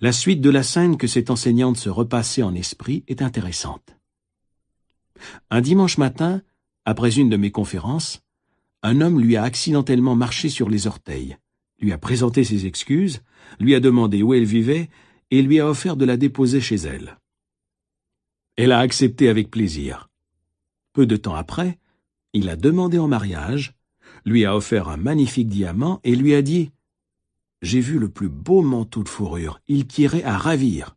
La suite de la scène que cette enseignante se repassait en esprit est intéressante. Un dimanche matin, après une de mes conférences, un homme lui a accidentellement marché sur les orteils, lui a présenté ses excuses, lui a demandé où elle vivait et lui a offert de la déposer chez elle. Elle a accepté avec plaisir. Peu de temps après, il l'a demandé en mariage, lui a offert un magnifique diamant et lui a dit « J'ai vu le plus beau manteau de fourrure, il tirait à ravir. »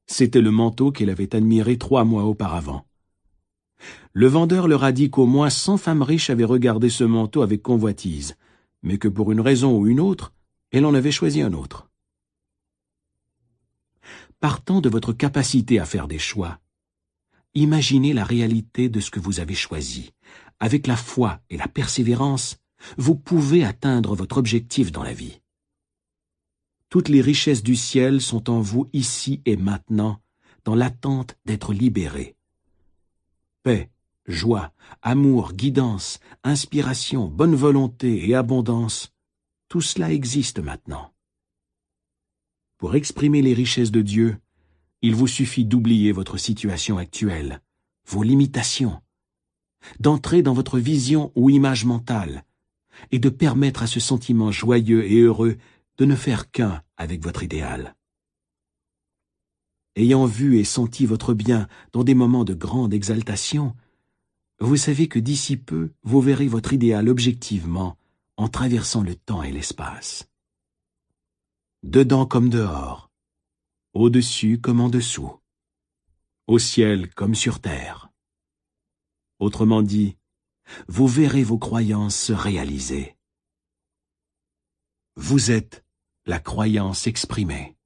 C'était le manteau qu'elle avait admiré 3 mois auparavant. Le vendeur leur a dit qu'au moins 100 femmes riches avaient regardé ce manteau avec convoitise, mais que pour une raison ou une autre, elle en avait choisi un autre. partant de votre capacité à faire des choix. Imaginez la réalité de ce que vous avez choisi. Avec la foi et la persévérance, vous pouvez atteindre votre objectif dans la vie. Toutes les richesses du ciel sont en vous ici et maintenant, dans l'attente d'être libérées. Paix, joie, amour, guidance, inspiration, bonne volonté et abondance, tout cela existe maintenant. Pour exprimer les richesses de Dieu, il vous suffit d'oublier votre situation actuelle, vos limitations, d'entrer dans votre vision ou image mentale et de permettre à ce sentiment joyeux et heureux de ne faire qu'un avec votre idéal. Ayant vu et senti votre bien dans des moments de grande exaltation, vous savez que d'ici peu, vous verrez votre idéal objectivement en traversant le temps et l'espace. Dedans comme dehors, au-dessus comme en dessous, au ciel comme sur terre. Autrement dit, vous verrez vos croyances se réaliser. Vous êtes la croyance exprimée.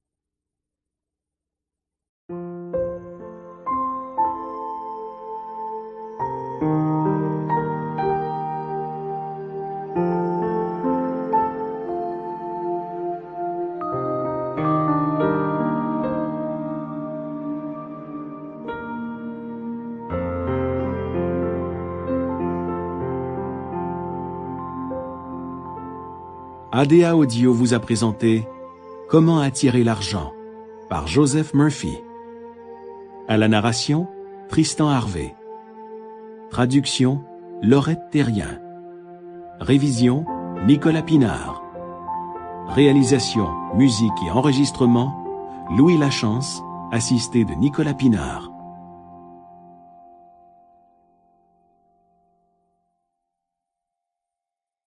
ADA Audio vous a présenté Comment attirer l'argent par Joseph Murphy. À la narration, Tristan Harvey. Traduction, Laurette Terrien. Révision, Nicolas Pinard. Réalisation, musique et enregistrement, Louis Lachance, assisté de Nicolas Pinard.